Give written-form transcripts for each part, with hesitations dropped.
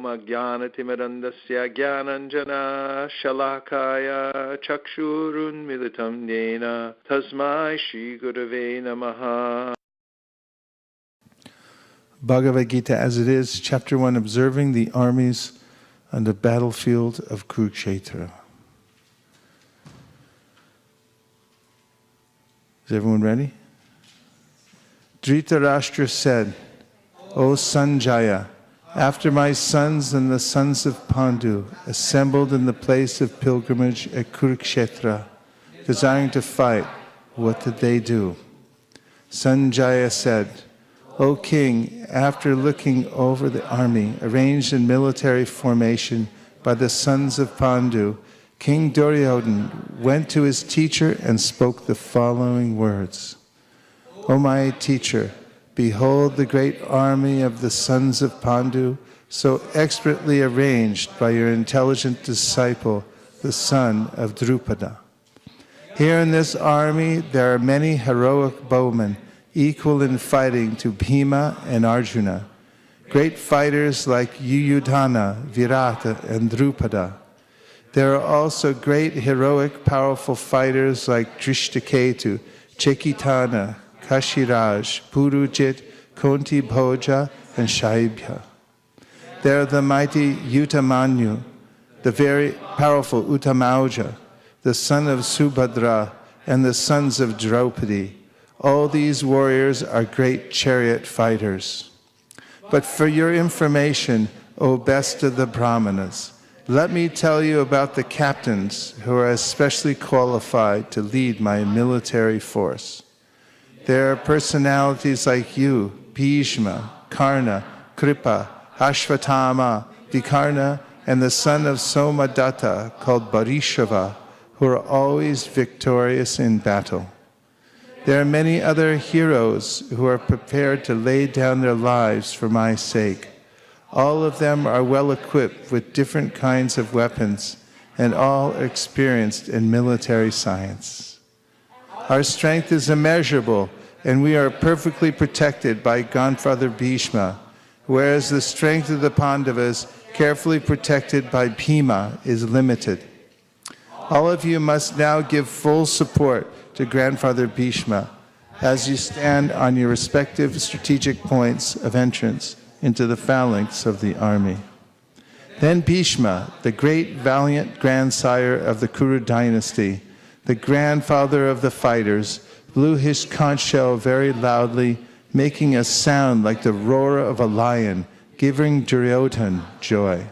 Ajnanatimirandasya Gyananjana Shalakaya Chakshurunmilitam Yena Tasmai Shri Gurave Namaha. Bhagavad Gita as it is, Chapter 1, Observing the Armies on the Battlefield of Kurukshetra. Is everyone ready? Dhritarashtra said, O Sanjaya, after my sons and the sons of Pandu assembled in the place of pilgrimage at Kurukshetra, desiring to fight, what did they do? Sanjaya said, O king, after looking over the army arranged in military formation by the sons of Pandu, King Duryodhana went to his teacher and spoke the following words. O my teacher, behold the great army of the sons of Pandu, so expertly arranged by your intelligent disciple, the son of Drupada. Here in this army there are many heroic bowmen, equal in fighting to Bhima and Arjuna, great fighters like Yuyudhana, Virata, and Drupada. There are also great heroic powerful fighters like Drishtaketu, Chekitana, Kashiraj, Purujit, Kunti Bhoja, and Shaibhya. There are the mighty Utamanyu, the very powerful Utamauja, the son of Subhadra, and the sons of Draupadi. All these warriors are great chariot fighters. But for your information, O best of the Brahmanas, let me tell you about the captains who are especially qualified to lead my military force. There are personalities like you, Bhishma, Karna, Kripa, Ashvatthama, Vikarna, and the son of Somadatta called Barishava, who are always victorious in battle. There are many other heroes who are prepared to lay down their lives for my sake. All of them are well equipped with different kinds of weapons, and all are experienced in military science. Our strength is immeasurable, and we are perfectly protected by Grandfather Bhishma, whereas the strength of the Pandavas, carefully protected by Bhima, is limited. All of you must now give full support to Grandfather Bhishma as you stand on your respective strategic points of entrance into the phalanx of the army. Then Bhishma, the great valiant grandsire of the Kuru dynasty, the grandfather of the fighters, blew his conch shell very loudly, making a sound like the roar of a lion, giving Duryodhana joy.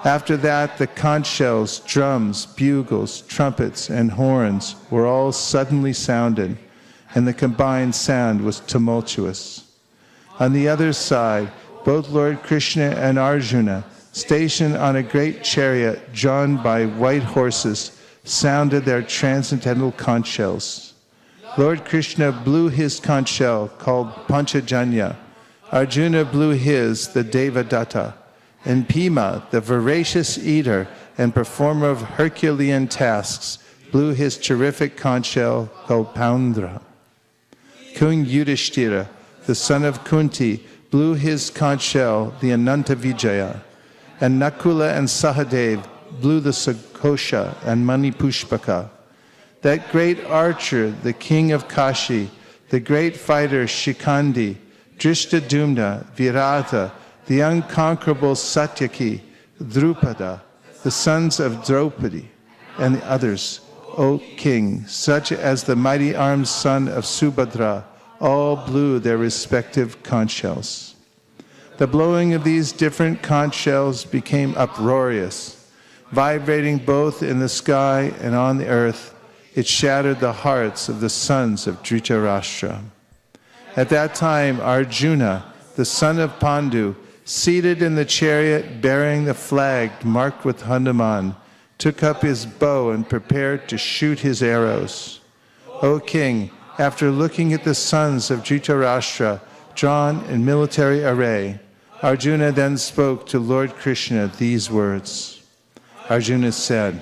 After that, the conch shells, drums, bugles, trumpets, and horns were all suddenly sounded, and the combined sound was tumultuous. On the other side, both Lord Krishna and Arjuna, stationed on a great chariot drawn by white horses, sounded their transcendental conch shells. Lord Krishna blew his conch shell, called Panchajanya. Arjuna blew his, the Devadatta. And Bhima, the voracious eater and performer of Herculean tasks, blew his terrific conch shell called Poundra. King Yudhishthira, the son of Kunti, blew his conch shell, the Ananta Vijaya. And Nakula and Sahadev blew the Sakosha and Manipushpaka. That great archer, the king of Kashi, the great fighter Shikandi, Drishtadumna, Virata, the unconquerable Satyaki, Drupada, the sons of Draupadi, and the others, O king, such as the mighty armed son of Subhadra, all blew their respective conch shells. The blowing of these different conch shells became uproarious, vibrating both in the sky and on the earth. It shattered the hearts of the sons of Dhritarashtra. At that time, Arjuna, the son of Pandu, seated in the chariot bearing the flag marked with Hanuman, took up his bow and prepared to shoot his arrows. O king, after looking at the sons of Dhritarashtra drawn in military array, Arjuna then spoke to Lord Krishna these words. Arjuna said,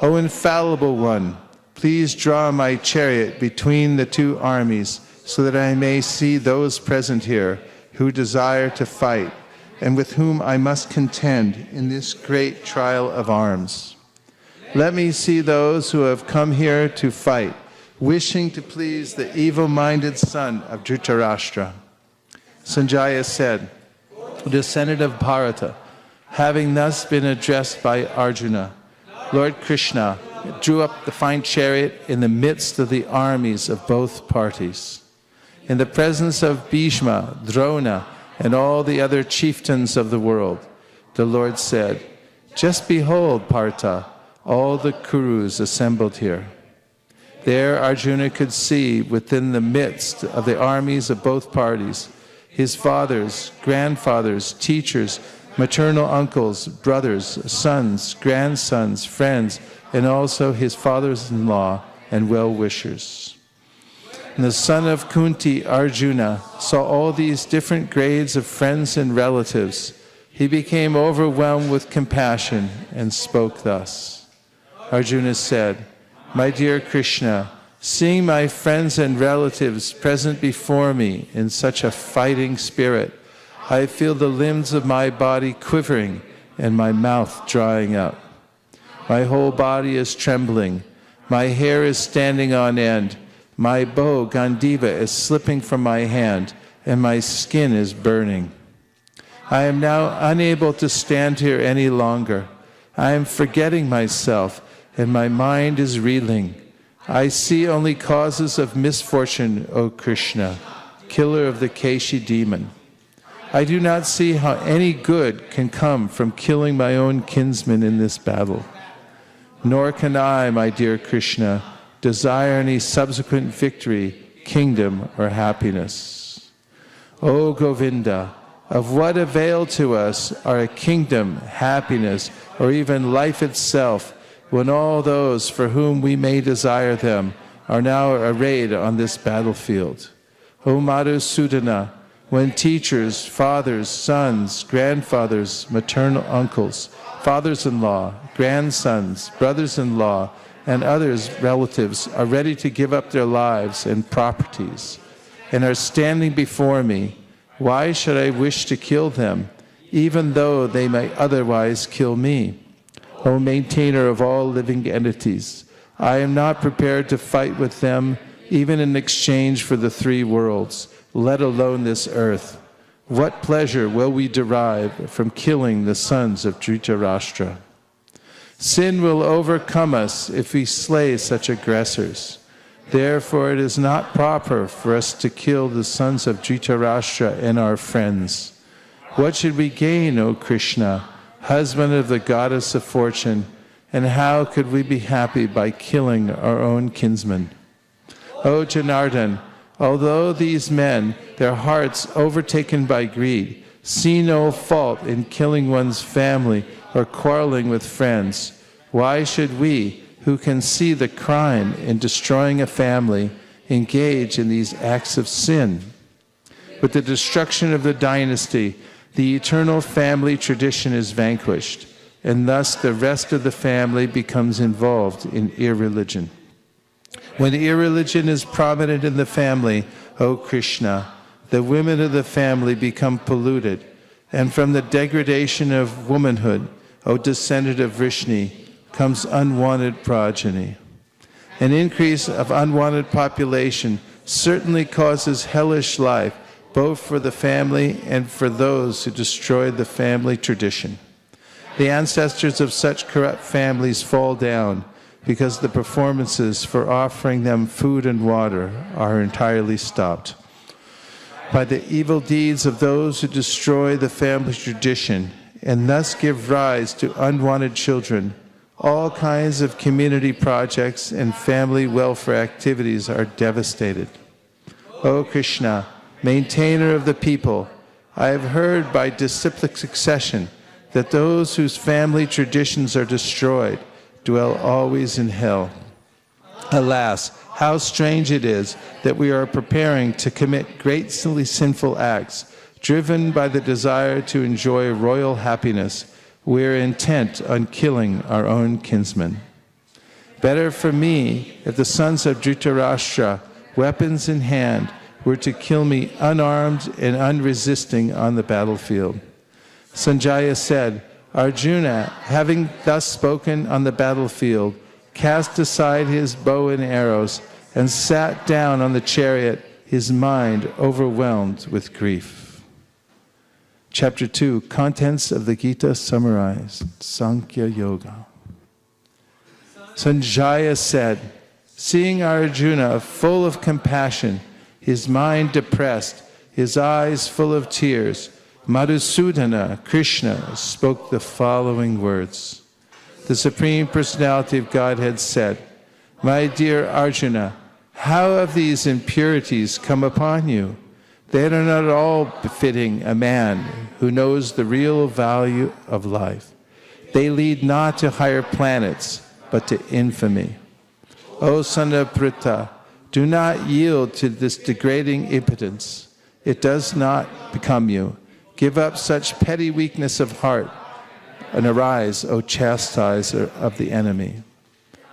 O infallible one, please draw my chariot between the two armies so that I may see those present here who desire to fight, and with whom I must contend in this great trial of arms. Let me see those who have come here to fight, wishing to please the evil-minded son of Dhritarashtra. Sanjaya said, descendant of Bharata, having thus been addressed by Arjuna, Lord Krishna drew up the fine chariot in the midst of the armies of both parties. In the presence of Bhishma, Drona, and all the other chieftains of the world, the Lord said, just behold, Partha, all the Kurus assembled here. There Arjuna could see within the midst of the armies of both parties his fathers, grandfathers, teachers, maternal uncles, brothers, sons, grandsons, friends, and also his fathers-in-law and well-wishers. And the son of Kunti, Arjuna, saw all these different grades of friends and relatives. He became overwhelmed with compassion and spoke thus. Arjuna said, my dear Krishna, seeing my friends and relatives present before me in such a fighting spirit, I feel the limbs of my body quivering and my mouth drying up. My whole body is trembling. My hair is standing on end. My bow, Gandiva, is slipping from my hand, and my skin is burning. I am now unable to stand here any longer. I am forgetting myself, and my mind is reeling. I see only causes of misfortune, O Krishna, killer of the Keshi demon. I do not see how any good can come from killing my own kinsmen in this battle. Nor can I, my dear Krishna, desire any subsequent victory, kingdom, or happiness. O Govinda, of what avail to us are a kingdom, happiness, or even life itself, when all those for whom we may desire them are now arrayed on this battlefield? O Madhusudana, when teachers, fathers, sons, grandfathers, maternal uncles, fathers-in-law, grandsons, brothers-in-law, and others, relatives, are ready to give up their lives and properties, and are standing before me, why should I wish to kill them, even though they may otherwise kill me? O maintainer of all living entities, I am not prepared to fight with them, even in exchange for the three worlds, let alone this earth. What pleasure will we derive from killing the sons of Dhritarashtra? Sin will overcome us if we slay such aggressors. Therefore it is not proper for us to kill the sons of Dhritarashtra and our friends. What should we gain, O Krishna, husband of the goddess of fortune, and how could we be happy by killing our own kinsmen? O Janardhan, although these men, their hearts overtaken by greed, see no fault in killing one's family or quarreling with friends, why should we, who can see the crime in destroying a family, engage in these acts of sin? With the destruction of the dynasty, the eternal family tradition is vanquished, and thus the rest of the family becomes involved in irreligion. When irreligion is prominent in the family, O Krishna, the women of the family become polluted, and from the degradation of womanhood, O descendant of Vrishni, comes unwanted progeny. An increase of unwanted population certainly causes hellish life, both for the family and for those who destroyed the family tradition. The ancestors of such corrupt families fall down because the performances for offering them food and water are entirely stopped. By the evil deeds of those who destroy the family tradition and thus give rise to unwanted children, all kinds of community projects and family welfare activities are devastated. O Krishna, maintainer of the people, I have heard by disciplic succession that those whose family traditions are destroyed dwell always in hell. Alas, how strange it is that we are preparing to commit greatly sinful acts, driven by the desire to enjoy royal happiness. We are intent on killing our own kinsmen. Better for me if the sons of Dhritarashtra, weapons in hand, were to kill me unarmed and unresisting on the battlefield. Sanjaya said, Arjuna, having thus spoken on the battlefield, cast aside his bow and arrows and sat down on the chariot, his mind overwhelmed with grief. Chapter 2, Contents of the Gita Summarized, Sankhya Yoga. Sanjaya said, seeing Arjuna full of compassion, his mind depressed, his eyes full of tears, Madhusudana, Krishna, spoke the following words. The Supreme Personality of Godhead said, my dear Arjuna, how have these impurities come upon you? They are not at all befitting a man who knows the real value of life. They lead not to higher planets, but to infamy. O son of Pritha, do not yield to this degrading impotence. It does not become you. Give up such petty weakness of heart, and arise, O chastiser of the enemy.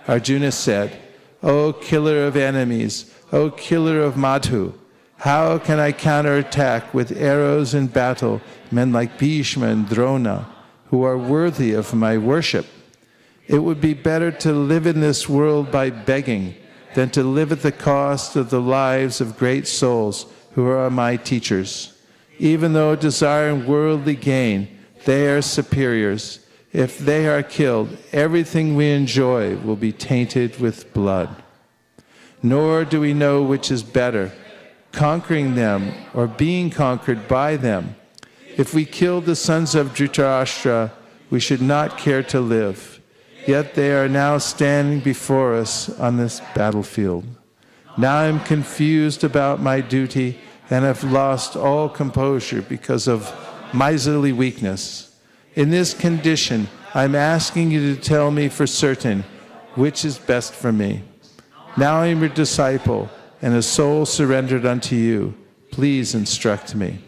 Arjuna said, O killer of enemies, O killer of Madhu, how can I counterattack with arrows in battle men like Bhishma and Drona, who are worthy of my worship? It would be better to live in this world by begging than to live at the cost of the lives of great souls who are my teachers. Even though desiring worldly gain, they are superiors. If they are killed, everything we enjoy will be tainted with blood. Nor do we know which is better, conquering them or being conquered by them. If we killed the sons of Dhritarashtra, we should not care to live. Yet they are now standing before us on this battlefield. Now I am confused about my duty and have lost all composure because of miserly weakness. In this condition, I am asking you to tell me for certain which is best for me. Now I am your disciple and a soul surrendered unto you. Please instruct me.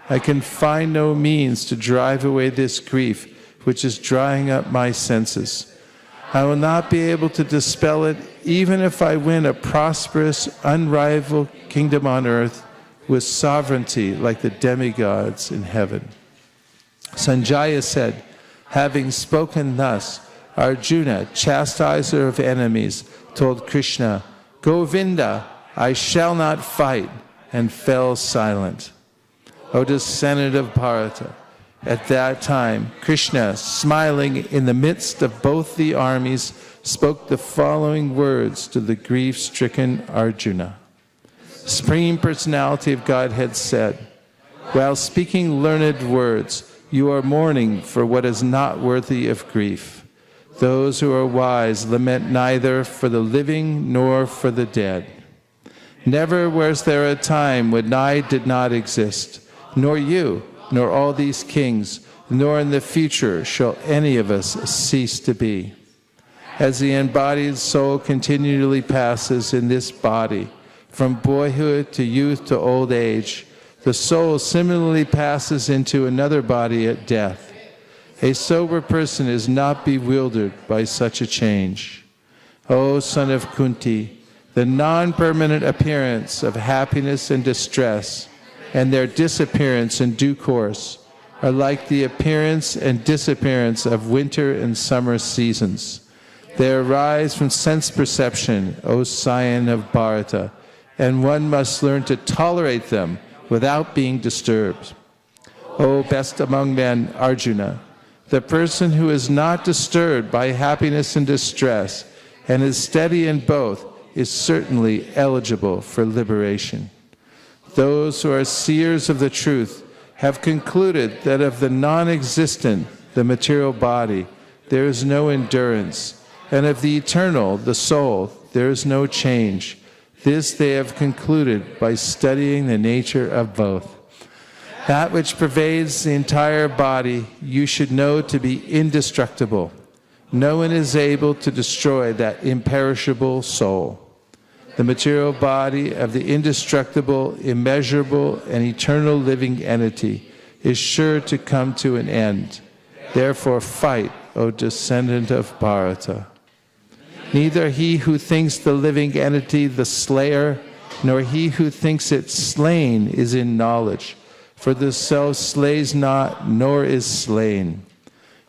I can find no means to drive away this grief which is drying up my senses. I will not be able to dispel it even if I win a prosperous, unrivaled kingdom on earth with sovereignty like the demigods in heaven. Sanjaya said, having spoken thus, Arjuna, chastiser of enemies, told Krishna, Govinda, I shall not fight, and fell silent. O descendant of Bharata, at that time, Krishna, smiling in the midst of both the armies, spoke the following words to the grief-stricken Arjuna. Supreme Personality of Godhead said, while speaking learned words, you are mourning for what is not worthy of grief. Those who are wise lament neither for the living nor for the dead. Never was there a time when I did not exist, nor you, nor all these kings, nor in the future shall any of us cease to be. As the embodied soul continually passes in this body, from boyhood to youth to old age, the soul similarly passes into another body at death. A sober person is not bewildered by such a change. O son of Kunti, the non-permanent appearance of happiness and distress, and their disappearance in due course, are like the appearance and disappearance of winter and summer seasons. They arise from sense perception, O scion of Bharata, and one must learn to tolerate them without being disturbed. O best among men, Arjuna, the person who is not disturbed by happiness and distress and is steady in both is certainly eligible for liberation. Those who are seers of the truth have concluded that of the non-existent, the material body, there is no endurance, and of the eternal, the soul, there is no change. This they have concluded by studying the nature of both. That which pervades the entire body you should know to be indestructible. No one is able to destroy that imperishable soul. The material body of the indestructible, immeasurable, and eternal living entity is sure to come to an end. Therefore fight, O descendant of Bharata. Neither he who thinks the living entity the slayer, nor he who thinks it slain is in knowledge. For the self slays not, nor is slain.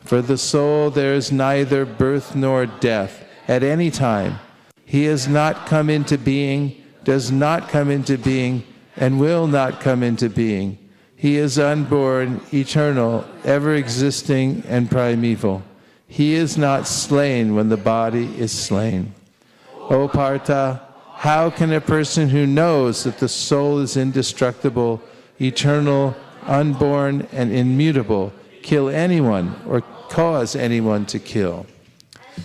For the soul there is neither birth nor death at any time. He has not come into being, does not come into being, and will not come into being. He is unborn, eternal, ever existing, and primeval. He is not slain when the body is slain. O Partha, how can a person who knows that the soul is indestructible, eternal, unborn, and immutable kill anyone or cause anyone to kill?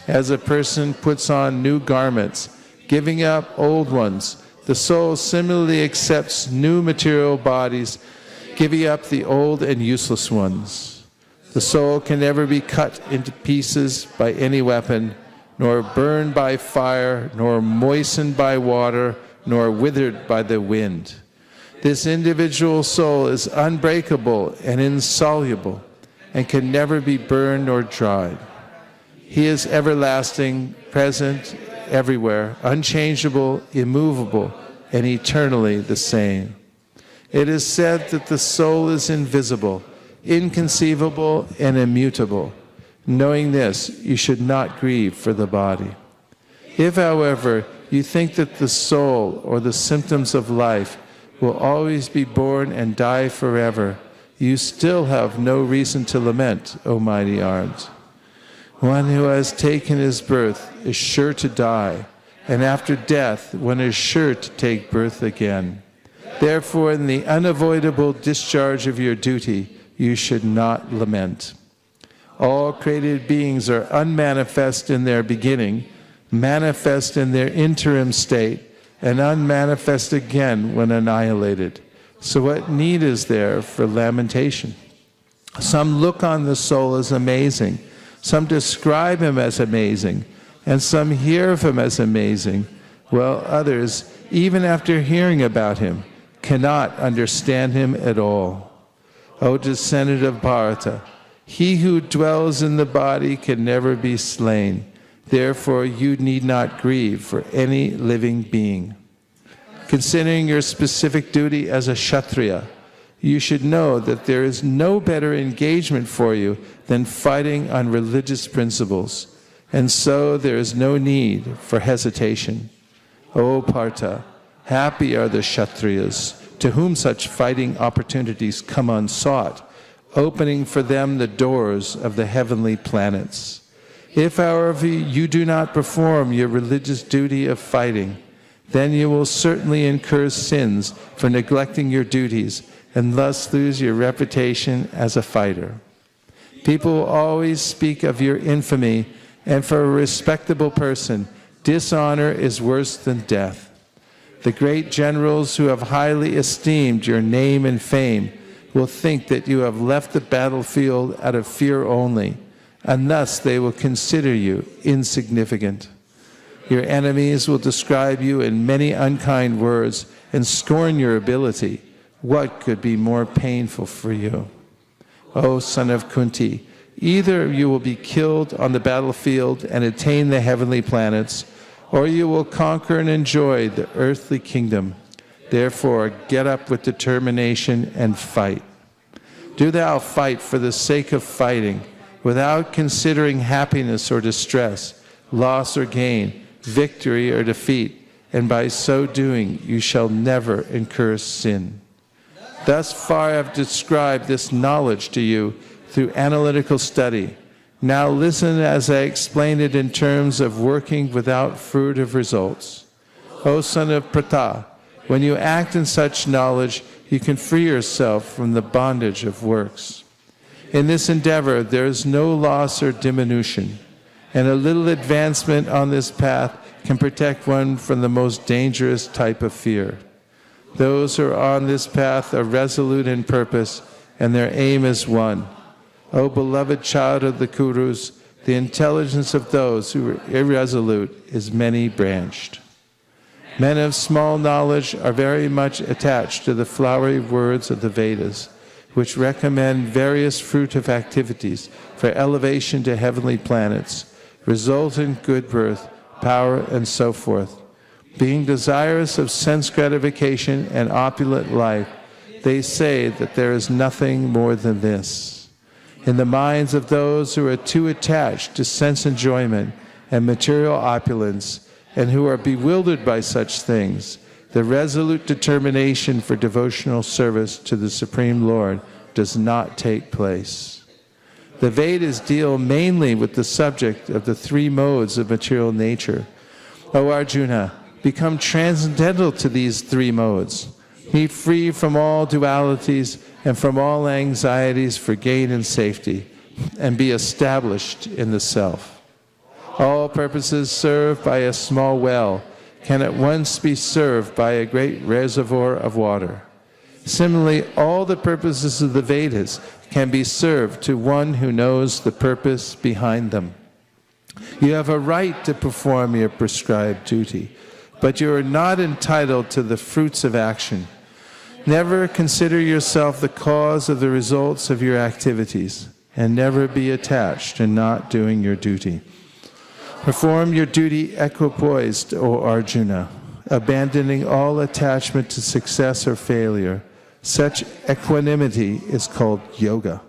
As a person puts on new garments, giving up old ones, the soul similarly accepts new material bodies, giving up the old and useless ones. The soul can never be cut into pieces by any weapon, nor burned by fire, nor moistened by water, nor withered by the wind. This individual soul is unbreakable and insoluble, and can never be burned or dried. He is everlasting, present everywhere, unchangeable, immovable, and eternally the same. It is said that the soul is invisible, inconceivable, and immutable. Knowing this, you should not grieve for the body. If, however, you think that the soul or the symptoms of life will always be born and die forever, you still have no reason to lament, O mighty arms. One who has taken his birth is sure to die, and after death one is sure to take birth again. Therefore, in the unavoidable discharge of your duty, you should not lament. All created beings are unmanifest in their beginning, manifest in their interim state, and unmanifest again when annihilated. So what need is there for lamentation? Some look on the soul as amazing, some describe him as amazing, and some hear of him as amazing, while others, even after hearing about him, cannot understand him at all. O descendant of Bharata, he who dwells in the body can never be slain. Therefore, you need not grieve for any living being. Considering your specific duty as a Kshatriya, you should know that there is no better engagement for you than fighting on religious principles, and so there is no need for hesitation. O Partha, happy are the Kshatriyas, to whom such fighting opportunities come unsought, opening for them the doors of the heavenly planets. If, however, you do not perform your religious duty of fighting, then you will certainly incur sins for neglecting your duties and thus lose your reputation as a fighter. People will always speak of your infamy, and for a respectable person, dishonor is worse than death. The great generals who have highly esteemed your name and fame will think that you have left the battlefield out of fear only, and thus they will consider you insignificant. Your enemies will describe you in many unkind words and scorn your ability. What could be more painful for you? O son of Kunti, either you will be killed on the battlefield and attain the heavenly planets, or you will conquer and enjoy the earthly kingdom. Therefore, get up with determination and fight. Do thou fight for the sake of fighting, without considering happiness or distress, loss or gain, victory or defeat, and by so doing you shall never incur sin. Thus far I have described this knowledge to you through analytical study. Now listen as I explain it in terms of working without fruitive results. O son of Pratha, when you act in such knowledge, you can free yourself from the bondage of works. In this endeavor, there is no loss or diminution, and a little advancement on this path can protect one from the most dangerous type of fear. Those who are on this path are resolute in purpose, and their aim is one. O beloved child of the Kurus, the intelligence of those who are irresolute is many-branched. Men of small knowledge are very much attached to the flowery words of the Vedas, which recommend various fruitive activities for elevation to heavenly planets, resultant good birth, power, and so forth. Being desirous of sense gratification and opulent life, they say that there is nothing more than this. In the minds of those who are too attached to sense enjoyment and material opulence, and who are bewildered by such things, the resolute determination for devotional service to the Supreme Lord does not take place. The Vedas deal mainly with the subject of the three modes of material nature. O Arjuna, become transcendental to these three modes. Be free from all dualities and from all anxieties for gain and safety, and be established in the self. All purposes served by a small well can at once be served by a great reservoir of water. Similarly, all the purposes of the Vedas can be served to one who knows the purpose behind them. You have a right to perform your prescribed duty, but you are not entitled to the fruits of action. Never consider yourself the cause of the results of your activities, and never be attached in not doing your duty. Perform your duty equipoised, O Arjuna, abandoning all attachment to success or failure. Such equanimity is called yoga.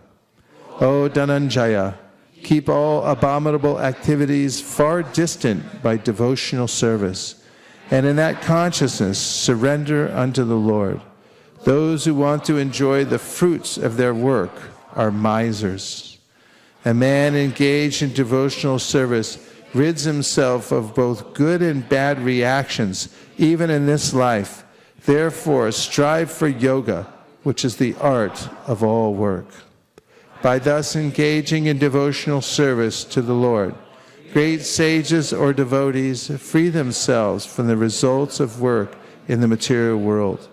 O Dhananjaya, keep all abominable activities far distant by devotional service, and in that consciousness surrender unto the Lord. Those who want to enjoy the fruits of their work are misers. A man engaged in devotional service rids himself of both good and bad reactions, even in this life. Therefore, strive for yoga, which is the art of all work. By thus engaging in devotional service to the Lord, great sages or devotees free themselves from the results of work in the material world.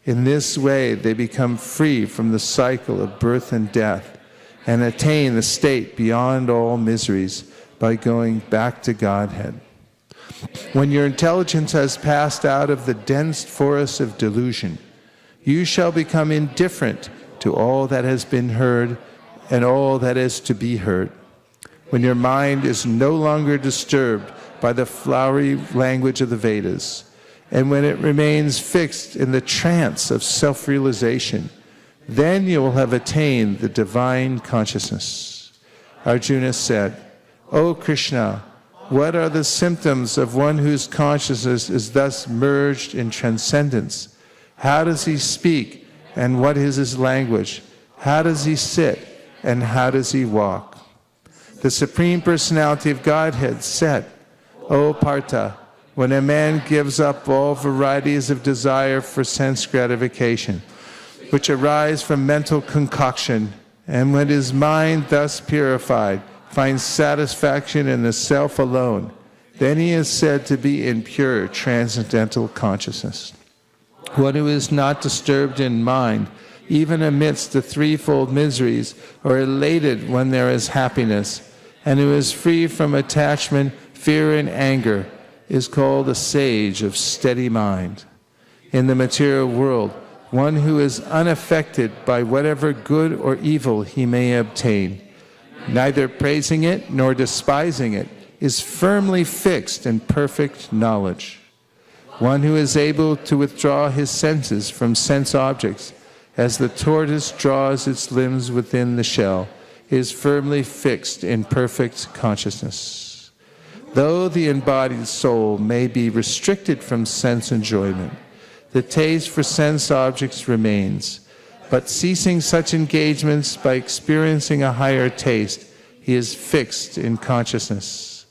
In this way, they become free from the cycle of birth and death, and attain the state beyond all miseries by going back to Godhead. When your intelligence has passed out of the dense forest of delusion, you shall become indifferent to all that has been heard and all that is to be heard. When your mind is no longer disturbed by the flowery language of the Vedas, and when it remains fixed in the trance of self-realization, then you will have attained the divine consciousness. Arjuna said, O Krishna, what are the symptoms of one whose consciousness is thus merged in transcendence? How does he speak, and what is his language? How does he sit, and how does he walk? The Supreme Personality of Godhead said, O Partha, when a man gives up all varieties of desire for sense gratification, which arise from mental concoction, and when his mind thus purified finds satisfaction in the self alone, then he is said to be in pure transcendental consciousness. One who is not disturbed in mind, even amidst the threefold miseries, or elated when there is happiness, and who is free from attachment, fear, and anger, is called a sage of steady mind. In the material world, one who is unaffected by whatever good or evil he may obtain, neither praising it nor despising it, is firmly fixed in perfect knowledge. One who is able to withdraw his senses from sense objects, as the tortoise draws its limbs within the shell, is firmly fixed in perfect consciousness. Though the embodied soul may be restricted from sense enjoyment, the taste for sense objects remains. But ceasing such engagements by experiencing a higher taste, he is fixed in consciousness.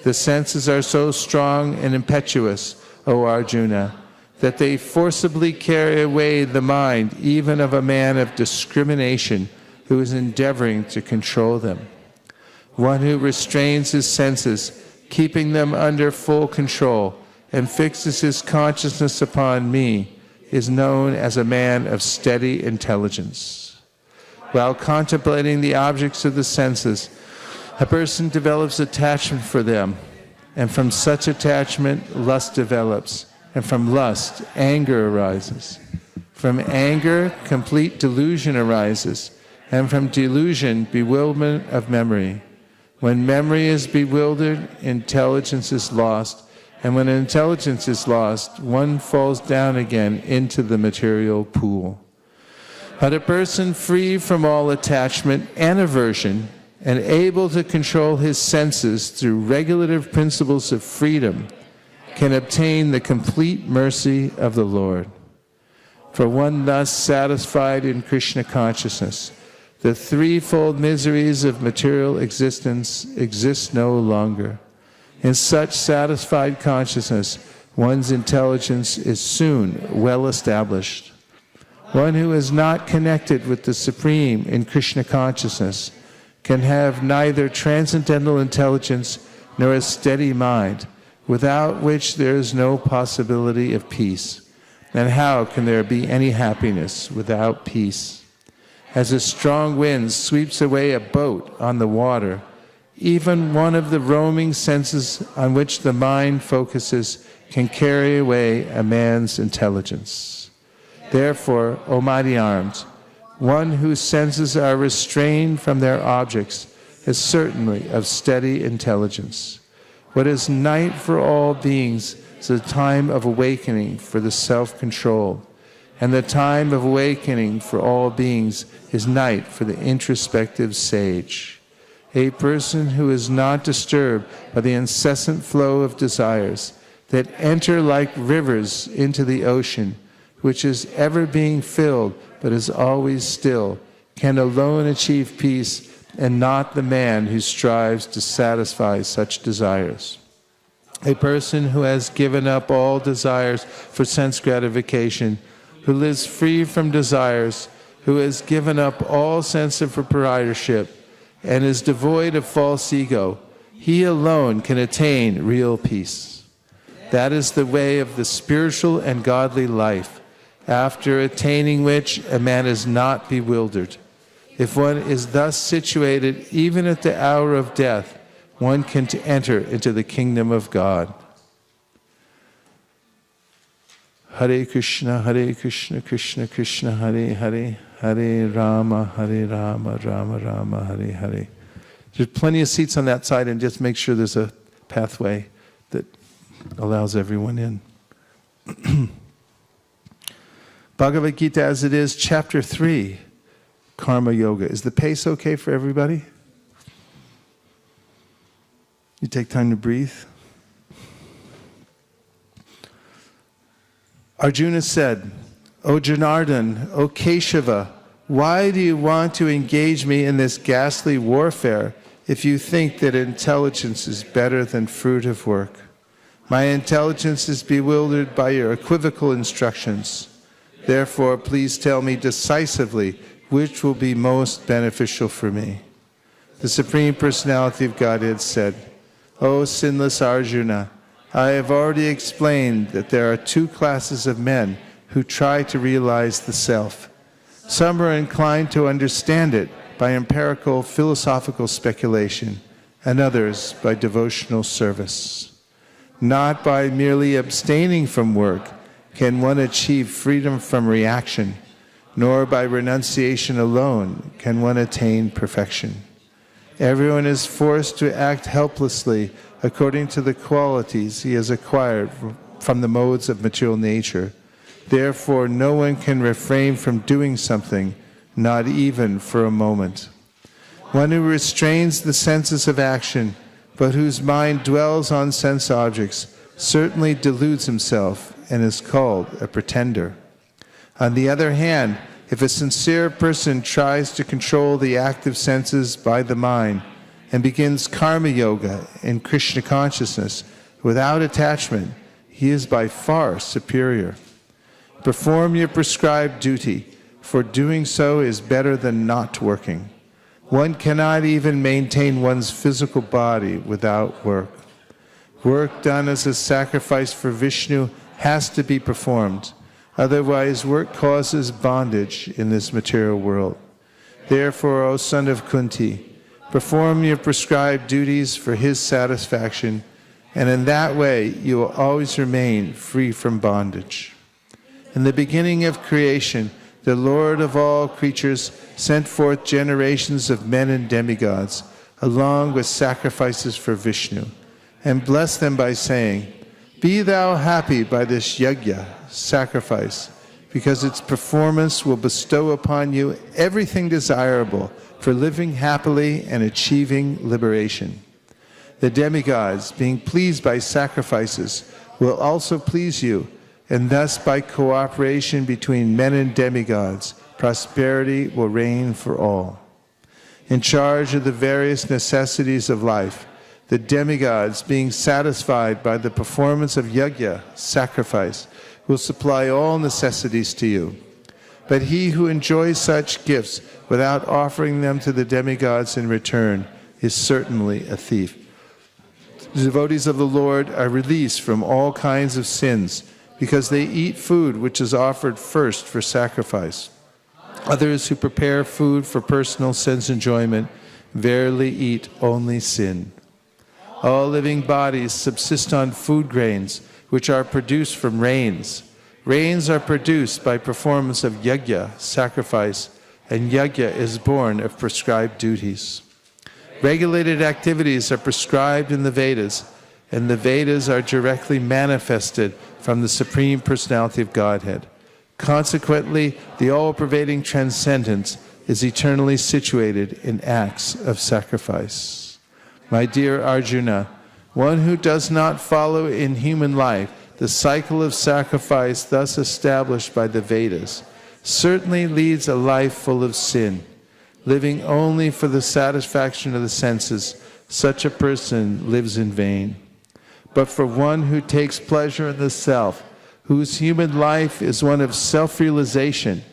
The senses are so strong and impetuous, O Arjuna, that they forcibly carry away the mind even of a man of discrimination who is endeavoring to control them. One who restrains his senses, keeping them under full control, and fixes his consciousness upon me, is known as a man of steady intelligence. While contemplating the objects of the senses, a person develops attachment for them, and from such attachment lust develops, and from lust anger arises. From anger complete delusion arises, and from delusion bewilderment of memory. When memory is bewildered, intelligence is lost, and when intelligence is lost, one falls down again into the material pool. But a person free from all attachment and aversion and able to control his senses through regulative principles of freedom can obtain the complete mercy of the Lord. For one thus satisfied in Krishna consciousness, the threefold miseries of material existence exist no longer. In such satisfied consciousness, one's intelligence is soon well established. One who is not connected with the Supreme in Krishna consciousness can have neither transcendental intelligence nor a steady mind, without which there is no possibility of peace. And how can there be any happiness without peace? As a strong wind sweeps away a boat on the water, even one of the roaming senses on which the mind focuses can carry away a man's intelligence. Therefore, O mighty arms, one whose senses are restrained from their objects is certainly of steady intelligence. What is night for all beings is the time of awakening for the self-control, and the time of awakening for all beings is night for the introspective sage. A person who is not disturbed by the incessant flow of desires that enter like rivers into the ocean, which is ever being filled but is always still, can alone achieve peace, and not the man who strives to satisfy such desires. A person who has given up all desires for sense gratification, who lives free from desires, who has given up all sense of proprietorship, and is devoid of false ego, he alone can attain real peace. That is the way of the spiritual and godly life, after attaining which a man is not bewildered. If one is thus situated, even at the hour of death, one can enter into the kingdom of God. Hare Krishna, Krishna Krishna, Hare Hare, Hare Rama, Rama Rama, Hare Hare. There's plenty of seats on that side, and just make sure there's a pathway that allows everyone in. Bhagavad Gita as it is, chapter 3, Karma Yoga. Is the pace okay for everybody? You take time to breathe. Arjuna said, O Janardhan, O Keshava, why do you want to engage me in this ghastly warfare if you think that intelligence is better than fruit of work? My intelligence is bewildered by your equivocal instructions. Therefore, please tell me decisively which will be most beneficial for me. The Supreme Personality of Godhead said, O sinless Arjuna, I have already explained that there are two classes of men who try to realize the self. Some are inclined to understand it by empirical philosophical speculation, and others by devotional service. Not by merely abstaining from work can one achieve freedom from reaction, nor by renunciation alone can one attain perfection. Everyone is forced to act helplessly according to the qualities he has acquired from the modes of material nature. Therefore, no one can refrain from doing something, not even for a moment. One who restrains the senses of action, but whose mind dwells on sense objects, certainly deludes himself and is called a pretender. On the other hand, if a sincere person tries to control the active senses by the mind and begins karma yoga in Krishna consciousness without attachment, he is by far superior. Perform your prescribed duty, for doing so is better than not working. One cannot even maintain one's physical body without work. Work done as a sacrifice for Vishnu has to be performed. Otherwise, work causes bondage in this material world. Therefore, O son of Kunti, perform your prescribed duties for his satisfaction, and in that way you will always remain free from bondage. In the beginning of creation, the Lord of all creatures sent forth generations of men and demigods, along with sacrifices for Vishnu, and blessed them by saying, Be thou happy by this yajna, sacrifice, because its performance will bestow upon you everything desirable for living happily and achieving liberation. The demigods, being pleased by sacrifices, will also please you, and thus by cooperation between men and demigods, prosperity will reign for all. In charge of the various necessities of life, the demigods, being satisfied by the performance of yajna, sacrifice, will supply all necessities to you. But he who enjoys such gifts without offering them to the demigods in return is certainly a thief. The devotees of the Lord are released from all kinds of sins because they eat food which is offered first for sacrifice. Others who prepare food for personal sense enjoyment verily eat only sin. All living bodies subsist on food grains, which are produced from rains. Rains are produced by performance of yajna, sacrifice, and yajna is born of prescribed duties. Regulated activities are prescribed in the Vedas, and the Vedas are directly manifested from the Supreme Personality of Godhead. Consequently, the all-pervading transcendence is eternally situated in acts of sacrifice. My dear Arjuna, one who does not follow in human life the cycle of sacrifice thus established by the Vedas certainly leads a life full of sin. Living only for the satisfaction of the senses, such a person lives in vain. But for one who takes pleasure in the self, whose human life is one of self-realization,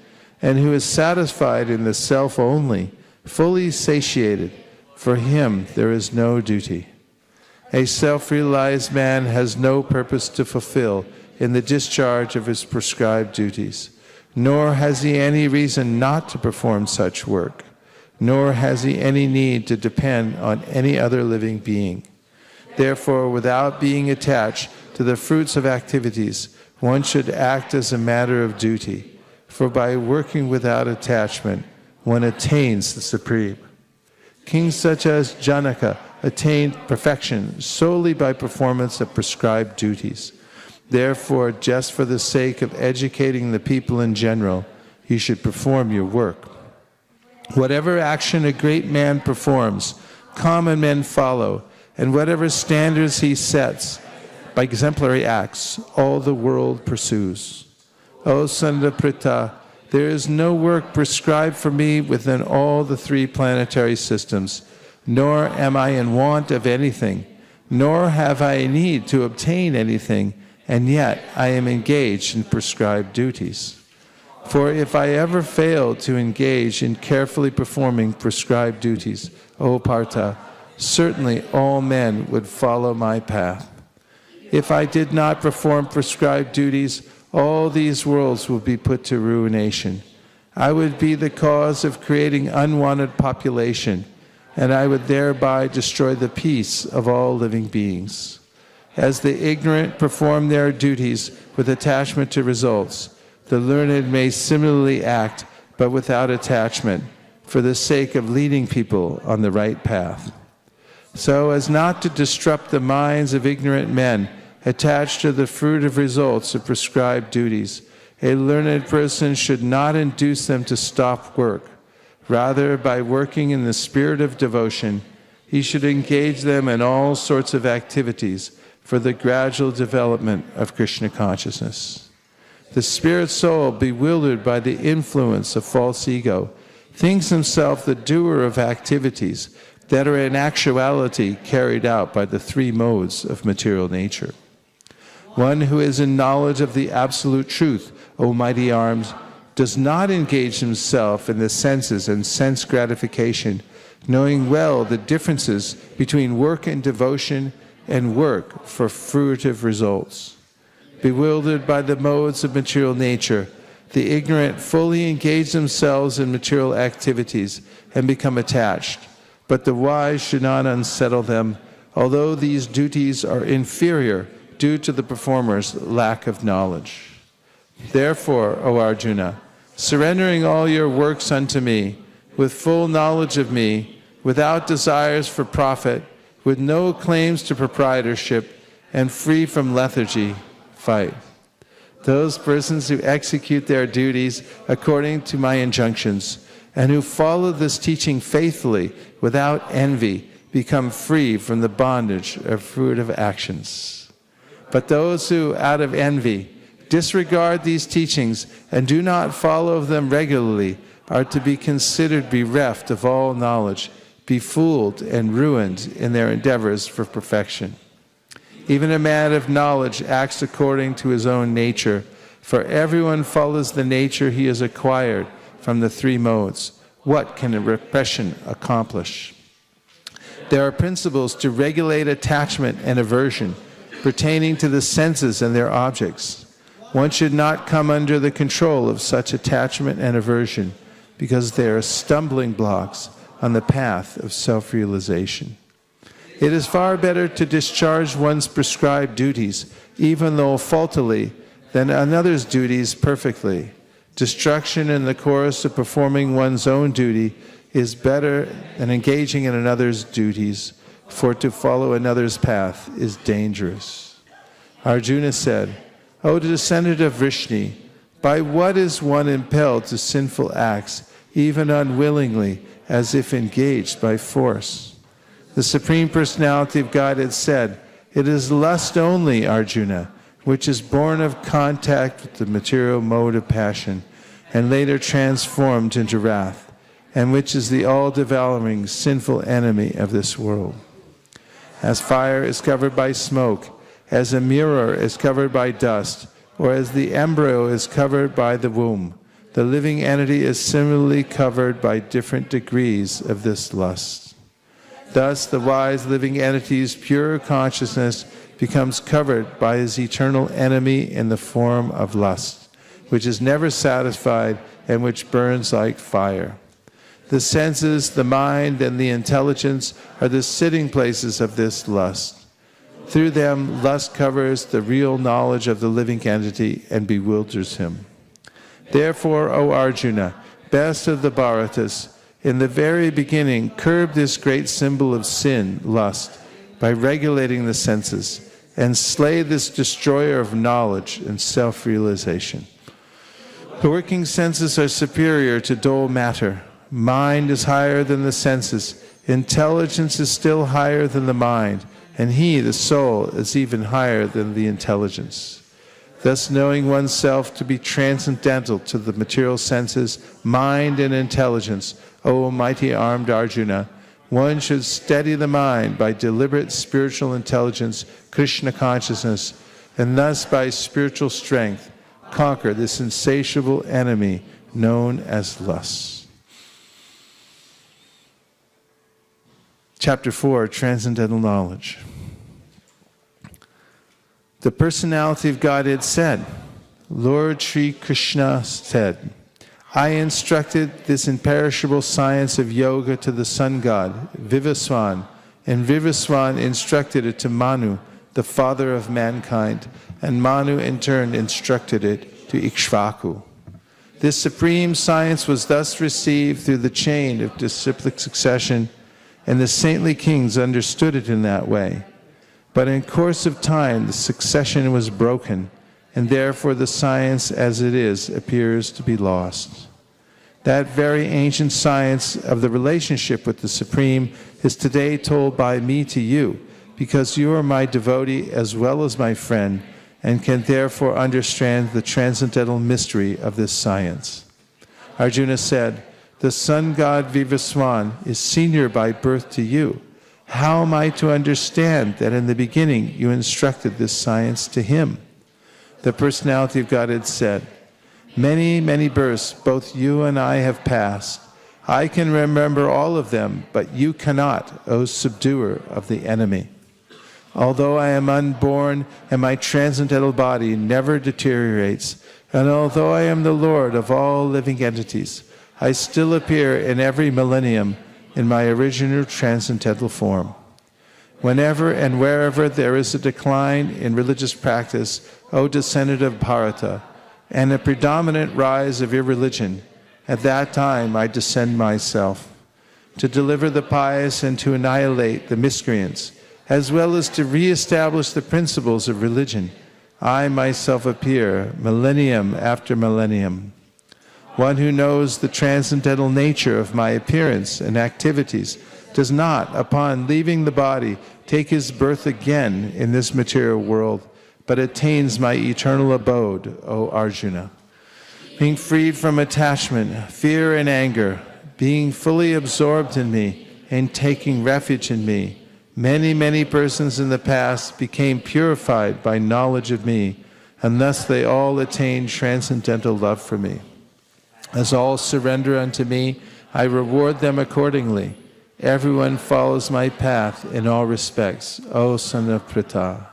and who is satisfied in the self only, fully satiated, for him there is no duty. A self-realized man has no purpose to fulfill in the discharge of his prescribed duties, nor has he any reason not to perform such work, nor has he any need to depend on any other living being. Therefore, without being attached to the fruits of activities, one should act as a matter of duty, for by working without attachment, one attains the Supreme. Kings such as Janaka attained perfection solely by performance of prescribed duties. Therefore, just for the sake of educating the people in general, you should perform your work. Whatever action a great man performs, common men follow, and whatever standards he sets, by exemplary acts, all the world pursues. O Sandaprita, there is no work prescribed for me within all the three planetary systems, nor am I in want of anything, nor have I need to obtain anything, and yet I am engaged in prescribed duties. For if I ever failed to engage in carefully performing prescribed duties, O Partha, certainly all men would follow my path. If I did not perform prescribed duties, all these worlds would be put to ruination. I would be the cause of creating unwanted population, and I would thereby destroy the peace of all living beings. As the ignorant perform their duties with attachment to results, the learned may similarly act, but without attachment, for the sake of leading people on the right path. So as not to disrupt the minds of ignorant men attached to the fruit of results of prescribed duties, a learned person should not induce them to stop work. Rather, by working in the spirit of devotion, he should engage them in all sorts of activities for the gradual development of Krishna consciousness. The spirit soul, bewildered by the influence of false ego, thinks himself the doer of activities that are in actuality carried out by the three modes of material nature. One who is in knowledge of the absolute truth, O mighty arms, does not engage himself in the senses and sense gratification, knowing well the differences between work and devotion and work for fruitive results. Bewildered by the modes of material nature, the ignorant fully engage themselves in material activities and become attached, but the wise should not unsettle them, although these duties are inferior due to the performer's lack of knowledge. Therefore, O Arjuna, surrendering all your works unto me, with full knowledge of me, without desires for profit, with no claims to proprietorship, and free from lethargy, fight. Those persons who execute their duties according to my injunctions and who follow this teaching faithfully without envy become free from the bondage of fruitive actions. But those who, out of envy, disregard these teachings and do not follow them regularly are to be considered bereft of all knowledge, befooled and ruined in their endeavors for perfection. Even a man of knowledge acts according to his own nature, for everyone follows the nature he has acquired from the three modes. What can a repression accomplish? There are principles to regulate attachment and aversion pertaining to the senses and their objects. One should not come under the control of such attachment and aversion because they are stumbling blocks on the path of self-realization. It is far better to discharge one's prescribed duties, even though faultily, than another's duties perfectly. Destruction in the course of performing one's own duty is better than engaging in another's duties, for to follow another's path is dangerous. Arjuna said, O descendant of Vrishni, by what is one impelled to sinful acts, even unwillingly, as if engaged by force? The Supreme Personality of Godhead said, it is lust only, Arjuna, which is born of contact with the material mode of passion, and later transformed into wrath, and which is the all-devouring sinful enemy of this world. As fire is covered by smoke, as a mirror is covered by dust, or as the embryo is covered by the womb, the living entity is similarly covered by different degrees of this lust. Thus, the wise living entity's pure consciousness becomes covered by his eternal enemy in the form of lust, which is never satisfied and which burns like fire. The senses, the mind, and the intelligence are the sitting places of this lust. Through them, lust covers the real knowledge of the living entity and bewilders him. Therefore, O Arjuna, best of the Bharatas, in the very beginning, curb this great symbol of sin, lust, by regulating the senses, and slay this destroyer of knowledge and self-realization. The working senses are superior to dull matter. Mind is higher than the senses. Intelligence is still higher than the mind, and he, the soul, is even higher than the intelligence. Thus, knowing oneself to be transcendental to the material senses, mind, and intelligence, O mighty armed Arjuna, one should steady the mind by deliberate spiritual intelligence, Krishna consciousness, and thus by spiritual strength conquer this insatiable enemy known as lust. Chapter 4, Transcendental Knowledge. The Personality of Godhead said, Lord Sri Krishna said, I instructed this imperishable science of yoga to the sun god, Vivaswan, and Vivaswan instructed it to Manu, the father of mankind, and Manu in turn instructed it to Ikshvaku. This supreme science was thus received through the chain of disciplic succession, and the saintly kings understood it in that way. But in course of time, the succession was broken, and therefore the science as it is appears to be lost. That very ancient science of the relationship with the Supreme is today told by me to you, because you are my devotee as well as my friend, and can therefore understand the transcendental mystery of this science. Arjuna said, the sun god Vivaswan is senior by birth to you. How am I to understand that in the beginning you instructed this science to him? The Personality of Godhead said, many, many births both you and I have passed. I can remember all of them, but you cannot, O subduer of the enemy. Although I am unborn and my transcendental body never deteriorates, and although I am the Lord of all living entities, I still appear in every millennium in my original transcendental form. Whenever and wherever there is a decline in religious practice, O descendant of Bharata, and a predominant rise of irreligion, at that time I descend myself, to deliver the pious and to annihilate the miscreants, as well as to re-establish the principles of religion. I myself appear, millennium after millennium. One who knows the transcendental nature of my appearance and activities does not, upon leaving the body, take his birth again in this material world, but attains my eternal abode, O Arjuna. Being freed from attachment, fear, and anger, being fully absorbed in me, and taking refuge in me, many persons in the past became purified by knowledge of me, and thus they all attained transcendental love for me. As all surrender unto me, I reward them accordingly. Everyone follows my path in all respects, O son of Pritha.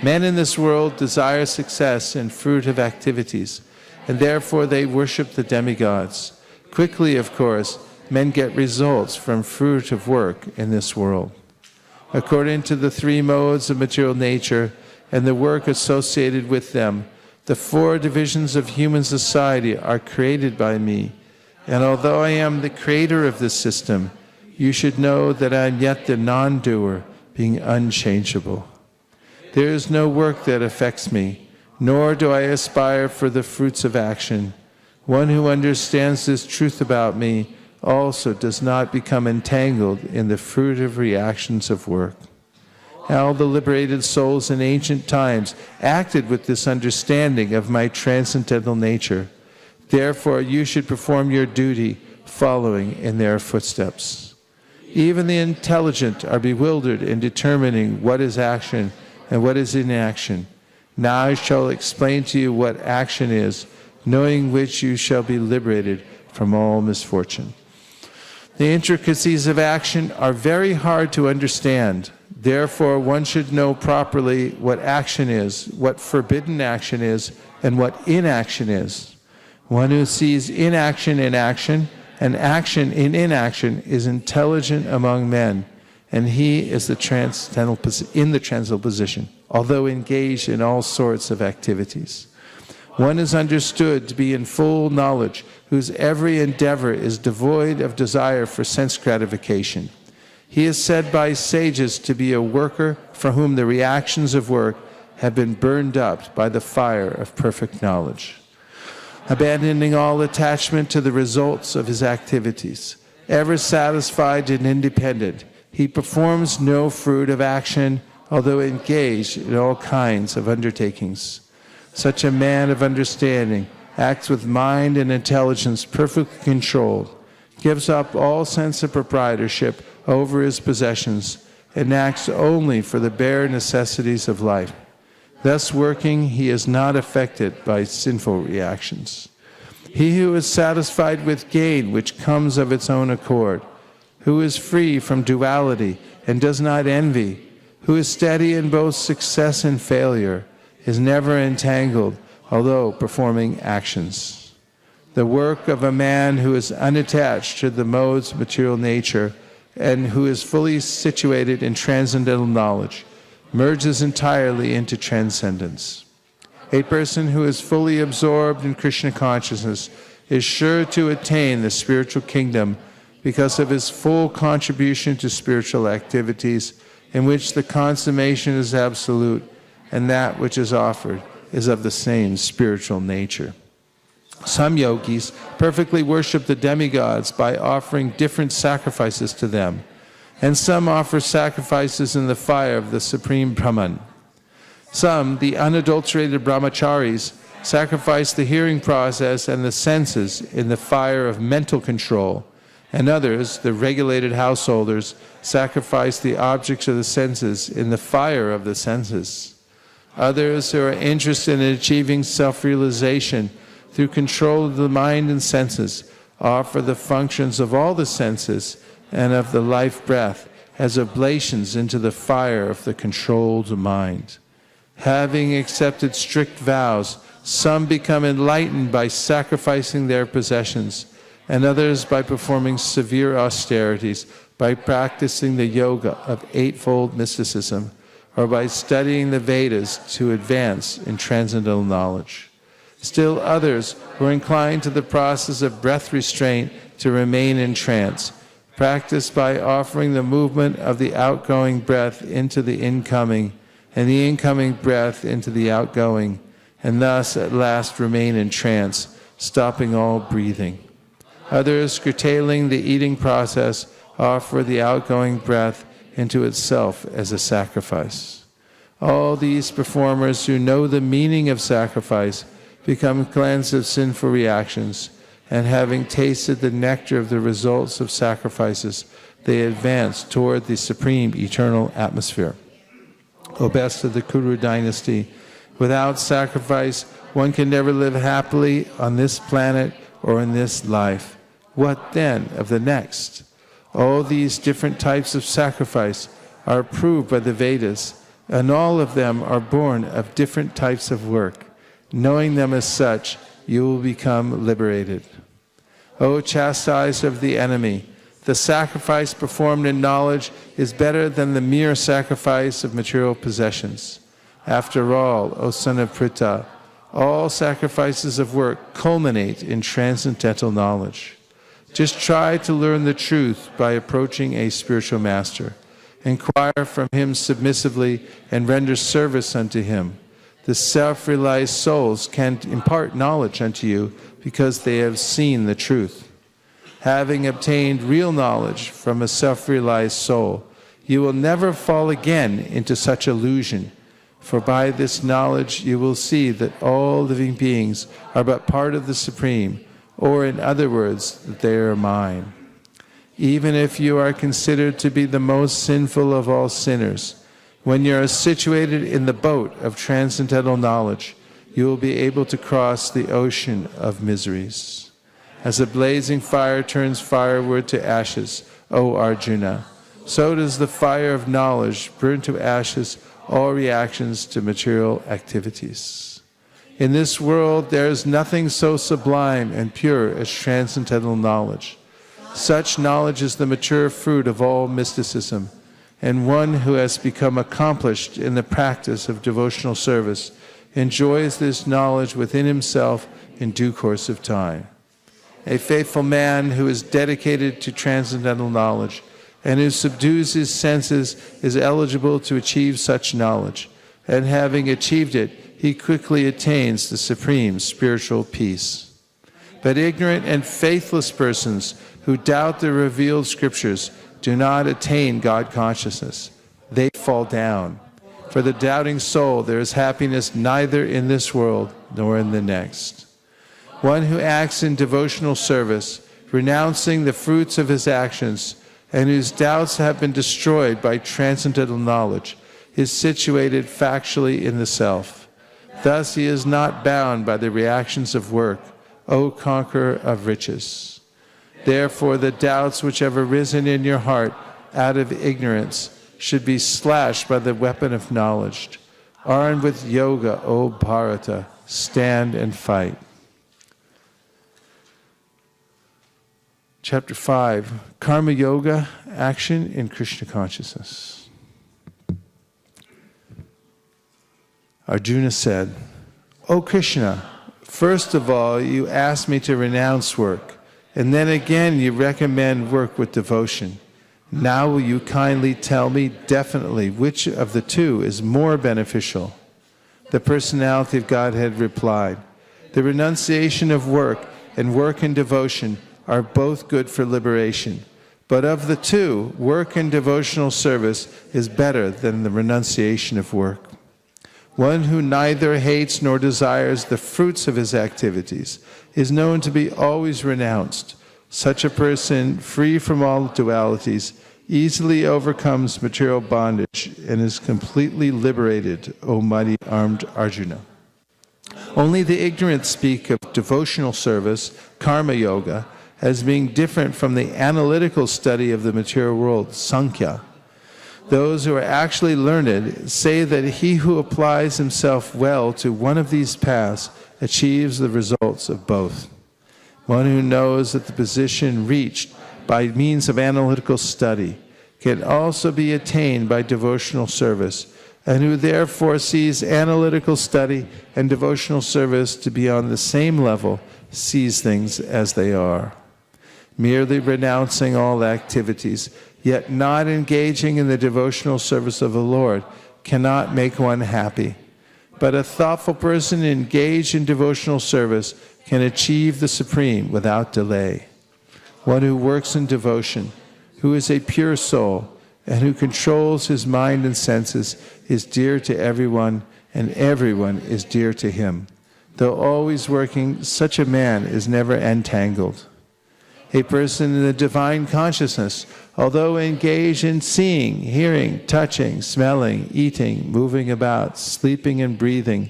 Men in this world desire success and fruit of activities, and therefore they worship the demigods. Quickly, of course, men get results from fruit of work in this world. According to the three modes of material nature and the work associated with them, the four divisions of human society are created by me, and although I am the creator of this system, you should know that I am yet the non-doer, being unchangeable. There is no work that affects me, nor do I aspire for the fruits of action. One who understands this truth about me also does not become entangled in the fruit of reactions of work. All the liberated souls in ancient times acted with this understanding of my transcendental nature. Therefore, you should perform your duty following in their footsteps. Even the intelligent are bewildered in determining what is action and what is inaction. Now I shall explain to you what action is, knowing which you shall be liberated from all misfortune. The intricacies of action are very hard to understand. Therefore, one should know properly what action is, what forbidden action is, and what inaction is. One who sees inaction in action and action in inaction is intelligent among men, and he is in the transcendental position, although engaged in all sorts of activities. One is understood to be in full knowledge, whose every endeavor is devoid of desire for sense gratification. He is said by sages to be a worker for whom the reactions of work have been burned up by the fire of perfect knowledge. Abandoning all attachment to the results of his activities, ever satisfied and independent, he performs no fruit of action, although engaged in all kinds of undertakings. Such a man of understanding acts with mind and intelligence perfectly controlled, gives up all sense of proprietorship over his possessions, and acts only for the bare necessities of life. Thus working, he is not affected by sinful reactions. He who is satisfied with gain which comes of its own accord, who is free from duality and does not envy, who is steady in both success and failure, is never entangled, although performing actions. The work of a man who is unattached to the modes of material nature and who is fully situated in transcendental knowledge merges entirely into transcendence. A person who is fully absorbed in Krishna consciousness is sure to attain the spiritual kingdom because of his full contribution to spiritual activities, in which the consummation is absolute and that which is offered is of the same spiritual nature. Some yogis perfectly worship the demigods by offering different sacrifices to them, and some offer sacrifices in the fire of the Supreme Brahman. Some, the unadulterated brahmacharis, sacrifice the hearing process and the senses in the fire of mental control, and others, the regulated householders, sacrifice the objects of the senses in the fire of the senses. Others, who are interested in achieving self-realization through control of the mind and senses, offer the functions of all the senses and of the life breath as oblations into the fire of the controlled mind. Having accepted strict vows, some become enlightened by sacrificing their possessions, and others by performing severe austerities, by practicing the yoga of eightfold mysticism, or by studying the Vedas to advance in transcendental knowledge. Still others, who are inclined to the process of breath restraint to remain in trance, practice by offering the movement of the outgoing breath into the incoming, and the incoming breath into the outgoing, and thus at last remain in trance, stopping all breathing. Others, curtailing the eating process, offer the outgoing breath into itself as a sacrifice. All these performers who know the meaning of sacrifice become cleansed of sinful reactions, and having tasted the nectar of the results of sacrifices, they advance toward the supreme eternal atmosphere. O best of the Kuru dynasty, without sacrifice, one can never live happily on this planet or in this life. What then of the next? All these different types of sacrifice are approved by the Vedas, and all of them are born of different types of work. Knowing them as such, you will become liberated. O chastised of the enemy, the sacrifice performed in knowledge is better than the mere sacrifice of material possessions. After all, O son of Pritha, all sacrifices of work culminate in transcendental knowledge. Just try to learn the truth by approaching a spiritual master. Inquire from him submissively and render service unto him. The self-realized souls can impart knowledge unto you because they have seen the truth. Having obtained real knowledge from a self-realized soul, you will never fall again into such illusion, for by this knowledge you will see that all living beings are but part of the Supreme, or in other words, that they are mine. Even if you are considered to be the most sinful of all sinners, when you are situated in the boat of transcendental knowledge, you will be able to cross the ocean of miseries. As a blazing fire turns firewood to ashes, O Arjuna, so does the fire of knowledge burn to ashes all reactions to material activities. In this world, there is nothing so sublime and pure as transcendental knowledge. Such knowledge is the mature fruit of all mysticism, and one who has become accomplished in the practice of devotional service enjoys this knowledge within himself in due course of time. A faithful man who is dedicated to transcendental knowledge and who subdues his senses is eligible to achieve such knowledge, and having achieved it, he quickly attains the supreme spiritual peace. But ignorant and faithless persons who doubt the revealed scriptures do not attain God consciousness. They fall down. For the doubting soul, there is happiness neither in this world nor in the next. One who acts in devotional service, renouncing the fruits of his actions, and whose doubts have been destroyed by transcendental knowledge, is situated factually in the self. Thus he is not bound by the reactions of work, O conqueror of riches. Therefore the doubts which have arisen in your heart out of ignorance should be slashed by the weapon of knowledge. Armed with yoga, O Bharata, stand and fight. Chapter 5, Karma Yoga, Action in Krishna Consciousness. Arjuna said, O Krishna, first of all you asked me to renounce work, and then again you recommend work with devotion. Now will you kindly tell me definitely which of the two is more beneficial? The personality of Godhead replied, the renunciation of work and work in devotion are both good for liberation. But of the two, work and devotional service is better than the renunciation of work. One who neither hates nor desires the fruits of his activities is known to be always renounced. Such a person, free from all dualities, easily overcomes material bondage and is completely liberated, O mighty armed Arjuna. Only the ignorant speak of devotional service, karma yoga, as being different from the analytical study of the material world, Sankhya. Those who are actually learned say that he who applies himself well to one of these paths achieves the results of both. One who knows that the position reached by means of analytical study can also be attained by devotional service, and who therefore sees analytical study and devotional service to be on the same level, sees things as they are. Merely renouncing all activities, yet not engaging in the devotional service of the Lord, cannot make one happy. But a thoughtful person engaged in devotional service can achieve the supreme without delay. One who works in devotion, who is a pure soul, and who controls his mind and senses is dear to everyone, and everyone is dear to him. Though always working, such a man is never entangled. A person in the divine consciousness, although engaged in seeing, hearing, touching, smelling, eating, moving about, sleeping and breathing,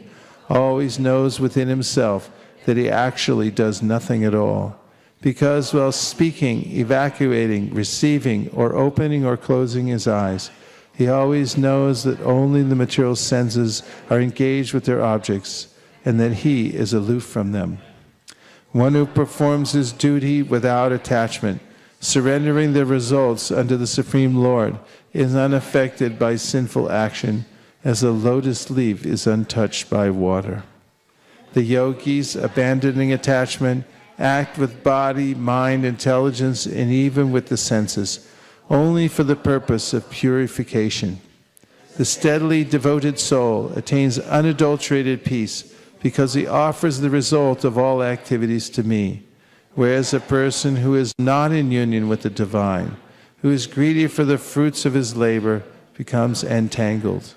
always knows within himself that he actually does nothing at all. Because while speaking, evacuating, receiving, or opening or closing his eyes, he always knows that only the material senses are engaged with their objects, and that he is aloof from them. One who performs his duty without attachment, surrendering the results unto the Supreme Lord, is unaffected by sinful action, as a lotus leaf is untouched by water. The yogis, abandoning attachment, act with body, mind, intelligence, and even with the senses, only for the purpose of purification. The steadily devoted soul attains unadulterated peace because he offers the result of all activities to me, whereas a person who is not in union with the divine, who is greedy for the fruits of his labor, becomes entangled.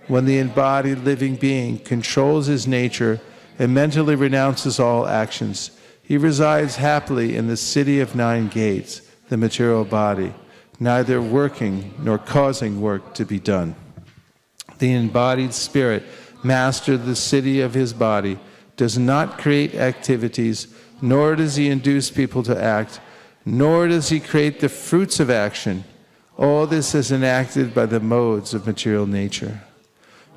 When the embodied living being controls his nature and mentally renounces all actions, he resides happily in the city of 9 gates, the material body, neither working nor causing work to be done. The embodied spirit, master of the city of his body, does not create activities, nor does he induce people to act, nor does he create the fruits of action. All this is enacted by the modes of material nature.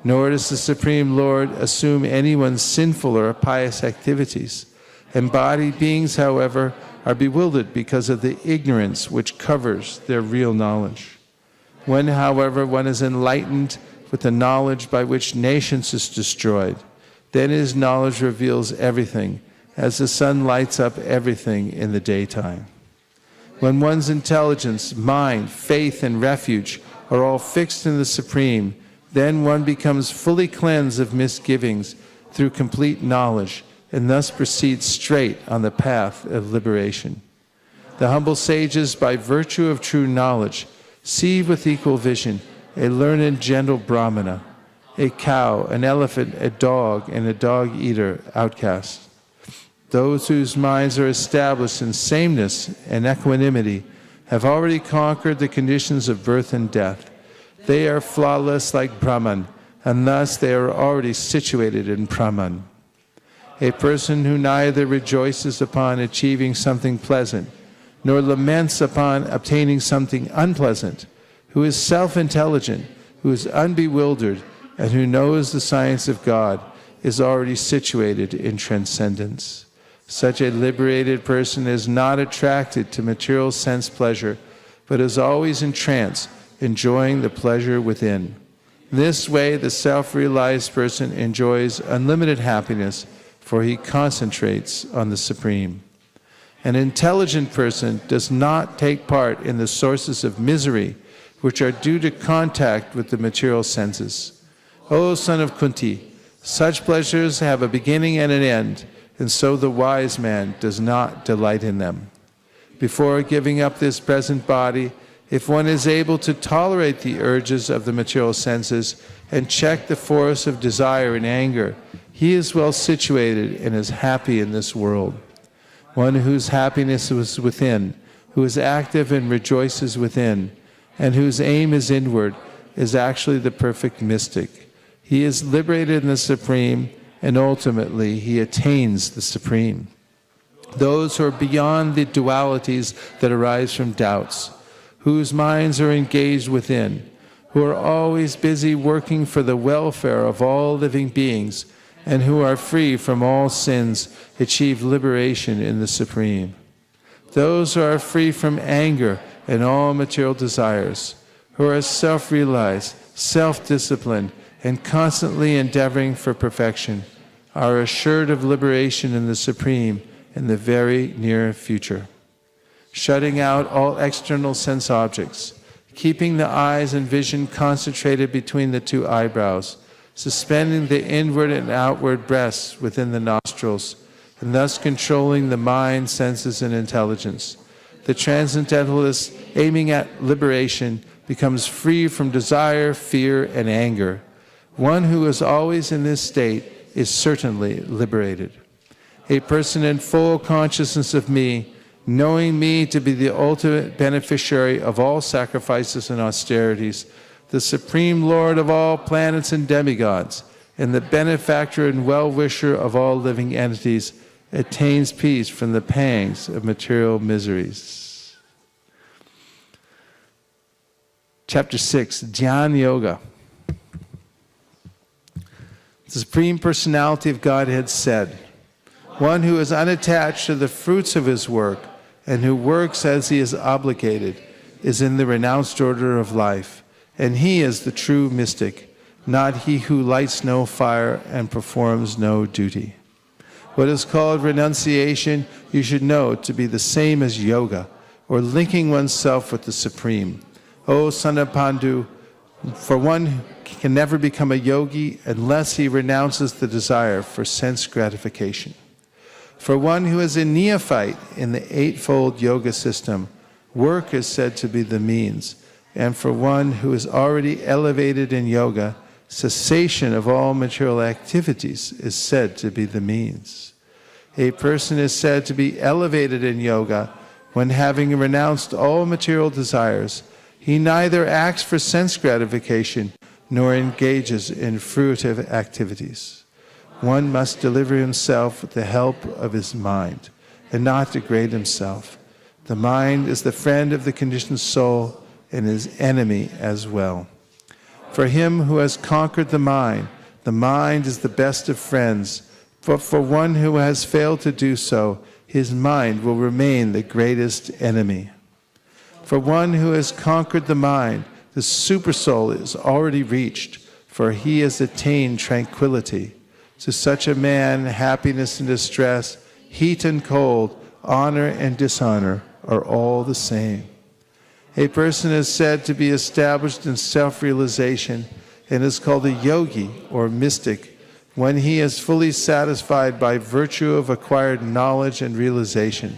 Nor does the Supreme Lord assume anyone's sinful or pious activities. Embodied beings, however, are bewildered because of the ignorance which covers their real knowledge. When, however, one is enlightened with the knowledge by which nations is destroyed, then his knowledge reveals everything, as the sun lights up everything in the daytime. When one's intelligence, mind, faith, and refuge are all fixed in the Supreme, then one becomes fully cleansed of misgivings through complete knowledge, and thus proceeds straight on the path of liberation. The humble sages, by virtue of true knowledge, see with equal vision a learned gentle Brahmana, a cow, an elephant, a dog, and a dog-eater outcast. Those whose minds are established in sameness and equanimity have already conquered the conditions of birth and death. They are flawless like Brahman, and thus they are already situated in Brahman. A person who neither rejoices upon achieving something pleasant, nor laments upon obtaining something unpleasant, who is self-intelligent, who is unbewildered, and who knows the science of God, is already situated in transcendence. Such a liberated person is not attracted to material sense pleasure, but is always in trance, enjoying the pleasure within. In this way, the self-realized person enjoys unlimited happiness, for he concentrates on the Supreme. An intelligent person does not take part in the sources of misery, which are due to contact with the material senses. O son of Kunti, such pleasures have a beginning and an end, and so the wise man does not delight in them. Before giving up this present body, if one is able to tolerate the urges of the material senses and check the force of desire and anger, he is well situated and is happy in this world. One whose happiness is within, who is active and rejoices within, and whose aim is inward, is actually the perfect mystic. He is liberated in the Supreme, and ultimately he attains the Supreme. Those who are beyond the dualities that arise from doubts, whose minds are engaged within, who are always busy working for the welfare of all living beings, and who are free from all sins, achieve liberation in the Supreme. Those who are free from anger and all material desires, who are self-realized, self-disciplined, and constantly endeavoring for perfection, are assured of liberation in the Supreme in the very near future. Shutting out all external sense objects, keeping the eyes and vision concentrated between the two eyebrows, suspending the inward and outward breaths within the nostrils, and thus controlling the mind, senses, and intelligence. The transcendentalist, aiming at liberation, becomes free from desire, fear, and anger. One who is always in this state is certainly liberated. A person in full consciousness of me, knowing me to be the ultimate beneficiary of all sacrifices and austerities, the supreme Lord of all planets and demigods, and the benefactor and well-wisher of all living entities, attains peace from the pangs of material miseries. Chapter 6, Jnana Yoga. The Supreme Personality of Godhead said, one who is unattached to the fruits of his work and who works as he is obligated is in the renounced order of life, and he is the true mystic, not he who lights no fire and performs no duty. What is called renunciation, you should know to be the same as yoga, or linking oneself with the Supreme. O son of Pandu, for one can never become a yogi unless he renounces the desire for sense gratification. For one who is a neophyte in the eightfold yoga system, work is said to be the means, and for one who is already elevated in yoga, cessation of all material activities is said to be the means. A person is said to be elevated in yoga when, having renounced all material desires, he neither acts for sense gratification nor engages in fruitive activities. One must deliver himself with the help of his mind and not degrade himself. The mind is the friend of the conditioned soul and his enemy as well. For him who has conquered the mind is the best of friends. But for one who has failed to do so, his mind will remain the greatest enemy. For one who has conquered the mind, the supersoul is already reached, for he has attained tranquility. To such a man, happiness and distress, heat and cold, honor and dishonor are all the same. A person is said to be established in self-realization and is called a yogi or mystic when he is fully satisfied by virtue of acquired knowledge and realization.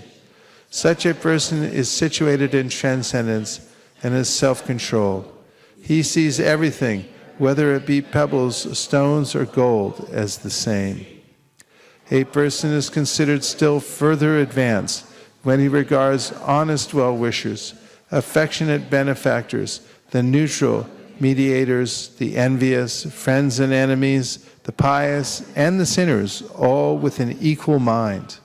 Such a person is situated in transcendence and is self-controlled. He sees everything, whether it be pebbles, stones, or gold, as the same. A person is considered still further advanced when he regards honest well-wishers, affectionate benefactors, the neutral, mediators, the envious, friends and enemies, the pious, and the sinners, all with an equal mind.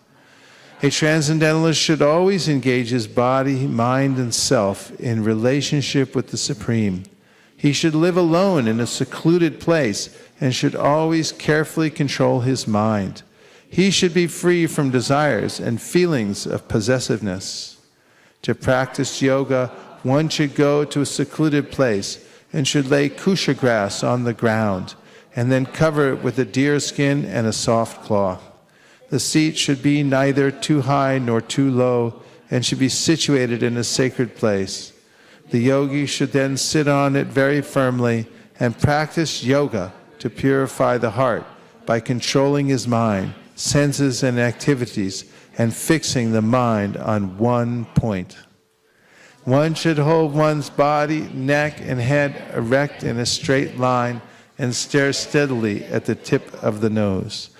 A transcendentalist should always engage his body, mind, and self in relationship with the Supreme. He should live alone in a secluded place and should always carefully control his mind. He should be free from desires and feelings of possessiveness. To practice yoga, one should go to a secluded place and should lay kusha grass on the ground and then cover it with a deer skin and a soft cloth. The seat should be neither too high nor too low and should be situated in a sacred place. The yogi should then sit on it very firmly and practice yoga to purify the heart by controlling his mind, senses, and activities and fixing the mind on one point. One should hold one's body, neck, and head erect in a straight line and stare steadily at the tip of the nose.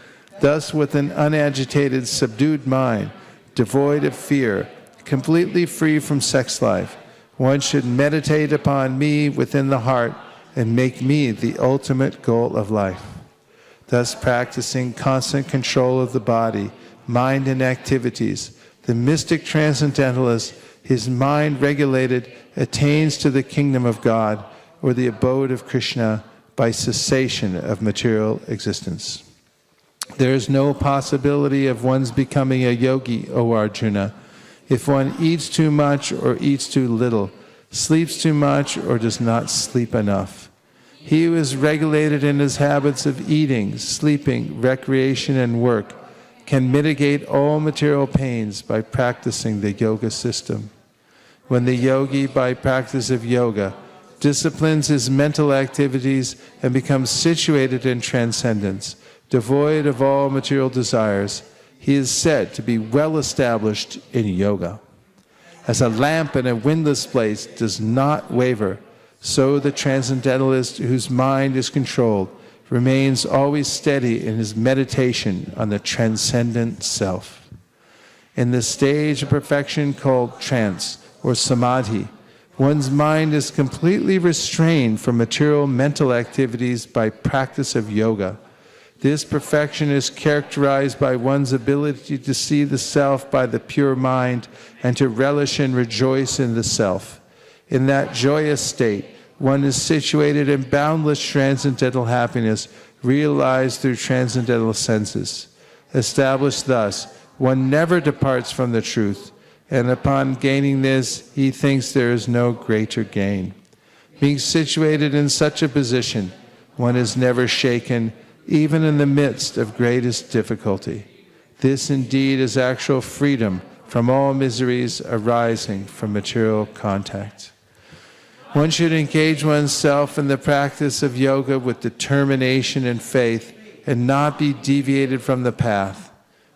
Thus, with an unagitated, subdued mind, devoid of fear, completely free from sex life, one should meditate upon me within the heart and make me the ultimate goal of life. Thus, practicing constant control of the body, mind, and activities, the mystic transcendentalist, his mind regulated, attains to the kingdom of God or the abode of Krishna by cessation of material existence. There is no possibility of one's becoming a yogi, O Arjuna, if one eats too much or eats too little, sleeps too much or does not sleep enough. He who is regulated in his habits of eating, sleeping, recreation, and work can mitigate all material pains by practicing the yoga system. when the yogi, by practice of yoga, disciplines his mental activities and becomes situated in transcendence, devoid of all material desires, he is said to be well established in yoga. As a lamp in a windless place does not waver, so the transcendentalist whose mind is controlled remains always steady in his meditation on the transcendent self. In the stage of perfection called trance or samadhi, one's mind is completely restrained from material mental activities by practice of yoga. This perfection is characterized by one's ability to see the self by the pure mind and to relish and rejoice in the self. In that joyous state, one is situated in boundless transcendental happiness, realized through transcendental senses. Established thus, one never departs from the truth, and upon gaining this, he thinks there is no greater gain. Being situated in such a position, one is never shaken, even in the midst of greatest difficulty. This indeed is actual freedom from all miseries arising from material contact. One should engage oneself in the practice of yoga with determination and faith and not be deviated from the path.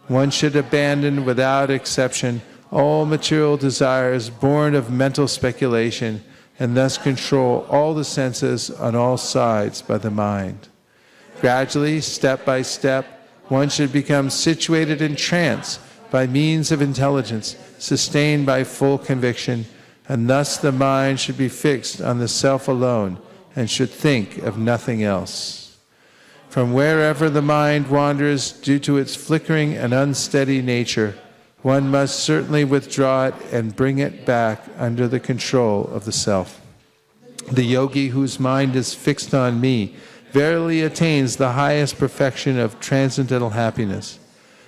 One should abandon without exception all material desires born of mental speculation and thus control all the senses on all sides by the mind. Gradually, step by step, one should become situated in trance by means of intelligence, sustained by full conviction, and thus the mind should be fixed on the self alone and should think of nothing else. From wherever the mind wanders due to its flickering and unsteady nature, one must certainly withdraw it and bring it back under the control of the self. The yogi whose mind is fixed on me verily attains the highest perfection of transcendental happiness.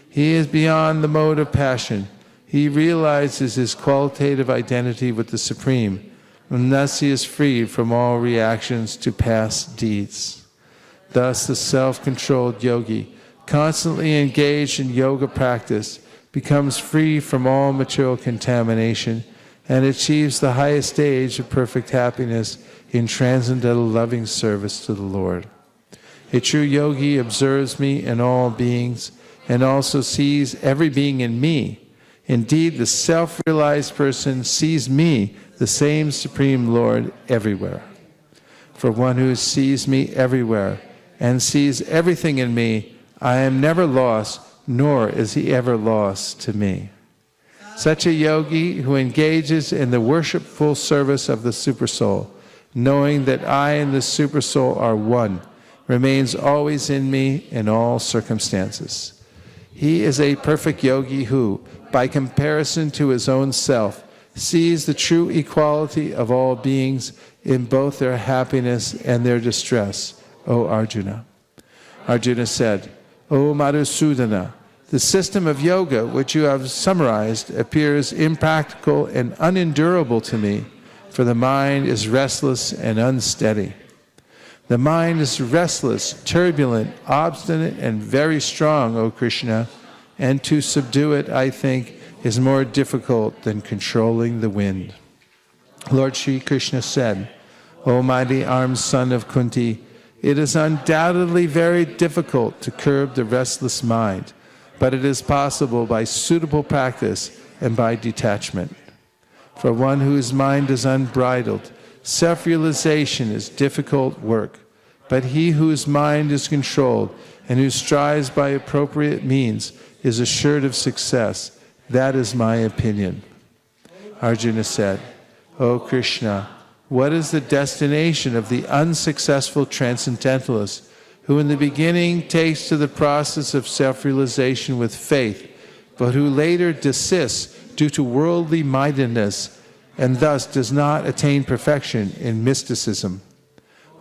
He is beyond the mode of passion. He realizes his qualitative identity with the Supreme, and thus he is freed from all reactions to past deeds. Thus the self-controlled yogi, constantly engaged in yoga practice, becomes free from all material contamination and achieves the highest stage of perfect happiness in transcendental loving service to the Lord. A true yogi observes me in all beings and also sees every being in me. Indeed, the self-realized person sees me, the same Supreme Lord, everywhere. For one who sees me everywhere and sees everything in me, I am never lost, nor is he ever lost to me. Such a yogi who engages in the worshipful service of the Supersoul, knowing that I and the Supersoul are one, remains always in me in all circumstances. He is a perfect yogi who, by comparison to his own self, sees the true equality of all beings in both their happiness and their distress, O Arjuna. Arjuna said, O Madhusudana, the system of yoga which you have summarized appears impractical and unendurable to me, for the mind is restless and unsteady. The mind is restless, turbulent, obstinate, and very strong, O Krishna, and to subdue it, I think, is more difficult than controlling the wind. Lord Sri Krishna said, O mighty armed son of Kunti, it is undoubtedly very difficult to curb the restless mind, but it is possible by suitable practice and by detachment. For one whose mind is unbridled, self-realization is difficult work, but he whose mind is controlled and who strives by appropriate means is assured of success. That is my opinion. Arjuna said, O Krishna, what is the destination of the unsuccessful transcendentalist who in the beginning takes to the process of self-realization with faith, but who later desists due to worldly mindedness and thus does not attain perfection in mysticism?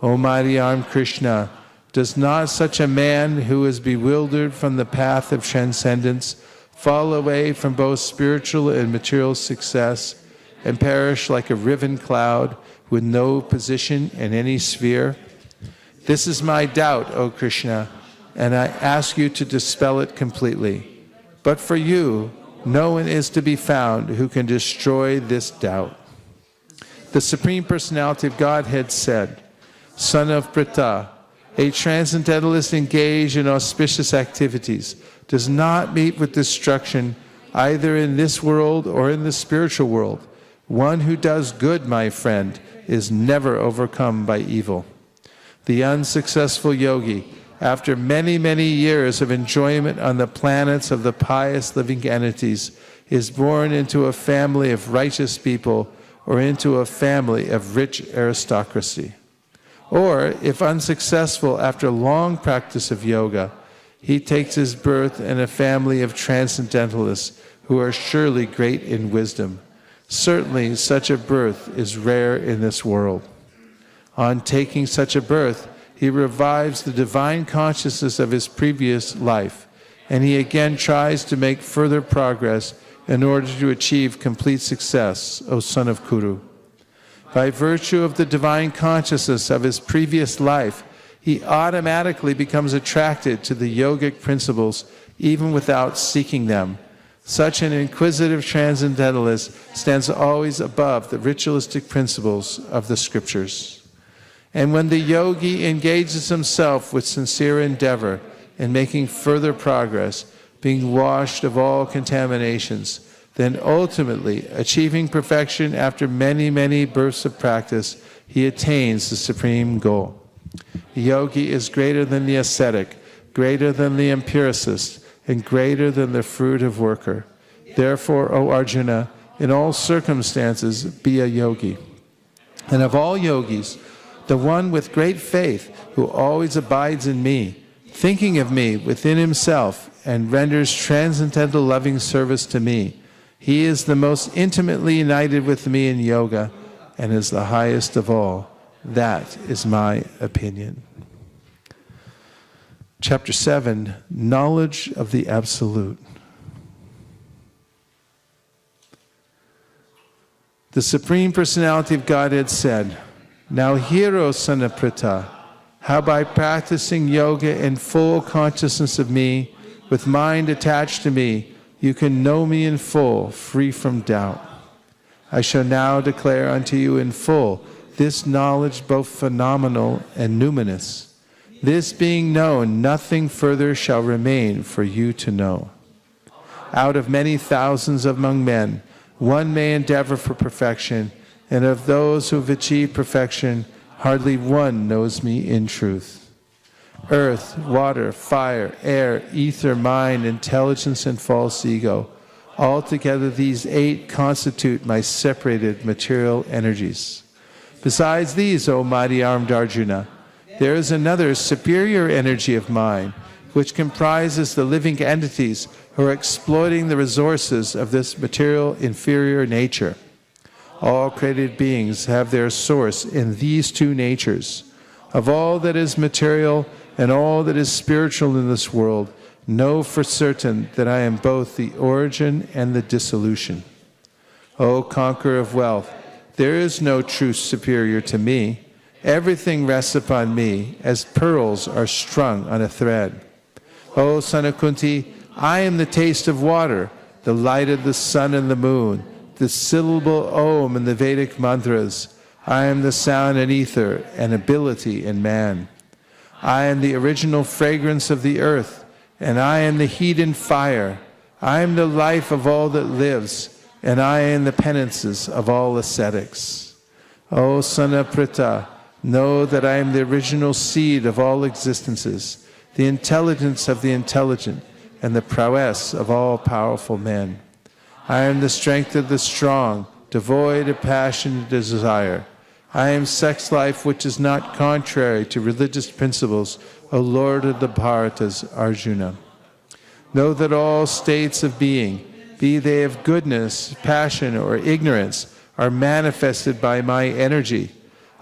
O mighty armed Krishna, does not such a man who is bewildered from the path of transcendence fall away from both spiritual and material success and perish like a riven cloud with no position in any sphere? This is my doubt, O Krishna, and I ask you to dispel it completely. But for you, no one is to be found who can destroy this doubt. The Supreme Personality of Godhead said, Son of Pritha, a transcendentalist engaged in auspicious activities does not meet with destruction either in this world or in the spiritual world. One who does good, my friend, is never overcome by evil. The unsuccessful yogi, after many, many years of enjoyment on the planets of the pious living entities, is born into a family of righteous people or into a family of rich aristocracy. Or, if unsuccessful after long practice of yoga, he takes his birth in a family of transcendentalists who are surely great in wisdom. Certainly, such a birth is rare in this world. On taking such a birth, he revives the divine consciousness of his previous life, and he again tries to make further progress in order to achieve complete success, O son of Kuru. By virtue of the divine consciousness of his previous life, he automatically becomes attracted to the yogic principles even without seeking them. Such an inquisitive transcendentalist stands always above the ritualistic principles of the scriptures. And when the yogi engages himself with sincere endeavor in making further progress, being washed of all contaminations, then ultimately, achieving perfection after many, many births of practice, he attains the supreme goal. The yogi is greater than the ascetic, greater than the empiricist, and greater than the fruitive worker. Therefore, O Arjuna, in all circumstances be a yogi. And of all yogis, the one with great faith who always abides in me, thinking of me within himself and renders transcendental loving service to me, he is the most intimately united with me in yoga and is the highest of all. That is my opinion. Chapter 7, Knowledge of the Absolute. The Supreme Personality of Godhead said, Now hear, O son of Pritha, how by practicing yoga in full consciousness of me, with mind attached to me, you can know me in full, free from doubt. I shall now declare unto you in full this knowledge both phenomenal and numinous. This being known, nothing further shall remain for you to know. Out of many thousands among men, one may endeavor for perfection, and of those who have achieved perfection, hardly one knows me in truth. Earth, water, fire, air, ether, mind, intelligence, and false ego, altogether these 8 constitute my separated material energies. Besides these, O mighty-armed Arjuna, there is another superior energy of mine, which comprises the living entities who are exploiting the resources of this material inferior nature. All created beings have their source in these 2 natures. Of all that is material and all that is spiritual in this world, know for certain that I am both the origin and the dissolution. O conqueror of wealth, there is no truth superior to me. Everything rests upon me, as pearls are strung on a thread. O son of Kunti, I am the taste of water, the light of the sun and the moon, the syllable Om in the Vedic mantras. I am the sound in ether and ability in man. I am the original fragrance of the earth, and I am the heat and fire. I am the life of all that lives, and I am the penances of all ascetics. O son of Pritha, know that I am the original seed of all existences, the intelligence of the intelligent, and the prowess of all powerful men. I am the strength of the strong, devoid of passion and desire. I am sex life which is not contrary to religious principles, O Lord of the Bharatas, Arjuna. Know that all states of being, be they of goodness, passion, or ignorance, are manifested by my energy.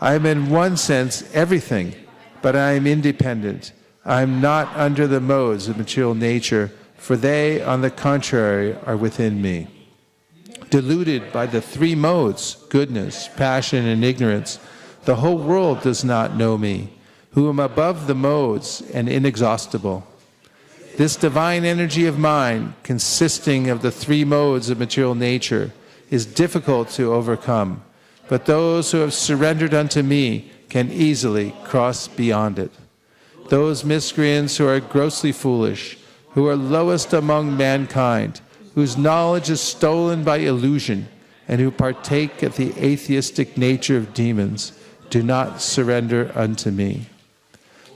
I am in one sense everything, but I am independent. I am not under the modes of material nature, for they, on the contrary, are within me. Deluded by the 3 modes, goodness, passion, and ignorance, the whole world does not know me, who am above the modes and inexhaustible. This divine energy of mine, consisting of the 3 modes of material nature, is difficult to overcome. but those who have surrendered unto me can easily cross beyond it. Those miscreants who are grossly foolish, who are lowest among mankind, whose knowledge is stolen by illusion, and who partake of the atheistic nature of demons, do not surrender unto me.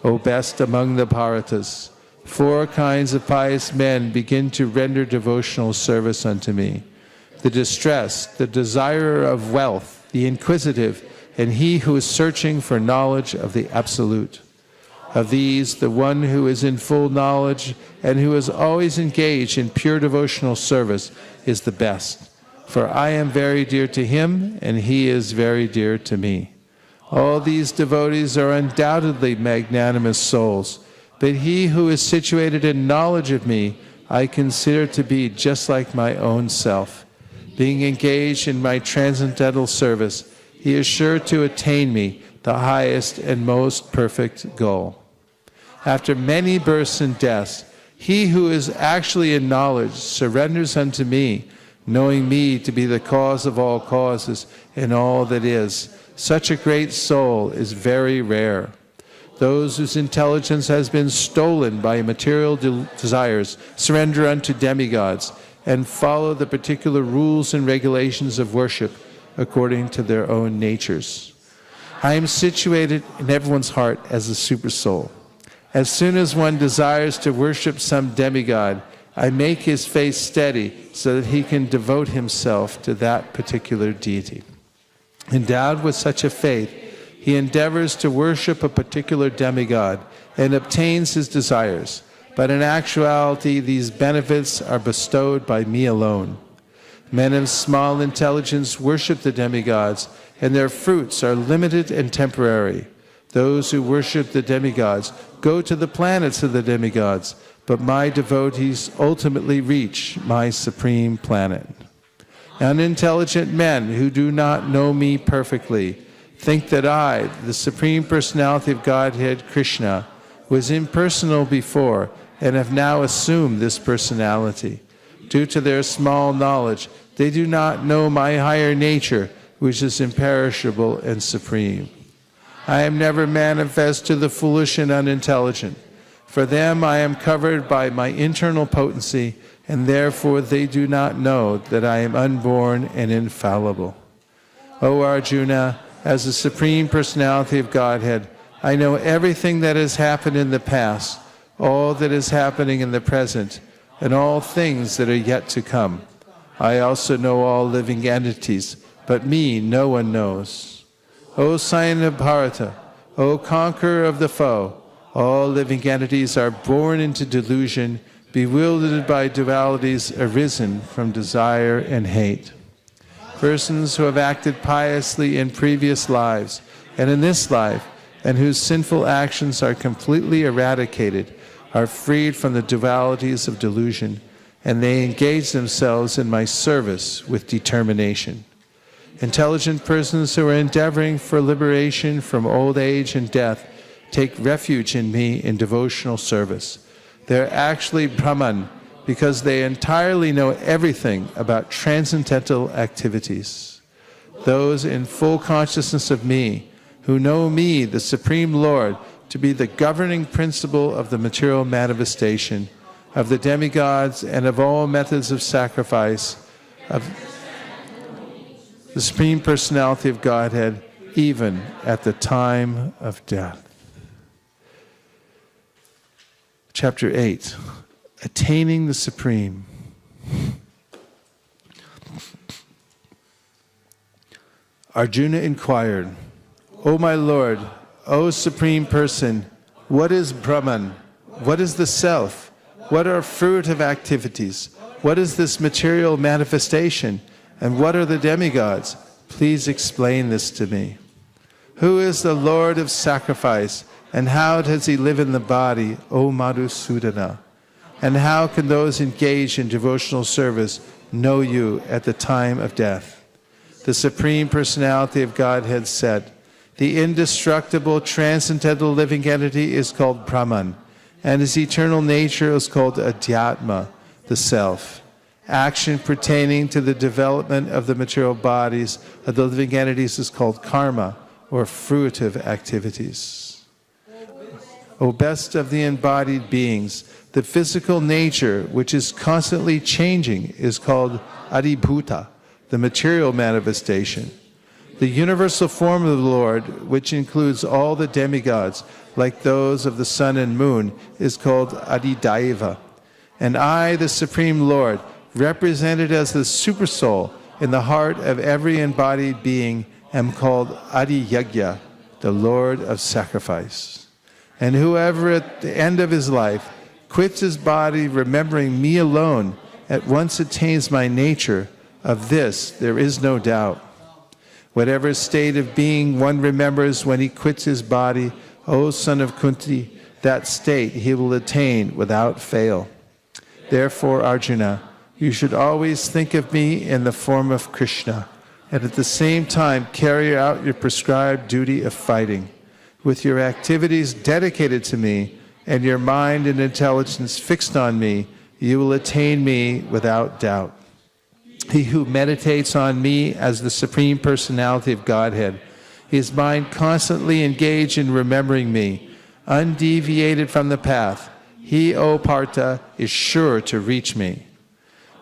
O best among the Bharatas, 4 kinds of pious men begin to render devotional service unto me: the distressed, the desirer of wealth, the inquisitive, and he who is searching for knowledge of the Absolute. Of these, the one who is in full knowledge and who is always engaged in pure devotional service is the best. For I am very dear to him, and he is very dear to me. All these devotees are undoubtedly magnanimous souls, but he who is situated in knowledge of me I consider to be just like my own self. Being engaged in my transcendental service, he is sure to attain me, the highest and most perfect goal. After many births and deaths, he who is actually in knowledge surrenders unto me, knowing me to be the cause of all causes and all that is. Such a great soul is very rare. Those whose intelligence has been stolen by material desires surrender unto demigods and follow the particular rules and regulations of worship according to their own natures. I am situated in everyone's heart as a supersoul. As soon as one desires to worship some demigod, I make his face steady so that he can devote himself to that particular deity. Endowed with such a faith, he endeavors to worship a particular demigod and obtains his desires, but in actuality these benefits are bestowed by me alone. Men of small intelligence worship the demigods, and their fruits are limited and temporary. Those who worship the demigods go to the planets of the demigods, but my devotees ultimately reach my supreme planet. Unintelligent men who do not know me perfectly think that I, the Supreme Personality of Godhead, Krishna, was impersonal before and have now assumed this personality. Due to their small knowledge, they do not know my higher nature, which is imperishable and supreme. I am never manifest to the foolish and unintelligent. For them I am covered by my internal potency, and therefore they do not know that I am unborn and infallible. O Arjuna, as the Supreme Personality of Godhead, I know everything that has happened in the past, all that is happening in the present, and all things that are yet to come. I also know all living entities, but me no one knows. O Scion of Bharata, O conqueror of the foe, all living entities are born into delusion, bewildered by dualities arisen from desire and hate. Persons who have acted piously in previous lives and in this life, and whose sinful actions are completely eradicated, are freed from the dualities of delusion, and they engage themselves in my service with determination. Intelligent persons who are endeavoring for liberation from old age and death take refuge in me in devotional service. They're actually Brahman because they entirely know everything about transcendental activities. Those in full consciousness of me, who know me, the Supreme Lord, to be the governing principle of the material manifestation, of the demigods, and of all methods of sacrifice, of the Supreme Personality of Godhead, even at the time of death. Chapter 8, Attaining the Supreme. Arjuna inquired, O my Lord, O Supreme Person, what is Brahman? What is the Self? What are fruitive activities? What is this material manifestation? And what are the demigods? Please explain this to me. Who is the Lord of sacrifice, and how does he live in the body, O Madhusudana? And how can those engaged in devotional service know you at the time of death? The Supreme Personality of Godhead said, the indestructible, transcendental living entity is called Brahman, and his eternal nature is called Adhyatma, the Self. Action pertaining to the development of the material bodies of the living entities is called karma, or fruitive activities. O best of the embodied beings, the physical nature, which is constantly changing, is called adibhuta, the material manifestation. The universal form of the Lord, which includes all the demigods, like those of the sun and moon, is called adidaiva. And I, the Supreme Lord, represented as the Supersoul in the heart of every embodied being, am called Adiyagya, the Lord of Sacrifice. And whoever at the end of his life quits his body remembering me alone, at once attains my nature. Of this there is no doubt. Whatever state of being one remembers when he quits his body, O son of Kunti, that state he will attain without fail. Therefore, Arjuna, you should always think of me in the form of Krishna, and at the same time carry out your prescribed duty of fighting. With your activities dedicated to me, and your mind and intelligence fixed on me, you will attain me without doubt. He who meditates on me as the Supreme Personality of Godhead, his mind constantly engaged in remembering me, undeviated from the path, he, O Partha, is sure to reach me.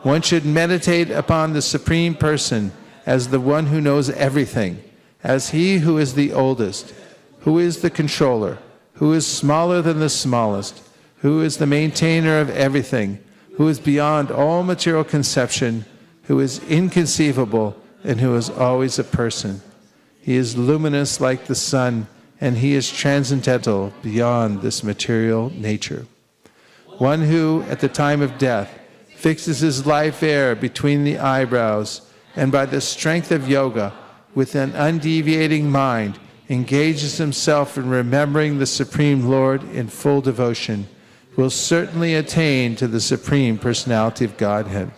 One should meditate upon the Supreme Person as the one who knows everything, as he who is the oldest, who is the controller, who is smaller than the smallest, who is the maintainer of everything, who is beyond all material conception, who is inconceivable, and who is always a person. He is luminous like the sun, and he is transcendental beyond this material nature. One who, at the time of death, fixes his life air between the eyebrows, and by the strength of yoga, with an undeviating mind, engages himself in remembering the Supreme Lord in full devotion, will certainly attain to the Supreme Personality of Godhead.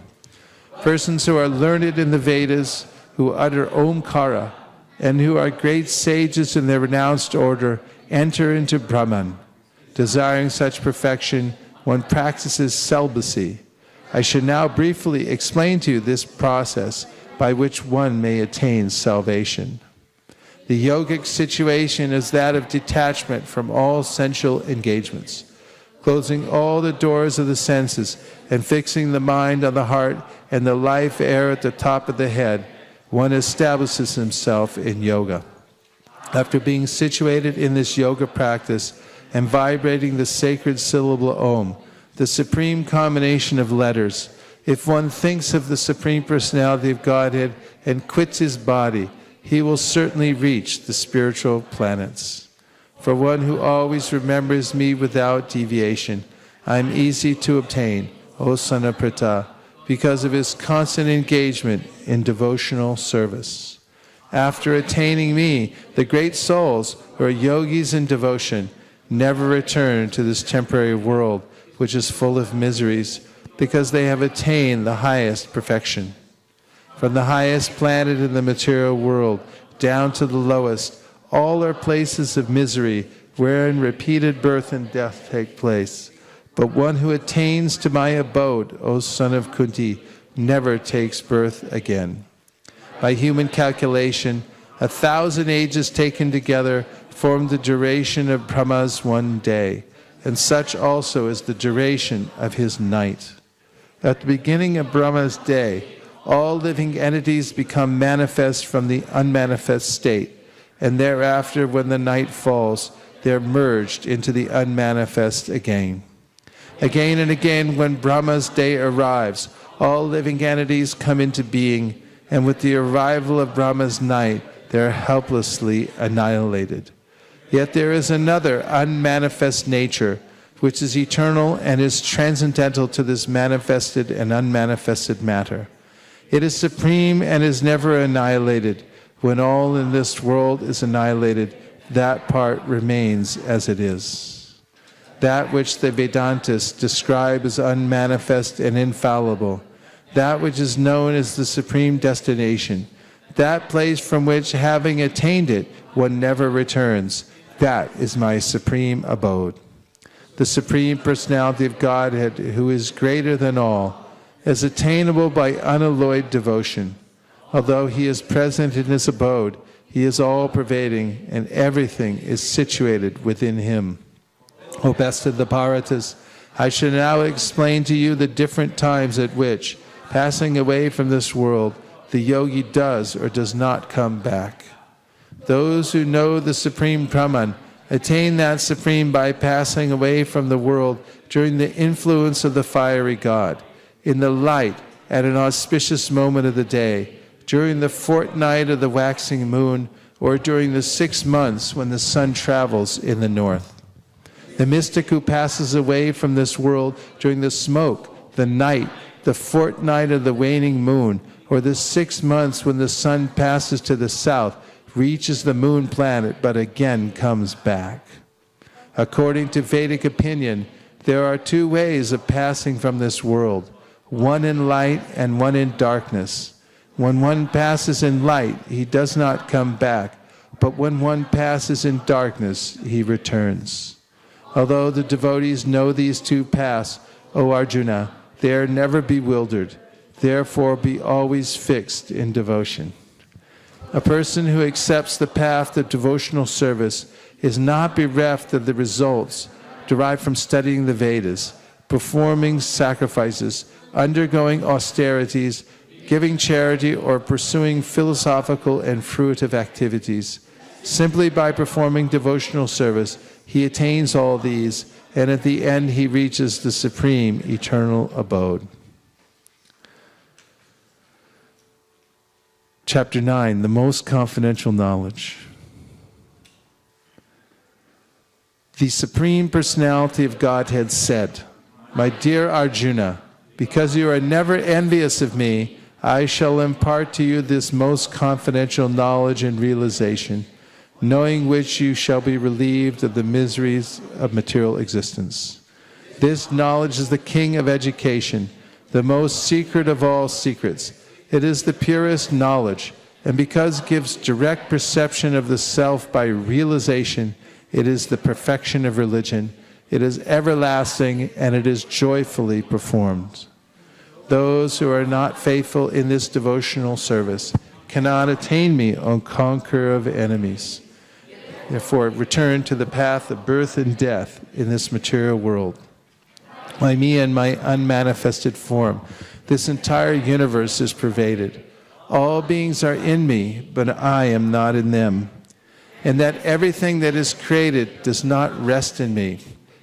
Persons who are learned in the Vedas, who utter Omkara, and who are great sages in their renounced order, enter into Brahman. Desiring such perfection, one practices celibacy. I should now briefly explain to you this process by which one may attain salvation. The yogic situation is that of detachment from all sensual engagements, closing all the doors of the senses and fixing the mind on the heart and the life air at the top of the head. One establishes himself in yoga. After being situated in this yoga practice and vibrating the sacred syllable Om, the supreme combination of letters, if one thinks of the Supreme Personality of Godhead and quits his body, he will certainly reach the spiritual planets. For one who always remembers me without deviation, I am easy to obtain, O son of Pritha, because of his constant engagement in devotional service. After attaining me, the great souls, who are yogis in devotion, never return to this temporary world, which is full of miseries, because they have attained the highest perfection. From the highest planet in the material world down to the lowest, all are places of misery, wherein repeated birth and death take place. But one who attains to my abode, O son of Kunti, never takes birth again. By human calculation, 1,000 ages taken together form the duration of Brahma's one day, and such also is the duration of his night. At the beginning of Brahma's day, all living entities become manifest from the unmanifest state, and thereafter, when the night falls, they are merged into the unmanifest again. Again and again, when Brahma's day arrives, all living entities come into being, and with the arrival of Brahma's night, they are helplessly annihilated. Yet there is another unmanifest nature, which is eternal and is transcendental to this manifested and unmanifested matter. It is supreme and is never annihilated. When all in this world is annihilated, that part remains as it is. That which the Vedantists describe as unmanifest and infallible, that which is known as the supreme destination, that place from which, having attained it, one never returns, that is my supreme abode. The Supreme Personality of Godhead, who is greater than all, is attainable by unalloyed devotion. Although he is present in his abode, he is all-pervading, and everything is situated within him. O best of the Bharatas, I shall now explain to you the different times at which, passing away from this world, the yogi does or does not come back. Those who know the Supreme Brahman attain that Supreme by passing away from the world during the influence of the fiery God, in the light at an auspicious moment of the day, during the fortnight of the waxing moon, or during the 6 months when the sun travels in the north. The mystic who passes away from this world during the smoke, the night, the fortnight of the waning moon, or the 6 months when the sun passes to the south, reaches the moon planet but again comes back. According to Vedic opinion, there are 2 ways of passing from this world, one in light and one in darkness. When one passes in light, he does not come back, but when one passes in darkness, he returns. Although the devotees know these 2 paths, O Arjuna, they are never bewildered. Therefore, be always fixed in devotion. A person who accepts the path of devotional service is not bereft of the results derived from studying the Vedas, performing sacrifices, undergoing austerities, giving charity, or pursuing philosophical and fruitive activities. Simply by performing devotional service, he attains all these, and at the end he reaches the supreme eternal abode. Chapter 9, the most confidential knowledge. The Supreme Personality of Godhead said, "My dear Arjuna, because you are never envious of me, I shall impart to you this most confidential knowledge and realization, knowing which you shall be relieved of the miseries of material existence. This knowledge is the king of education, the most secret of all secrets. It is the purest knowledge, and because it gives direct perception of the self by realization, it is the perfection of religion. It is everlasting, and it is joyfully performed. Those who are not faithful in this devotional service cannot attain me, O conqueror of enemies. Therefore, return to the path of birth and death in this material world. By me and my unmanifested form, this entire universe is pervaded. All beings are in me, but I am not in them. And that everything that is created does not rest in me.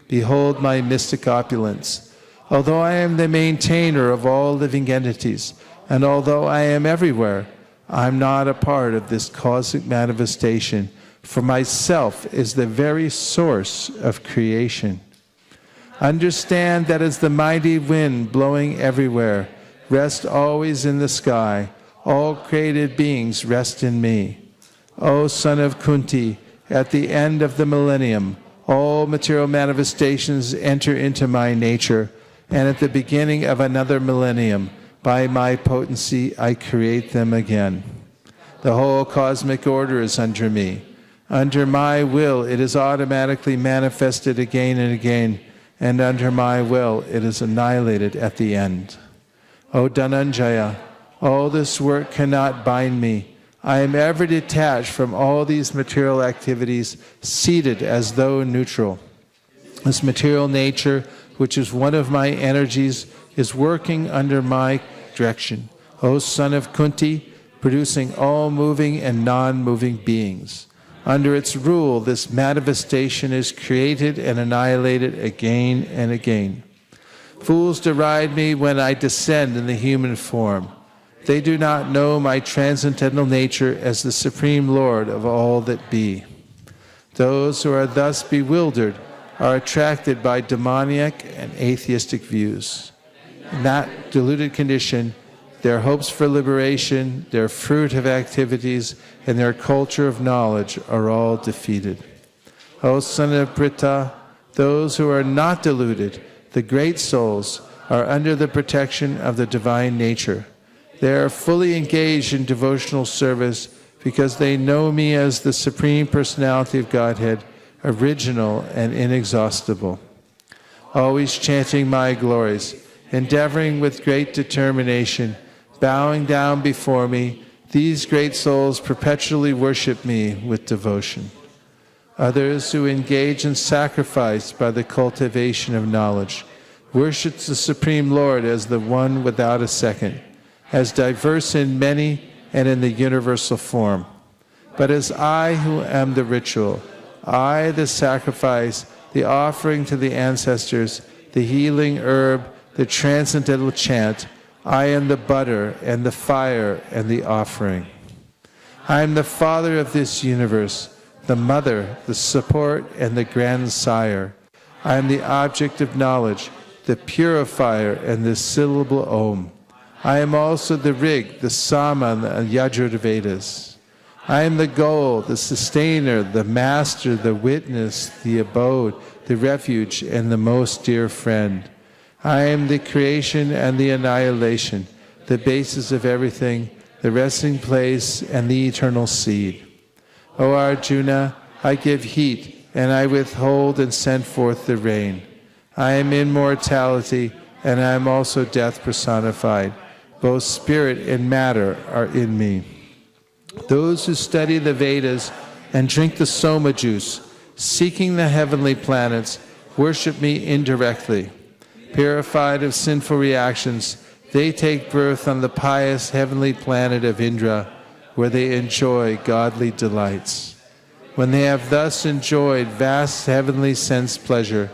Behold my mystic opulence. Although I am the maintainer of all living entities, and although I am everywhere, I am not a part of this cosmic manifestation, for myself is the very source of creation. Understand that as the mighty wind blowing everywhere, rest always in the sky, all created beings rest in me. O son of Kunti, at the end of the millennium, all material manifestations enter into my nature, and at the beginning of another millennium, by my potency, I create them again. The whole cosmic order is under me. Under my will, it is automatically manifested again and again, and under my will, it is annihilated at the end. O Dhananjaya, all this work cannot bind me. I am ever detached from all these material activities, seated as though neutral. This material nature, which is one of my energies, is working under my direction. O son of Kunti, producing all moving and non-moving beings. Under its rule, this manifestation is created and annihilated again and again. Fools deride me when I descend in the human form. They do not know my transcendental nature as the Supreme Lord of all that be. Those who are thus bewildered are attracted by demoniac and atheistic views. In that deluded condition, their hopes for liberation, their fruitive activities, and their culture of knowledge are all defeated. O son of Pritha, those who are not deluded, the great souls, are under the protection of the divine nature. They are fully engaged in devotional service because they know me as the Supreme Personality of Godhead, original and inexhaustible. Always chanting my glories, endeavoring with great determination, bowing down before me, these great souls perpetually worship me with devotion. Others who engage in sacrifice by the cultivation of knowledge worship the Supreme Lord as the one without a second, as diverse in many and in the universal form. But as I who am the ritual, I the sacrifice, the offering to the ancestors, the healing herb, the transcendental chant, I am the butter and the fire and the offering. I am the father of this universe, the mother, the support, and the grandsire. I am the object of knowledge, the purifier, and the syllable Om. I am also the Rig, the Sama, and the Yajurvedas. I am the goal, the sustainer, the master, the witness, the abode, the refuge, and the most dear friend. I am the creation and the annihilation, the basis of everything, the resting place, and the eternal seed. O Arjuna, I give heat, and I withhold and send forth the rain. I am immortality, and I am also death personified. Both spirit and matter are in me. Those who study the Vedas and drink the soma juice, seeking the heavenly planets, worship me indirectly. Purified of sinful reactions, they take birth on the pious heavenly planet of Indra, where they enjoy godly delights. When they have thus enjoyed vast heavenly sense pleasure,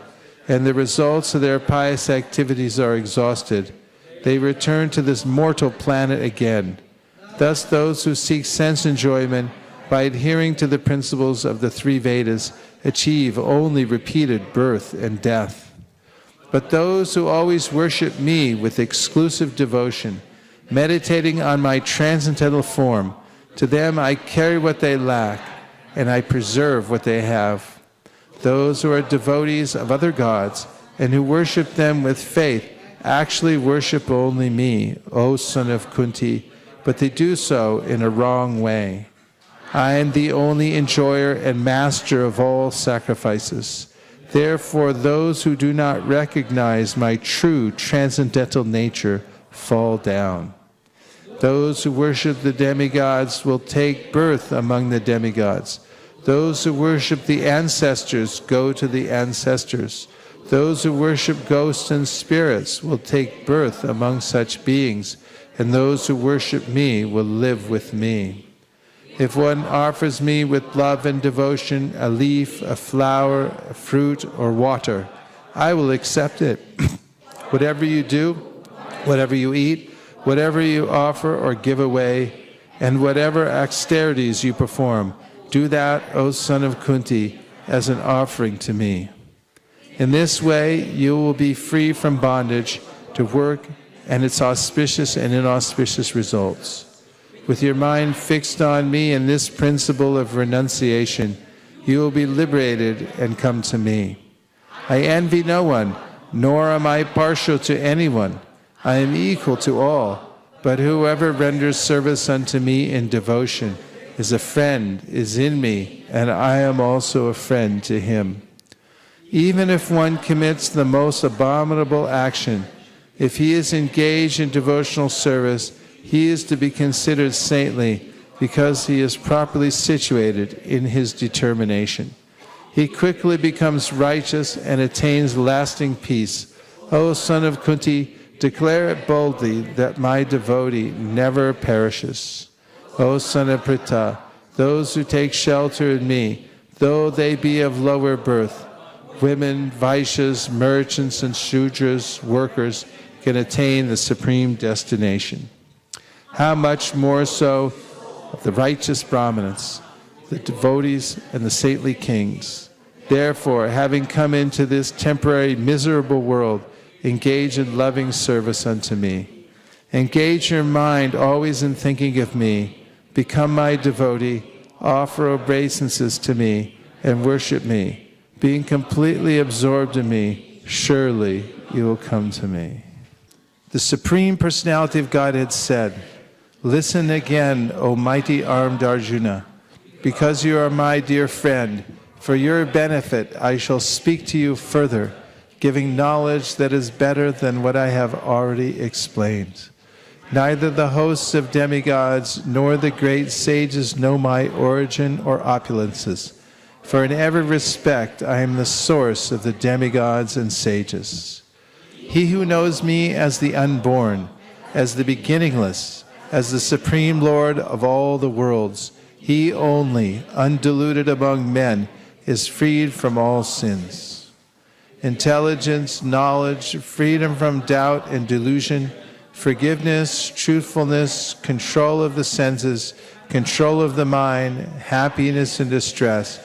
and the results of their pious activities are exhausted, they return to this mortal planet again. Thus those who seek sense enjoyment by adhering to the principles of the three Vedas achieve only repeated birth and death. But those who always worship me with exclusive devotion, meditating on my transcendental form, to them I carry what they lack, and I preserve what they have. Those who are devotees of other gods, and who worship them with faith, actually worship only me, O son of Kunti, but they do so in a wrong way. I am the only enjoyer and master of all sacrifices. Therefore, those who do not recognize my true transcendental nature fall down. Those who worship the demigods will take birth among the demigods. Those who worship the ancestors go to the ancestors. Those who worship ghosts and spirits will take birth among such beings, and those who worship me will live with me. If one offers me with love and devotion a leaf, a flower, a fruit, or water, I will accept it. Whatever you do, whatever you eat, whatever you offer or give away, and whatever austerities you perform, do that, O son of Kunti, as an offering to me. In this way, you will be free from bondage to work and its auspicious and inauspicious results. With your mind fixed on me and this principle of renunciation, you will be liberated and come to me. I envy no one, nor am I partial to anyone. I am equal to all, but whoever renders service unto me in devotion is a friend, is in me, and I am also a friend to him. Even if one commits the most abominable action, if he is engaged in devotional service, he is to be considered saintly because he is properly situated in his determination. He quickly becomes righteous and attains lasting peace. O son of Kunti, declare it boldly that my devotee never perishes. O son of Pritha, those who take shelter in me, though they be of lower birth, women, Vaishyas, merchants, and Shudras, workers, can attain the supreme destination. How much more so of the righteous Brahmanas, the devotees, and the saintly kings. Therefore, having come into this temporary miserable world, engage in loving service unto me. Engage your mind always in thinking of me. Become my devotee, offer obeisances to me, and worship me. Being completely absorbed in me, surely you will come to me. The Supreme Personality of Godhead said, "Listen again, O mighty armed Arjuna, because you are my dear friend. For your benefit, I shall speak to you further, giving knowledge that is better than what I have already explained. Neither the hosts of demigods nor the great sages know my origin or opulences, for in every respect I am the source of the demigods and sages. He who knows me as the unborn, as the beginningless, as the supreme Lord of all the worlds, he only, undiluted among men, is freed from all sins. Intelligence, knowledge, freedom from doubt and delusion, forgiveness, truthfulness, control of the senses, control of the mind, happiness and distress,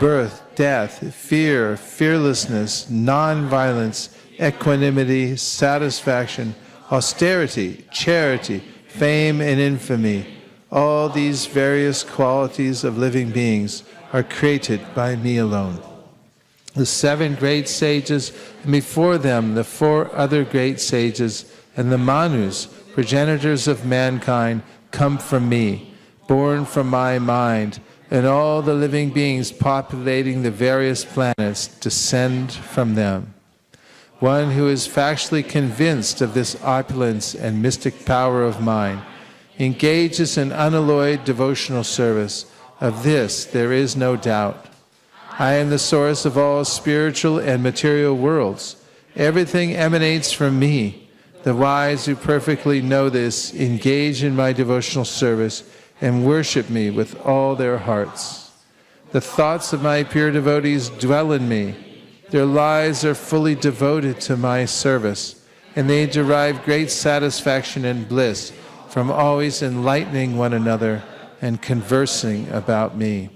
birth, death, fear, fearlessness, non-violence, equanimity, satisfaction, austerity, charity, fame and infamy. All these various qualities of living beings are created by me alone. The 7 great sages, and before them the 4 other great sages, and the Manus, progenitors of mankind, come from me, born from my mind, and all the living beings populating the various planets descend from them. One who is factually convinced of this opulence and mystic power of mine engages in unalloyed devotional service. Of this there is no doubt. I am the source of all spiritual and material worlds. Everything emanates from me. The wise who perfectly know this engage in my devotional service and worship me with all their hearts. The thoughts of my pure devotees dwell in me. Their lives are fully devoted to my service, and they derive great satisfaction and bliss from always enlightening one another and conversing about me.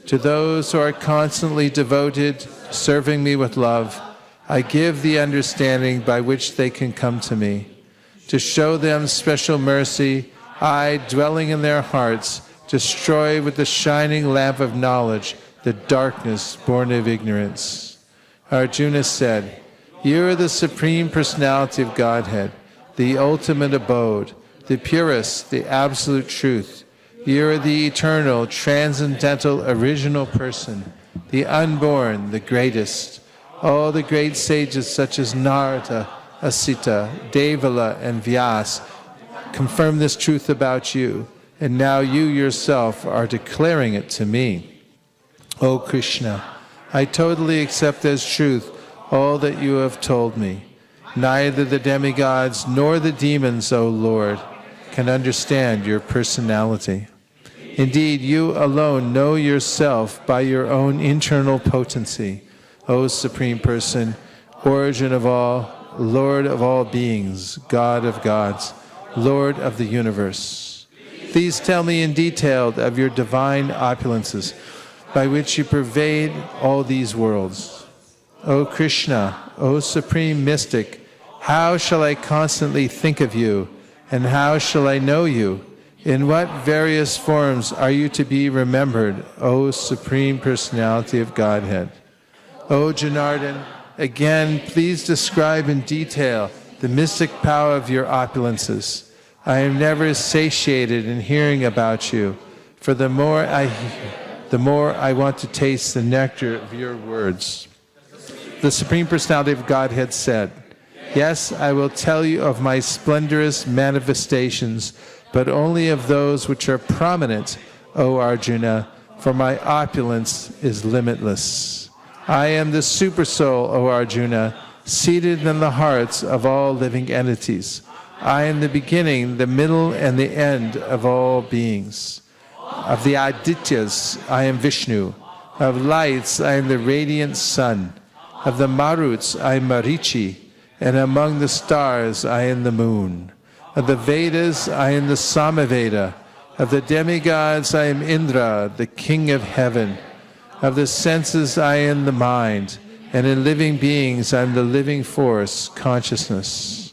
To those who are constantly devoted, serving me with love, I give the understanding by which they can come to me. To show them special mercy, I, dwelling in their hearts, destroy with the shining lamp of knowledge the darkness born of ignorance. Arjuna said, "You are the Supreme Personality of Godhead, the ultimate abode, the purest, the absolute truth. You are the eternal, transcendental, original person, the unborn, the greatest. All the great sages such as Narada, Asita, Devala, and Vyas confirm this truth about you, and now you yourself are declaring it to me. O Krishna, I totally accept as truth all that you have told me. Neither the demigods nor the demons, O Lord, can understand your personality. Indeed, you alone know yourself by your own internal potency, O Supreme Person, origin of all, Lord of all beings, God of gods, Lord of the universe. Please tell me in detail of your divine opulences, by which you pervade all these worlds. O Krishna, O Supreme Mystic, how shall I constantly think of you, and how shall I know you? In what various forms are you to be remembered, O Supreme Personality of Godhead? O Janardhan, again, please describe in detail the mystic power of your opulences. I am never satiated in hearing about you, for the more I hear, the more I want to taste the nectar of your words. The Supreme Personality of Godhead said, "Yes, I will tell you of my splendorous manifestations, but only of those which are prominent, O Arjuna, for my opulence is limitless. I am the Supersoul, O Arjuna, seated in the hearts of all living entities. I am the beginning, the middle, and the end of all beings. Of the Adityas, I am Vishnu. Of lights, I am the radiant sun. Of the Maruts, I am Marichi. And among the stars, I am the moon. Of the Vedas, I am the Samaveda. Of the demigods, I am Indra, the king of heaven. Of the senses, I am the mind. And in living beings, I am the living force, consciousness.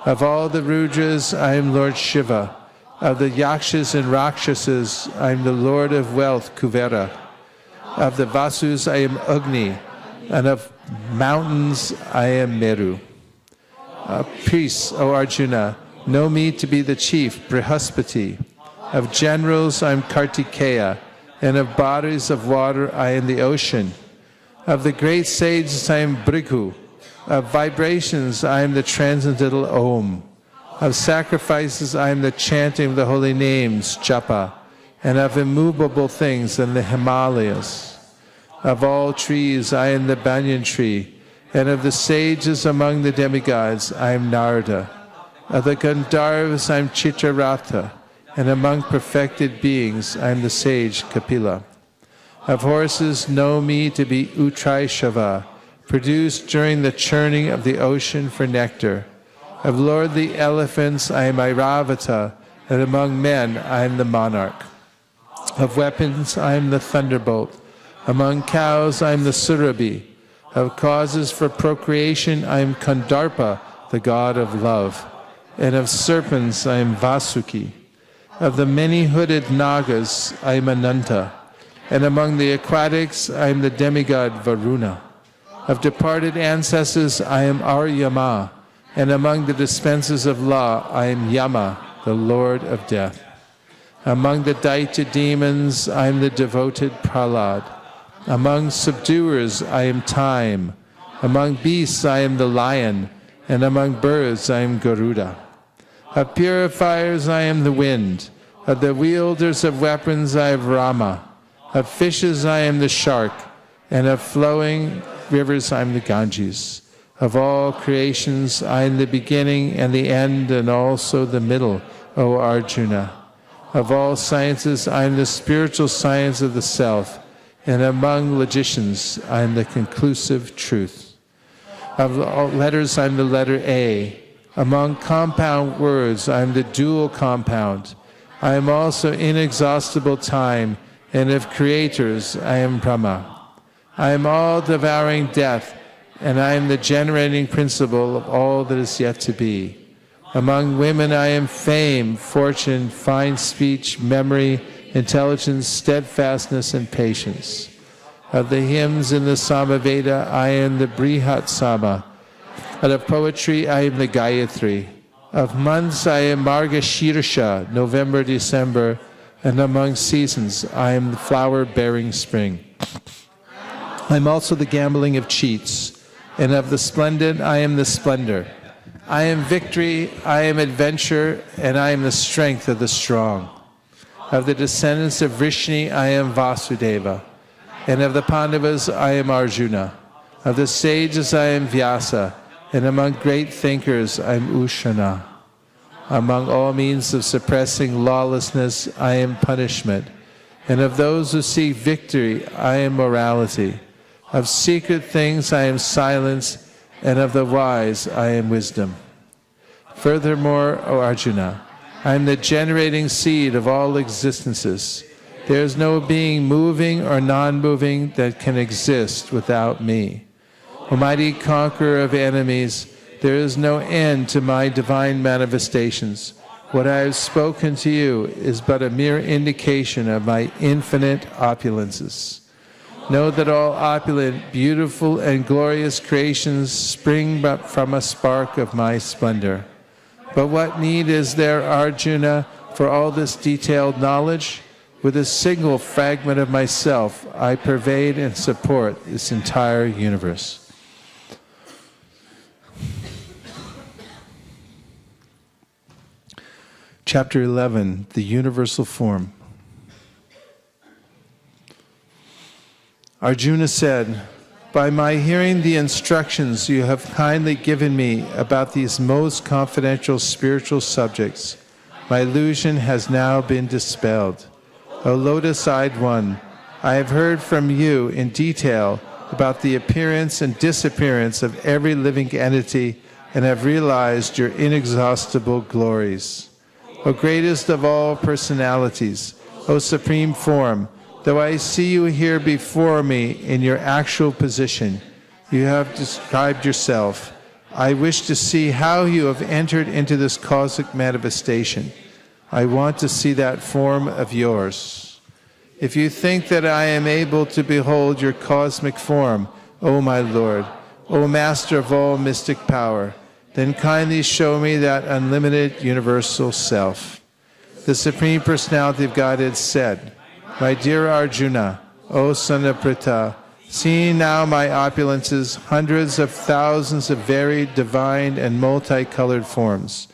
Of all the Rudras, I am Lord Shiva. Of the Yakshas and Rakshasas, I am the Lord of wealth, Kuvera. Of the Vasus, I am Agni. And of mountains, I am Meru. Priests, O Arjuna, know me to be the chief, Brihaspati. Of generals, I am Kartikeya. And of bodies of water, I am the ocean. Of the great sages, I am Bhrigu. Of vibrations, I am the transcendental Om. Of sacrifices, I am the chanting of the holy names, Japa. And of immovable things in the Himalayas. Of all trees, I am the banyan tree. And of the sages among the demigods, I am Narada. Of the Gandharvas, I am Chitraratha. And among perfected beings, I am the sage Kapila. Of horses, know me to be Utraishava, produced during the churning of the ocean for nectar. Of lordly elephants, I am Airavata, and among men, I am the monarch. Of weapons, I am the thunderbolt. Among cows, I am the Surabhi. Of causes for procreation, I am Kandarpa, the god of love. And of serpents, I am Vasuki. Of the many-hooded Nagas, I am Ananta. And among the aquatics, I am the demigod Varuna. Of departed ancestors, I am Aryama. And among the dispensers of law, I am Yama, the lord of death. Among the Daitya demons, I am the devoted Prahlad. Among subduers, I am time. Among beasts, I am the lion. And among birds, I am Garuda. Of purifiers, I am the wind. Of the wielders of weapons, I am Rama. Of fishes, I am the shark. And of flowing rivers, I am the Ganges. Of all creations, I am the beginning and the end, and also the middle, O Arjuna. Of all sciences, I am the spiritual science of the self, and among logicians, I am the conclusive truth. Of all letters, I am the letter A. Among compound words, I am the dual compound. I am also inexhaustible time, and of creators, I am Brahma. I am all-devouring death, and I am the generating principle of all that is yet to be. Among women, I am fame, fortune, fine speech, memory, intelligence, steadfastness, and patience. Of the hymns in the Samaveda, I am the Brihat Sama. And of poetry, I am the Gayatri. Of months, I am Margashirsha, November, December, and among seasons, I am the flower-bearing spring. I am also the gambling of cheats, and of the splendid, I am the splendor. I am victory, I am adventure, and I am the strength of the strong. Of the descendants of Vrishni, I am Vasudeva. And of the Pandavas, I am Arjuna. Of the sages, I am Vyasa. And among great thinkers, I am Ushana. Among all means of suppressing lawlessness, I am punishment. And of those who seek victory, I am morality. Of secret things, I am silence. And of the wise, I am wisdom. Furthermore, O Arjuna, I am the generating seed of all existences. There is no being moving or non-moving that can exist without me. O mighty conqueror of enemies, there is no end to my divine manifestations. What I have spoken to you is but a mere indication of my infinite opulences. Know that all opulent, beautiful, and glorious creations spring but from a spark of my splendor. But what need is there, Arjuna, for all this detailed knowledge? With a single fragment of myself, I pervade and support this entire universe. Chapter 11, the Universal Form. Arjuna said, "By my hearing the instructions you have kindly given me about these most confidential spiritual subjects, my illusion has now been dispelled. O lotus-eyed one, I have heard from you in detail about the appearance and disappearance of every living entity and have realized your inexhaustible glories. O greatest of all personalities, O supreme form, though I see you here before me in your actual position, you have described yourself. I wish to see how you have entered into this cosmic manifestation. I want to see that form of yours. If you think that I am able to behold your cosmic form, O my Lord, O Master of all mystic power, then kindly show me that unlimited universal self." The Supreme Personality of Godhead said, "My dear Arjuna, O son of Pritha, See now my opulences, hundreds of thousands of varied, divine, and multicolored forms.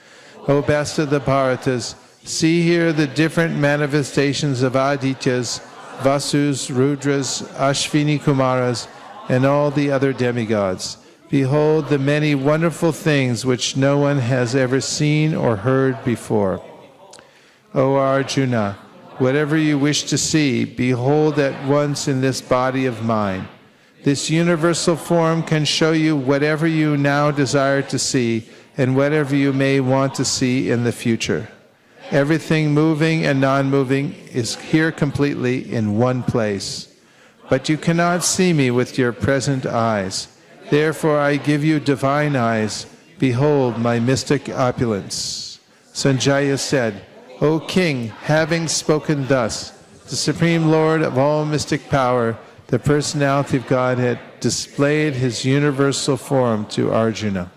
O best of the Bharatas, see here the different manifestations of Adityas, Vasus, Rudras, Ashvini Kumaras, and all the other demigods. Behold the many wonderful things which no one has ever seen or heard before. O Arjuna, whatever you wish to see, behold at once in this body of mine. This universal form can show you whatever you now desire to see and whatever you may want to see in the future. Everything moving and non-moving is here completely in one place. But you cannot see me with your present eyes. Therefore I give you divine eyes. Behold my mystic opulence. Sanjaya said, O king, having spoken thus, the Supreme Lord of all mystic power, the personality of Godhead, displayed his universal form to Arjuna.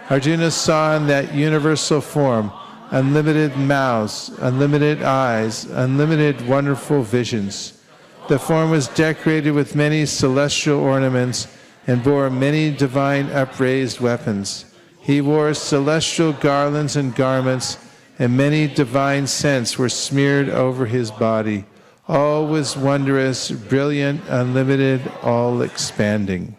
Arjuna saw in that universal form unlimited mouths, unlimited eyes, unlimited wonderful visions. The form was decorated with many celestial ornaments and bore many divine upraised weapons. He wore celestial garlands and garments, and many divine scents were smeared over his body. All was wondrous, brilliant, unlimited, all expanding.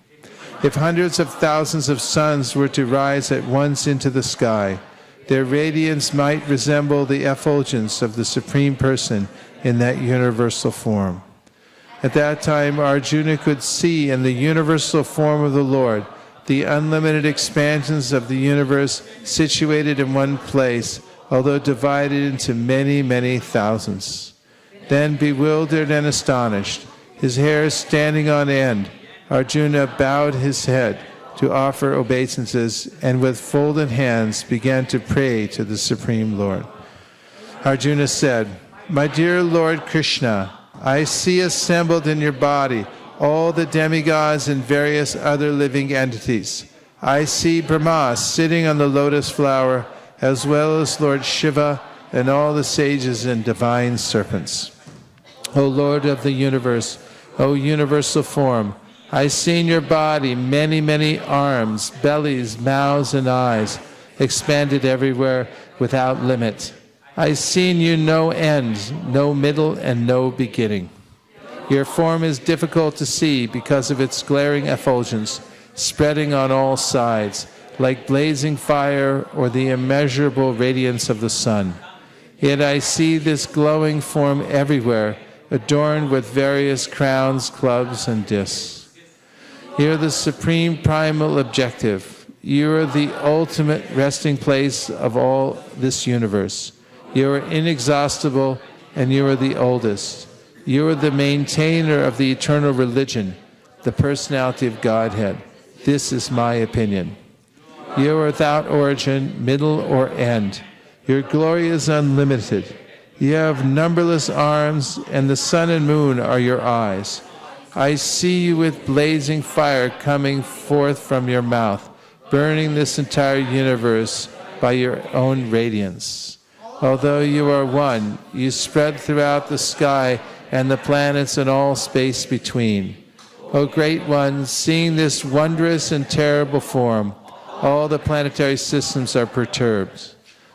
If hundreds of thousands of suns were to rise at once into the sky, their radiance might resemble the effulgence of the Supreme Person in that universal form. At that time, Arjuna could see in the universal form of the Lord the unlimited expansions of the universe situated in one place, although divided into many, many thousands. Then, bewildered and astonished, his hair standing on end, Arjuna bowed his head to offer obeisances and with folded hands began to pray to the Supreme Lord. Arjuna said, My dear Lord Krishna, I see assembled in your body all the demigods and various other living entities. I see Brahma sitting on the lotus flower, as well as Lord Shiva and all the sages and divine serpents. O Lord of the universe, O universal form, I see in your body many, many arms, bellies, mouths, and eyes, expanded everywhere without limit. I see in you no end, no middle, and no beginning. Your form is difficult to see because of its glaring effulgence, spreading on all sides, like blazing fire or the immeasurable radiance of the sun. Yet I see this glowing form everywhere, adorned with various crowns, clubs, and discs. You are the supreme primal objective. You are the ultimate resting place of all this universe. You are inexhaustible, and you are the oldest. You are the maintainer of the eternal religion, the personality of Godhead. This is my opinion. You are without origin, middle, or end. Your glory is unlimited. You have numberless arms, and the sun and moon are your eyes. I see you with blazing fire coming forth from your mouth, burning this entire universe by your own radiance. Although you are one, you spread throughout the sky and the planets and all space between. O Great One, seeing this wondrous and terrible form, all the planetary systems are perturbed.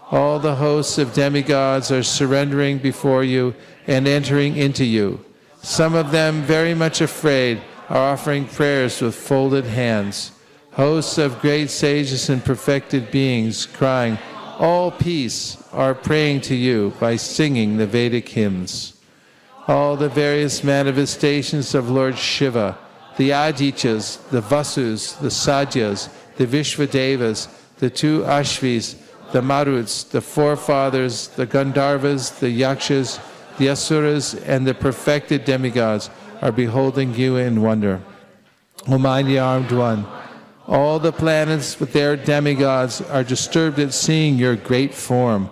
All the hosts of demigods are surrendering before you and entering into you. Some of them, very much afraid, are offering prayers with folded hands. Hosts of great sages and perfected beings, crying, All peace, are praying to you by singing the Vedic hymns. All the various manifestations of Lord Shiva, the Adityas, the Vasus, the Sadyas, the Vishvadevas, the two Ashvis, the Maruts, the forefathers, the Gandharvas, the Yakshas, the Asuras, and the perfected demigods are beholding you in wonder. O mighty armed one, all the planets with their demigods are disturbed at seeing your great form,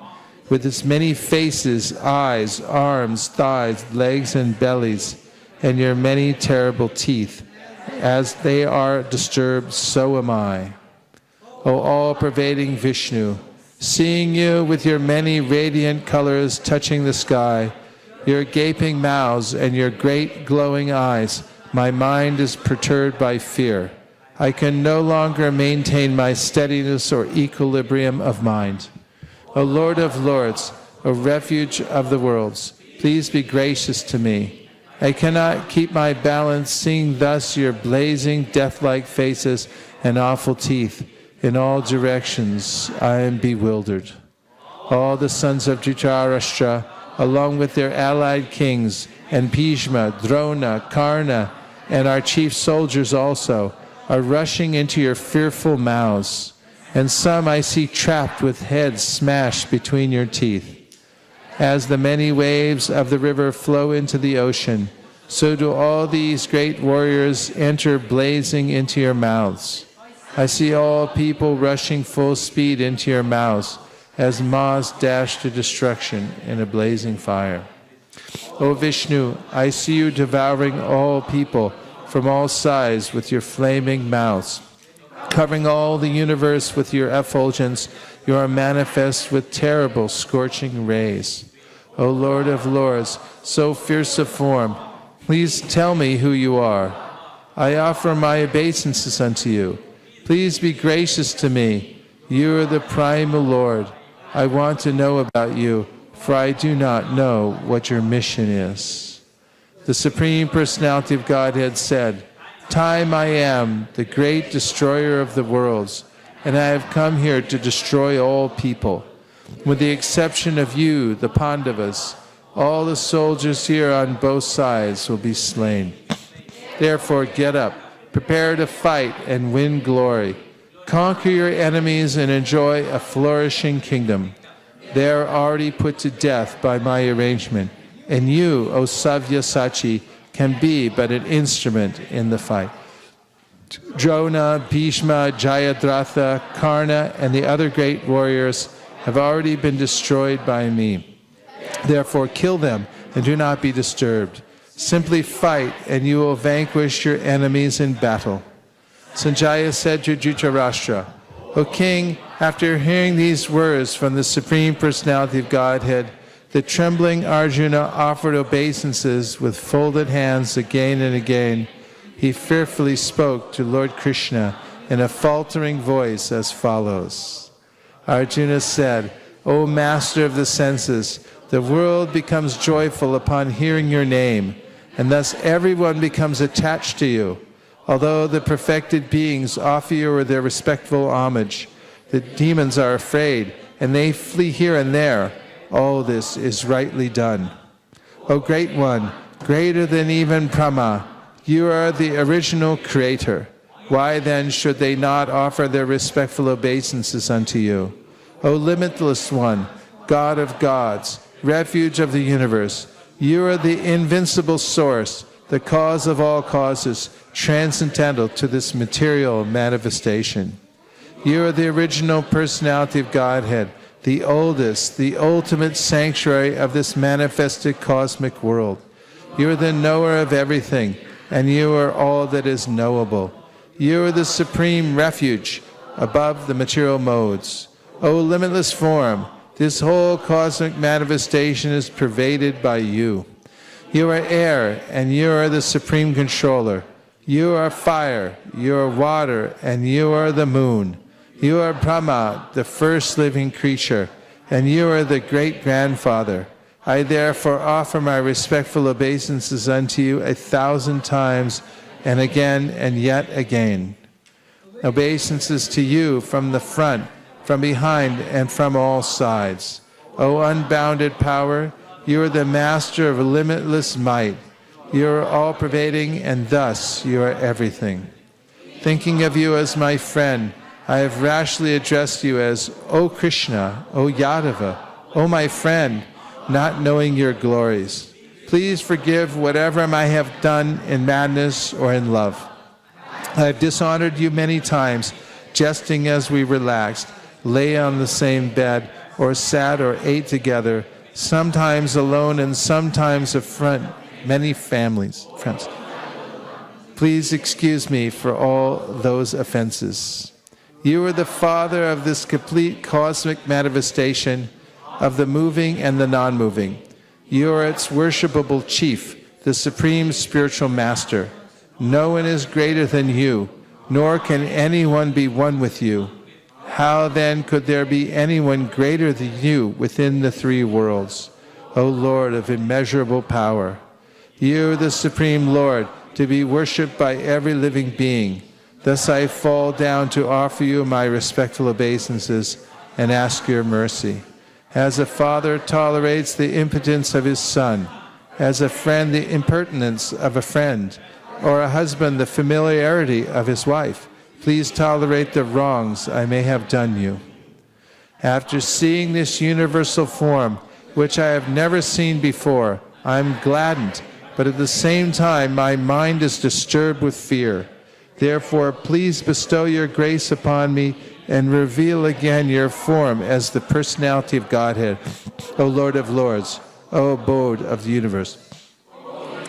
with its many faces, eyes, arms, thighs, legs, and bellies, and your many terrible teeth. As they are disturbed, so am I. O all-pervading Vishnu, seeing you with your many radiant colors touching the sky, your gaping mouths and your great glowing eyes, My mind is perturbed by fear. I can no longer maintain my steadiness or equilibrium of mind. O Lord of Lords, O refuge of the worlds, please be gracious to me. I cannot keep my balance, seeing thus your blazing, death-like faces and awful teeth. In all directions I am bewildered. All the sons of Dhritarashtra, along with their allied kings, and Bhishma, Drona, Karna, and our chief soldiers also, are rushing into your fearful mouths, and some I see trapped with heads smashed between your teeth. As the many waves of the river flow into the ocean, so do all these great warriors enter blazing into your mouths. I see all people rushing full speed into your mouths, as moths dash to destruction in a blazing fire. O Vishnu, I see you devouring all people from all sides with your flaming mouths. Covering all the universe with your effulgence, you are manifest with terrible scorching rays. O Lord of Lords, so fierce a form, please tell me who you are. I offer my obeisances unto you. Please be gracious to me. You are the primal Lord. I want to know about you, for I do not know what your mission is. The Supreme Personality of Godhead said, Time I am, the great destroyer of the worlds, and I have come here to destroy all people. With the exception of you, the Pandavas, all the soldiers here on both sides will be slain. Therefore get up, prepare to fight and win glory. Conquer your enemies and enjoy a flourishing kingdom. They are already put to death by my arrangement, and you, O Savyasachi, can be but an instrument in the fight. Drona, Bhishma, Jayadratha, Karna, and the other great warriors have already been destroyed by me. Therefore kill them and do not be disturbed. Simply fight and you will vanquish your enemies in battle. Sanjaya said to Dhritarashtra, O king, after hearing these words from the Supreme Personality of Godhead, the trembling Arjuna offered obeisances with folded hands again and again. He fearfully spoke to Lord Krishna in a faltering voice as follows. Arjuna said, O master of the senses, the world becomes joyful upon hearing your name, and thus everyone becomes attached to you. Although the perfected beings offer you their respectful homage, the demons are afraid, and they flee here and there. All this is rightly done. O Great One, greater than even Brahma, you are the original Creator. Why then should they not offer their respectful obeisances unto you? O Limitless One, God of gods, refuge of the universe, you are the invincible source, the cause of all causes, transcendental to this material manifestation. You are the original personality of Godhead, the oldest, the ultimate sanctuary of this manifested cosmic world. You are the knower of everything, and you are all that is knowable. You are the supreme refuge above the material modes. O limitless form, this whole cosmic manifestation is pervaded by you. You are air, and you are the supreme controller. You are fire, you are water, and you are the moon. You are Brahma, the first living creature, and you are the great-grandfather. I therefore offer my respectful obeisances unto you 1,000 times, and again and yet again. Obeisances to you from the front, from behind, and from all sides. O unbounded power, you are the master of limitless might. You are all-pervading, and thus you are everything. Thinking of you as my friend, I have rashly addressed you as, O Krishna, O Yadava, O my friend, not knowing your glories. Please forgive whatever I have done in madness or in love. I have dishonored you many times, jesting as we relaxed, lay on the same bed, or sat or ate together, sometimes alone and sometimes affront many friends. Please excuse me for all those offenses. You are the Father of this complete cosmic manifestation of the moving and the non-moving. You are its worshipable chief, the supreme spiritual master. No one is greater than you, nor can anyone be one with you. How then could there be anyone greater than you within the three worlds? O Lord of immeasurable power, you are the Supreme Lord, to be worshipped by every living being. Thus I fall down to offer you my respectful obeisances and ask your mercy. As a father tolerates the impotence of his son, as a friend the impertinence of a friend, or a husband the familiarity of his wife, please tolerate the wrongs I may have done you. After seeing this universal form, which I have never seen before, I am gladdened, but at the same time my mind is disturbed with fear. Therefore, please bestow your grace upon me and reveal again your form as the personality of Godhead, O Lord of Lords, O abode of the universe,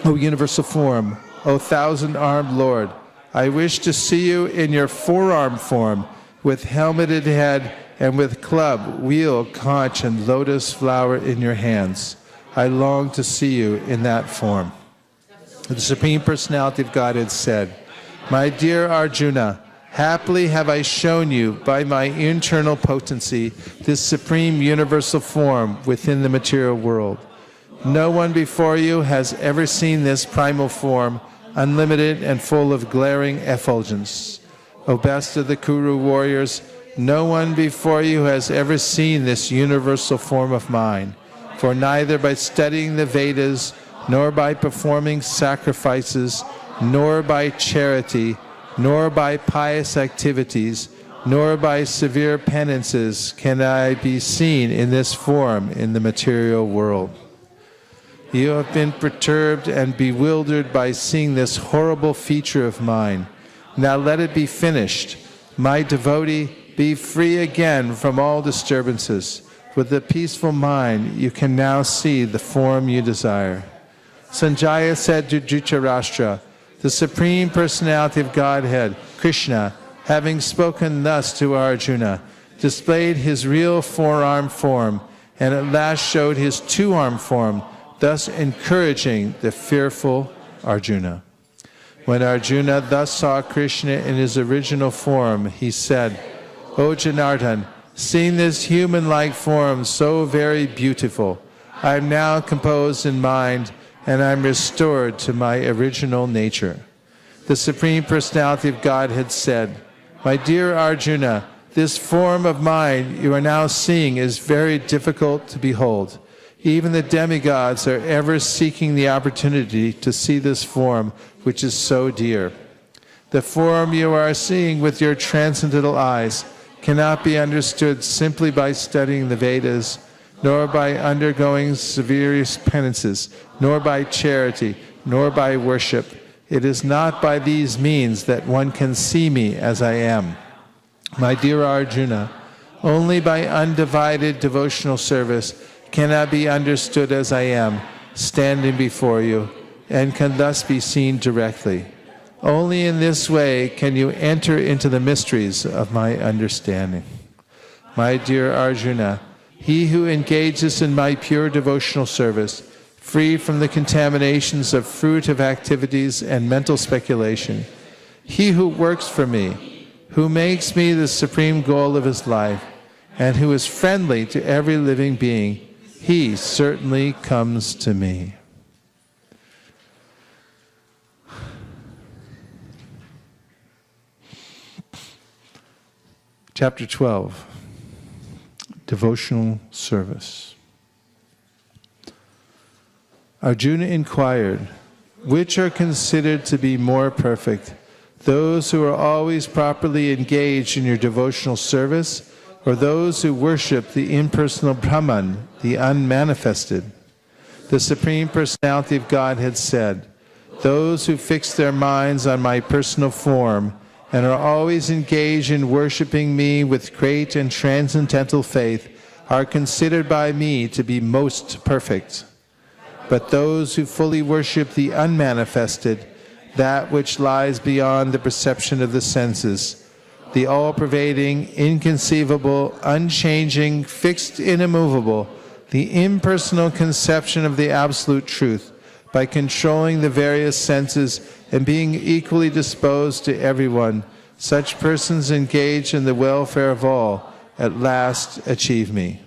O universal form, O thousand-armed Lord. I wish to see you in your four-arm form, with helmeted head and with club, wheel, conch, and lotus flower in your hands. I long to see you in that form. The Supreme Personality of Godhead said, My dear Arjuna, happily have I shown you by my internal potency this supreme universal form within the material world. No one before you has ever seen this primal form, unlimited and full of glaring effulgence. O best of the Kuru warriors, no one before you has ever seen this universal form of mine, for neither by studying the Vedas, nor by performing sacrifices, nor by charity, nor by pious activities, nor by severe penances can I be seen in this form in the material world. You have been perturbed and bewildered by seeing this horrible feature of mine. Now let it be finished. My devotee, be free again from all disturbances. With a peaceful mind, you can now see the form you desire. Sanjaya said to Dhritarashtra, the Supreme Personality of Godhead, Krishna, having spoken thus to Arjuna, displayed his real four-arm form, and at last showed his two-arm form, thus encouraging the fearful Arjuna. When Arjuna thus saw Krishna in his original form, he said, O Janardhan, seeing this human-like form so very beautiful, I am now composed in mind, and I am restored to my original nature. The Supreme Personality of Godhead said, My dear Arjuna, this form of mine you are now seeing is very difficult to behold. Even the demigods are ever seeking the opportunity to see this form, which is so dear. The form you are seeing with your transcendental eyes cannot be understood simply by studying the Vedas, nor by undergoing severe penances, nor by charity, nor by worship. It is not by these means that one can see me as I am. My dear Arjuna, only by undivided devotional service can I be understood as I am, standing before you, and can thus be seen directly. Only in this way can you enter into the mysteries of my understanding. My dear Arjuna, he who engages in my pure devotional service, free from the contaminations of fruitive activities and mental speculation, he who works for me, who makes me the supreme goal of his life, and who is friendly to every living being, he certainly comes to me. Chapter 12, Devotional Service. Arjuna inquired, which are considered to be more perfect, those who are always properly engaged in your devotional service, or those who worship the impersonal Brahman, the unmanifested? The Supreme Personality of Godhead said, those who fix their minds on my personal form and are always engaged in worshiping me with great and transcendental faith are considered by me to be most perfect. But those who fully worship the unmanifested, that which lies beyond the perception of the senses, the all-pervading, inconceivable, unchanging, fixed, immovable, the impersonal conception of the absolute truth, by controlling the various senses and being equally disposed to everyone, such persons engaged in the welfare of all at last achieve me.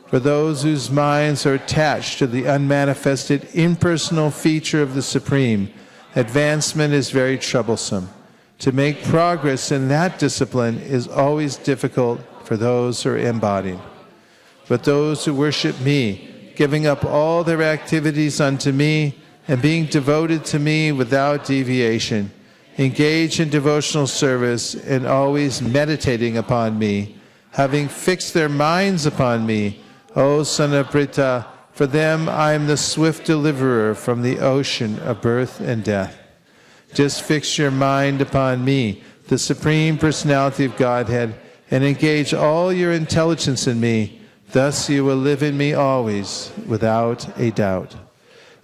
For those whose minds are attached to the unmanifested impersonal feature of the Supreme, advancement is very troublesome. To make progress in that discipline is always difficult for those who are embodied. But those who worship me, giving up all their activities unto me, and being devoted to me without deviation, engage in devotional service and always meditating upon me, having fixed their minds upon me, O son of Brita, for them I am the swift deliverer from the ocean of birth and death. Just fix your mind upon me, the Supreme Personality of Godhead, and engage all your intelligence in me. Thus you will live in me always, without a doubt.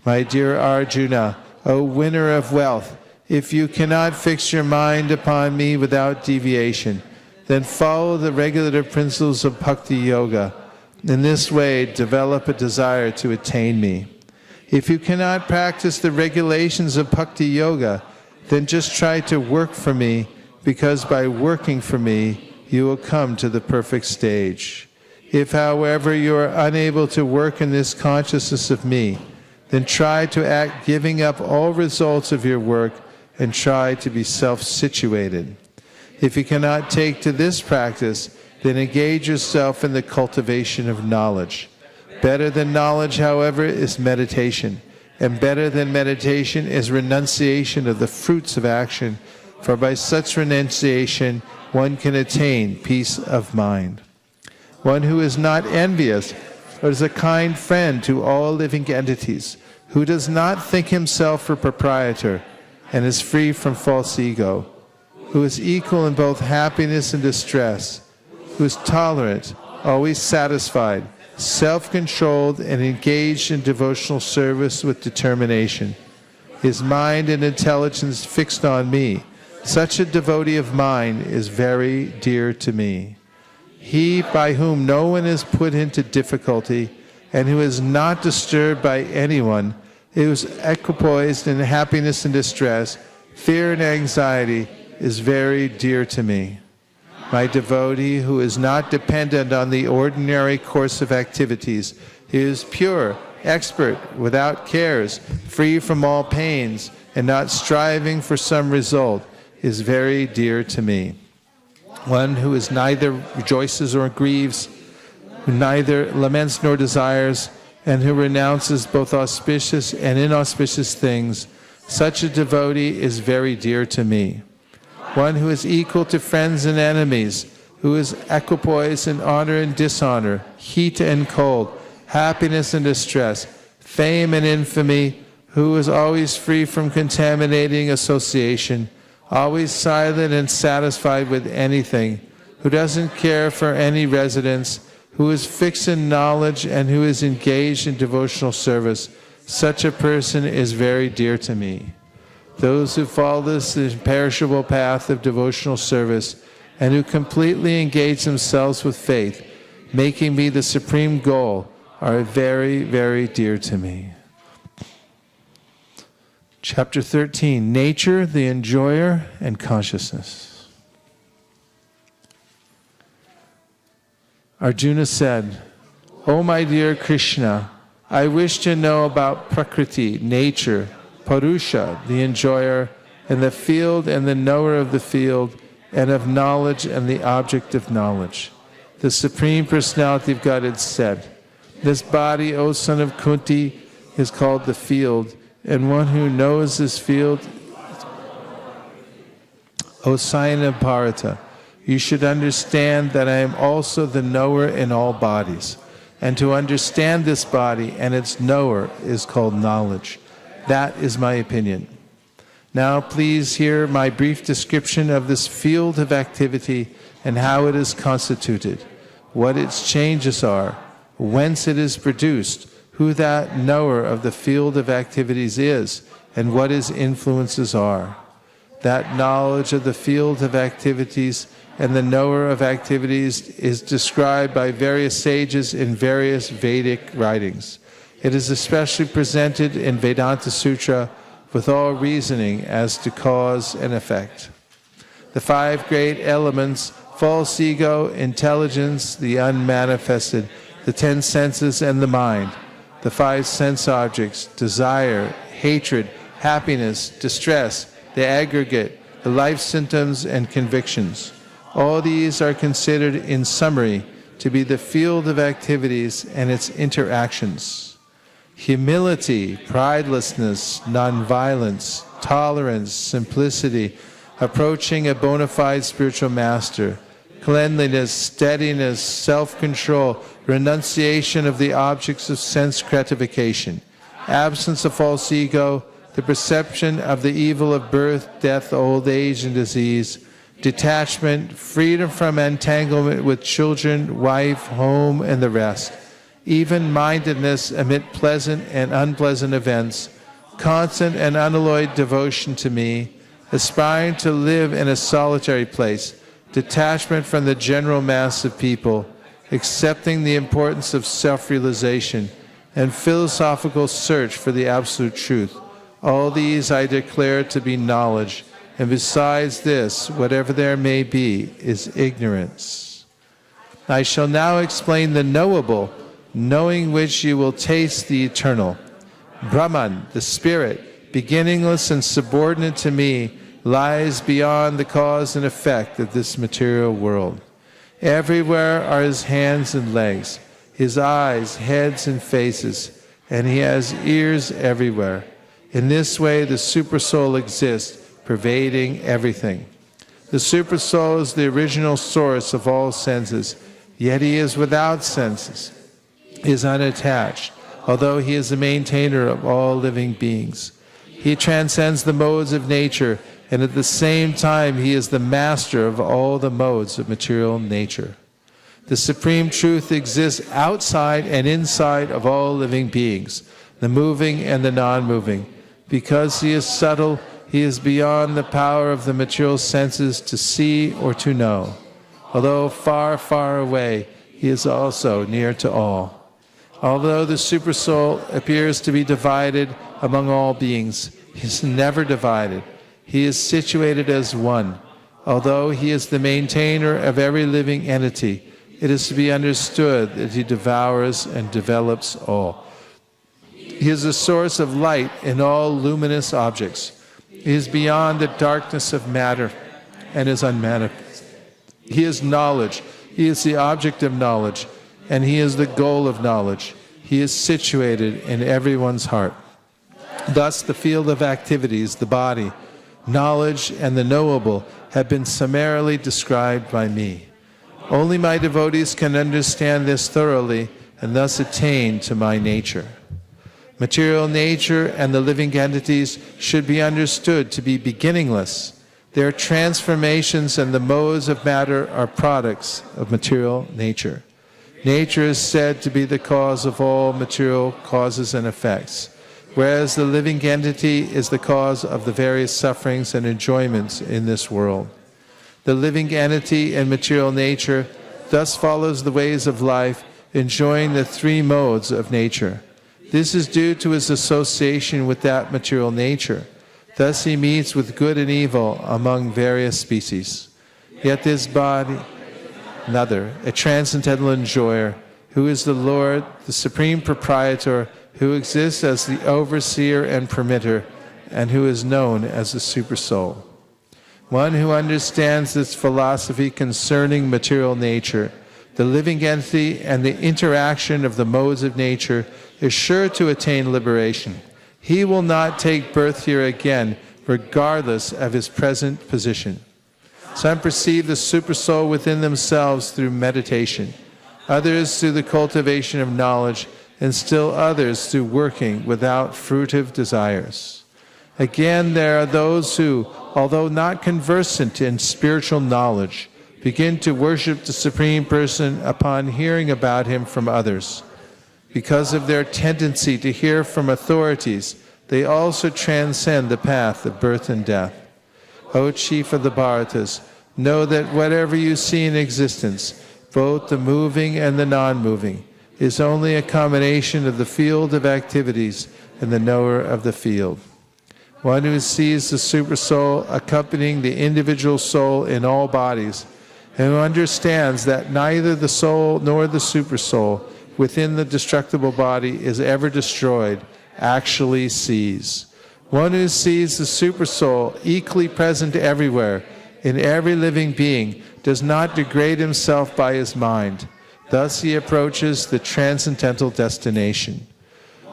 My dear Arjuna, O winner of wealth, if you cannot fix your mind upon me without deviation, then follow the regulative principles of Bhakti Yoga. In this way, develop a desire to attain me. If you cannot practice the regulations of Bhakti Yoga, then just try to work for me, because by working for me, you will come to the perfect stage. If, however, you are unable to work in this consciousness of me, then try to act giving up all results of your work and try to be self-situated. If you cannot take to this practice, then engage yourself in the cultivation of knowledge. Better than knowledge, however, is meditation, and better than meditation is renunciation of the fruits of action, for by such renunciation one can attain peace of mind. One who is not envious, but is a kind friend to all living entities, who does not think himself a proprietor, and is free from false ego, who is equal in both happiness and distress, who is tolerant, always satisfied, self-controlled, and engaged in devotional service with determination. His mind and intelligence fixed on me. Such a devotee of mine is very dear to me. He by whom no one is put into difficulty, and who is not disturbed by anyone, who is equipoised in happiness and distress, fear and anxiety, is very dear to me. My devotee, who is not dependent on the ordinary course of activities, is pure, expert, without cares, free from all pains, and not striving for some result, is very dear to me. One who is neither rejoices or grieves, who neither laments nor desires, and who renounces both auspicious and inauspicious things, such a devotee is very dear to me. One who is equal to friends and enemies, who is equipoised in honor and dishonor, heat and cold, happiness and distress, fame and infamy, who is always free from contaminating association, always silent and satisfied with anything, who doesn't care for any residence, who is fixed in knowledge and who is engaged in devotional service, such a person is very dear to me. Those who follow this imperishable path of devotional service and who completely engage themselves with faith, making me the supreme goal, are very, very dear to me. Chapter 13, Nature, the Enjoyer, and Consciousness. Arjuna said, "O my dear Krishna, I wish to know about Prakriti, nature, Purusha, the enjoyer, and the field and the knower of the field, and of knowledge and the object of knowledge." The Supreme Personality of Godhead said, "This body, O son of Kunti, is called the field, and one who knows this field, O scion of Bharata, you should understand that I am also the knower in all bodies, and to understand this body and its knower is called knowledge. That is my opinion. Now please hear my brief description of this field of activity and how it is constituted, what its changes are, whence it is produced, who that knower of the field of activities is, and what his influences are. That knowledge of the field of activities and the knower of activities is described by various sages in various Vedic writings. It is especially presented in Vedanta Sutra, with all reasoning as to cause and effect. The 5 great elements, false ego, intelligence, the unmanifested, the 10 senses and the mind, the 5 sense objects, desire, hatred, happiness, distress, the aggregate, the life symptoms and convictions. All these are considered in summary to be the field of activities and its interactions. Humility, pridelessness, nonviolence, tolerance, simplicity, approaching a bona fide spiritual master, cleanliness, steadiness, self-control, renunciation of the objects of sense gratification, absence of false ego, the perception of the evil of birth, death, old age, and disease, detachment, freedom from entanglement with children, wife, home, and the rest, even-mindedness amid pleasant and unpleasant events, constant and unalloyed devotion to me, aspiring to live in a solitary place, detachment from the general mass of people, accepting the importance of self-realization, and philosophical search for the absolute truth. All these I declare to be knowledge, and besides this, whatever there may be, is ignorance. I shall now explain the knowable, knowing which you will taste the eternal. Brahman, the spirit, beginningless and subordinate to me, lies beyond the cause and effect of this material world. Everywhere are his hands and legs, his eyes, heads, and faces, and he has ears everywhere. In this way, the Supersoul exists, pervading everything. The Supersoul is the original source of all senses, yet he is without senses. He is unattached, although he is the maintainer of all living beings. He transcends the modes of nature, and at the same time he is the master of all the modes of material nature. The Supreme Truth exists outside and inside of all living beings, the moving and the non-moving. Because he is subtle, he is beyond the power of the material senses to see or to know. Although far, far away, he is also near to all. Although the Supersoul appears to be divided among all beings, he is never divided. He is situated as one. Although he is the maintainer of every living entity, it is to be understood that he devours and develops all. He is the source of light in all luminous objects. He is beyond the darkness of matter and is unmanifest. He is knowledge. He is the object of knowledge, and he is the goal of knowledge. He is situated in everyone's heart. Thus, the field of activities, the body, knowledge, and the knowable have been summarily described by me. Only my devotees can understand this thoroughly and thus attain to my nature. Material nature and the living entities should be understood to be beginningless. Their transformations and the modes of matter are products of material nature. Nature is said to be the cause of all material causes and effects, whereas the living entity is the cause of the various sufferings and enjoyments in this world. The living entity and material nature thus follows the ways of life, enjoying the 3 modes of nature. This is due to his association with that material nature. Thus he meets with good and evil among various species. Yet this body, another, a transcendental enjoyer, who is the Lord, the supreme proprietor, who exists as the overseer and permitter, and who is known as the Supersoul. One who understands this philosophy concerning material nature, the living entity, and the interaction of the modes of nature is sure to attain liberation. He will not take birth here again, regardless of his present position. Some perceive the Supersoul within themselves through meditation, others through the cultivation of knowledge, and still others through working without fruitive desires. Again, there are those who, although not conversant in spiritual knowledge, begin to worship the Supreme Person upon hearing about him from others. Because of their tendency to hear from authorities, they also transcend the path of birth and death. O Chief of the Bharatas, know that whatever you see in existence, both the moving and the non-moving, is only a combination of the field of activities and the knower of the field. One who sees the supersoul accompanying the individual soul in all bodies, and who understands that neither the soul nor the supersoul within the destructible body is ever destroyed, actually sees. One who sees the supersoul equally present everywhere, in every living being, does not degrade himself by his mind. Thus he approaches the transcendental destination.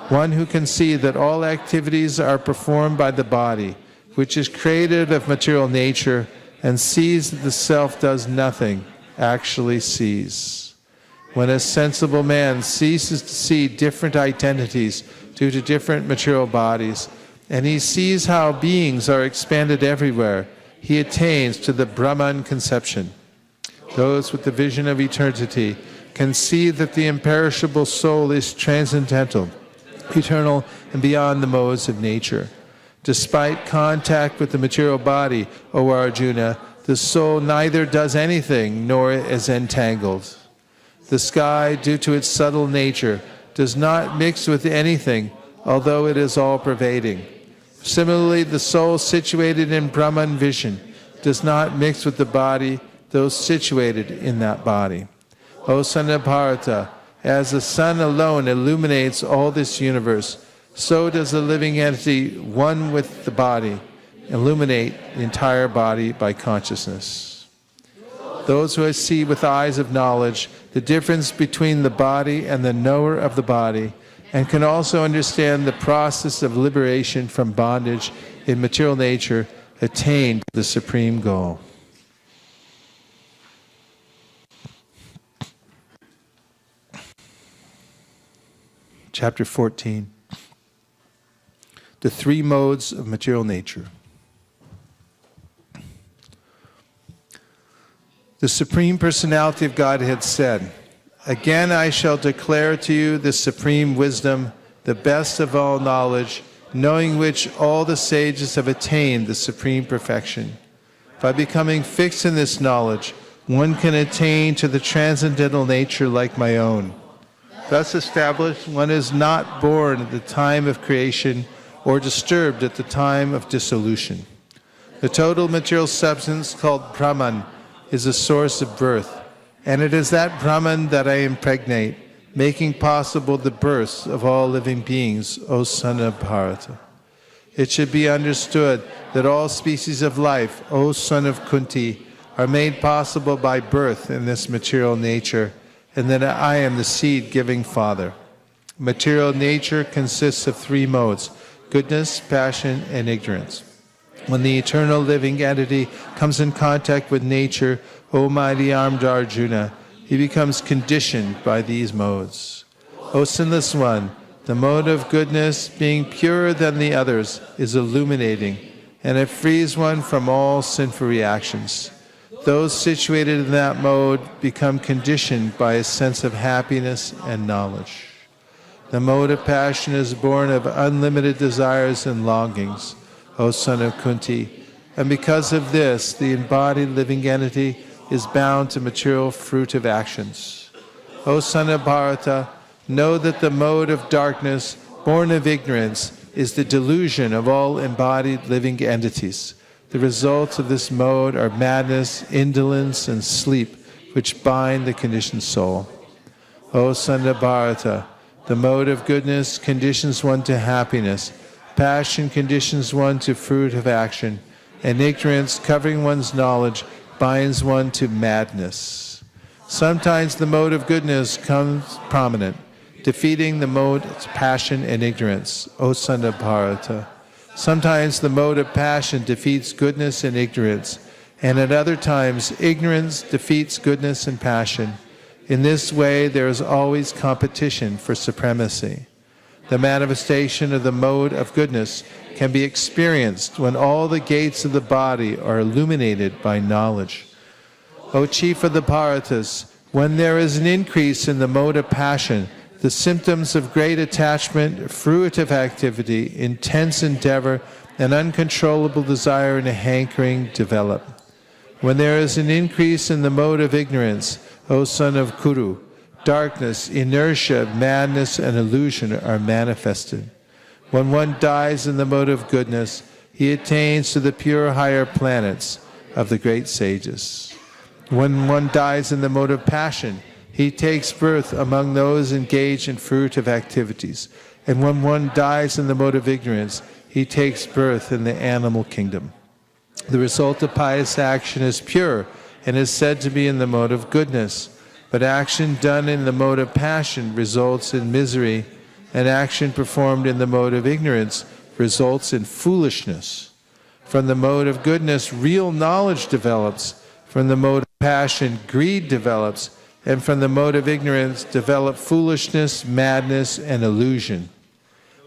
One who can see that all activities are performed by the body, which is created of material nature, and sees that the self does nothing, actually sees. When a sensible man ceases to see different identities due to different material bodies, and he sees how beings are expanded everywhere, he attains to the Brahman conception. Those with the vision of eternity can see that the imperishable soul is transcendental, eternal, and beyond the modes of nature. Despite contact with the material body, O Arjuna, the soul neither does anything nor is entangled. The sky, due to its subtle nature, does not mix with anything, although it is all-pervading. Similarly, the soul situated in Brahman vision does not mix with the body, though situated in that body. O son of Bharata, as the sun alone illuminates all this universe, so does the living entity, one with the body, illuminate the entire body by consciousness. Those who see with eyes of knowledge the difference between the body and the knower of the body, and can also understand the process of liberation from bondage in material nature, attain the supreme goal. Chapter 14. The three modes of material nature. The Supreme Personality of Godhead said, "Again I shall declare to you the supreme wisdom, the best of all knowledge, knowing which all the sages have attained the supreme perfection. By becoming fixed in this knowledge, one can attain to the transcendental nature like my own. Thus established, one is not born at the time of creation or disturbed at the time of dissolution. The total material substance called Brahman is the source of birth, and it is that Brahman that I impregnate, making possible the births of all living beings, O son of Bharata. It should be understood that all species of life, O son of Kunti, are made possible by birth in this material nature, and that I am the seed-giving father. Material nature consists of three modes: goodness, passion, and ignorance. When the eternal living entity comes in contact with nature, O mighty armed Arjuna, he becomes conditioned by these modes. O sinless one, the mode of goodness, being purer than the others, is illuminating, and it frees one from all sinful reactions. Those situated in that mode become conditioned by a sense of happiness and knowledge. The mode of passion is born of unlimited desires and longings, O son of Kunti, and because of this, the embodied living entity is bound to material fruit of actions. O son of Bharata, know that the mode of darkness, born of ignorance, is the delusion of all embodied living entities. The results of this mode are madness, indolence, and sleep, which bind the conditioned soul. O son of Bharata, the mode of goodness conditions one to happiness, passion conditions one to fruit of action, and ignorance, covering one's knowledge, binds one to madness. Sometimes the mode of goodness comes prominent, defeating the mode of passion and ignorance, O son of Bharata. Sometimes the mode of passion defeats goodness and ignorance, and at other times ignorance defeats goodness and passion. In this way, there is always competition for supremacy. The manifestation of the mode of goodness can be experienced when all the gates of the body are illuminated by knowledge. O chief of the Bharatas, when there is an increase in the mode of passion, the symptoms of great attachment, fruitive activity, intense endeavor, and uncontrollable desire and hankering develop. When there is an increase in the mode of ignorance, O son of Kuru, darkness, inertia, madness, and illusion are manifested. When one dies in the mode of goodness, he attains to the pure higher planets of the great sages. When one dies in the mode of passion, he takes birth among those engaged in fruitive activities. And when one dies in the mode of ignorance, he takes birth in the animal kingdom. The result of pious action is pure and is said to be in the mode of goodness. But action done in the mode of passion results in misery, and action performed in the mode of ignorance results in foolishness. From the mode of goodness, real knowledge develops. From the mode of passion, greed develops. And from the mode of ignorance develop foolishness, madness, and illusion.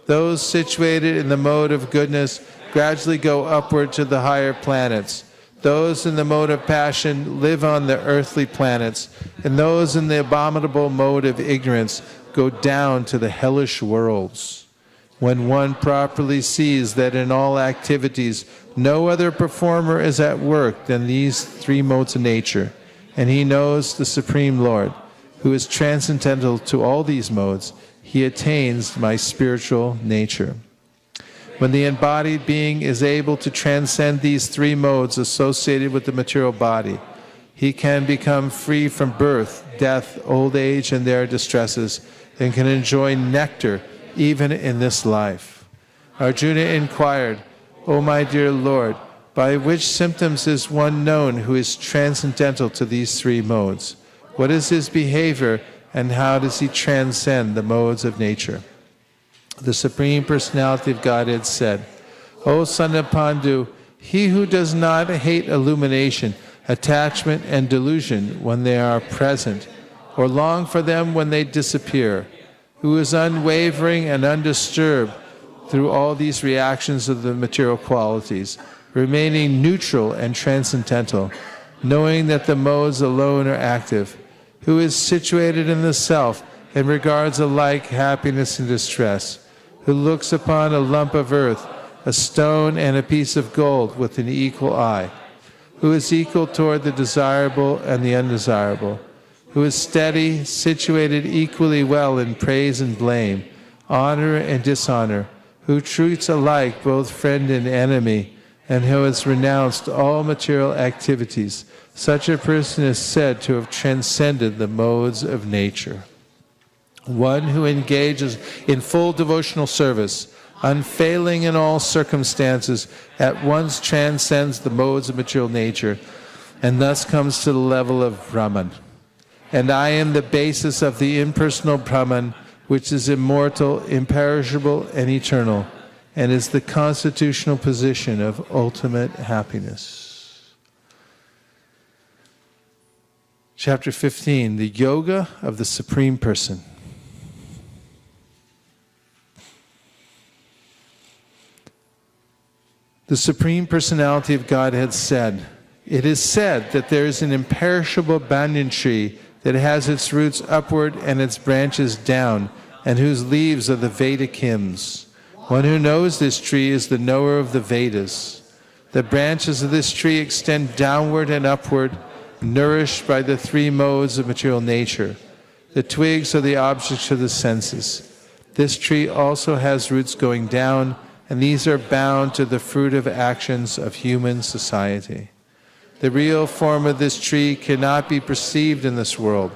Those situated in the mode of goodness gradually go upward to the higher planets. Those in the mode of passion live on the earthly planets, and those in the abominable mode of ignorance go down to the hellish worlds. When one properly sees that in all activities no other performer is at work than these three modes of nature, and he knows the Supreme Lord, who is transcendental to all these modes, he attains my spiritual nature. When the embodied being is able to transcend these three modes associated with the material body, he can become free from birth, death, old age, and their distresses, and can enjoy nectar even in this life. Arjuna inquired, "O my dear Lord, by which symptoms is one known who is transcendental to these three modes? What is his behavior, and how does he transcend the modes of nature?" The Supreme Personality of Godhead said, "O son of Pandu, he who does not hate illumination, attachment, and delusion when they are present, or long for them when they disappear, who is unwavering and undisturbed through all these reactions of the material qualities, remaining neutral and transcendental, knowing that the modes alone are active, who is situated in the self and regards alike happiness and distress, who looks upon a lump of earth, a stone, and a piece of gold with an equal eye, who is equal toward the desirable and the undesirable, who is steady, situated equally well in praise and blame, honor and dishonor, who treats alike both friend and enemy, and who has renounced all material activities. Such a person is said to have transcended the modes of nature. One who engages in full devotional service, unfailing in all circumstances, at once transcends the modes of material nature, and thus comes to the level of Brahman. And I am the basis of the impersonal Brahman, which is immortal, imperishable, and eternal, and is the constitutional position of ultimate happiness. Chapter 15, the Yoga of the Supreme Person. The Supreme Personality of Godhead said, "It is said that there is an imperishable banyan tree that has its roots upward and its branches down, and whose leaves are the Vedic hymns. One who knows this tree is the knower of the Vedas. The branches of this tree extend downward and upward, nourished by the three modes of material nature. The twigs are the objects of the senses. This tree also has roots going down, and these are bound to the fruitive actions of human society. The real form of this tree cannot be perceived in this world.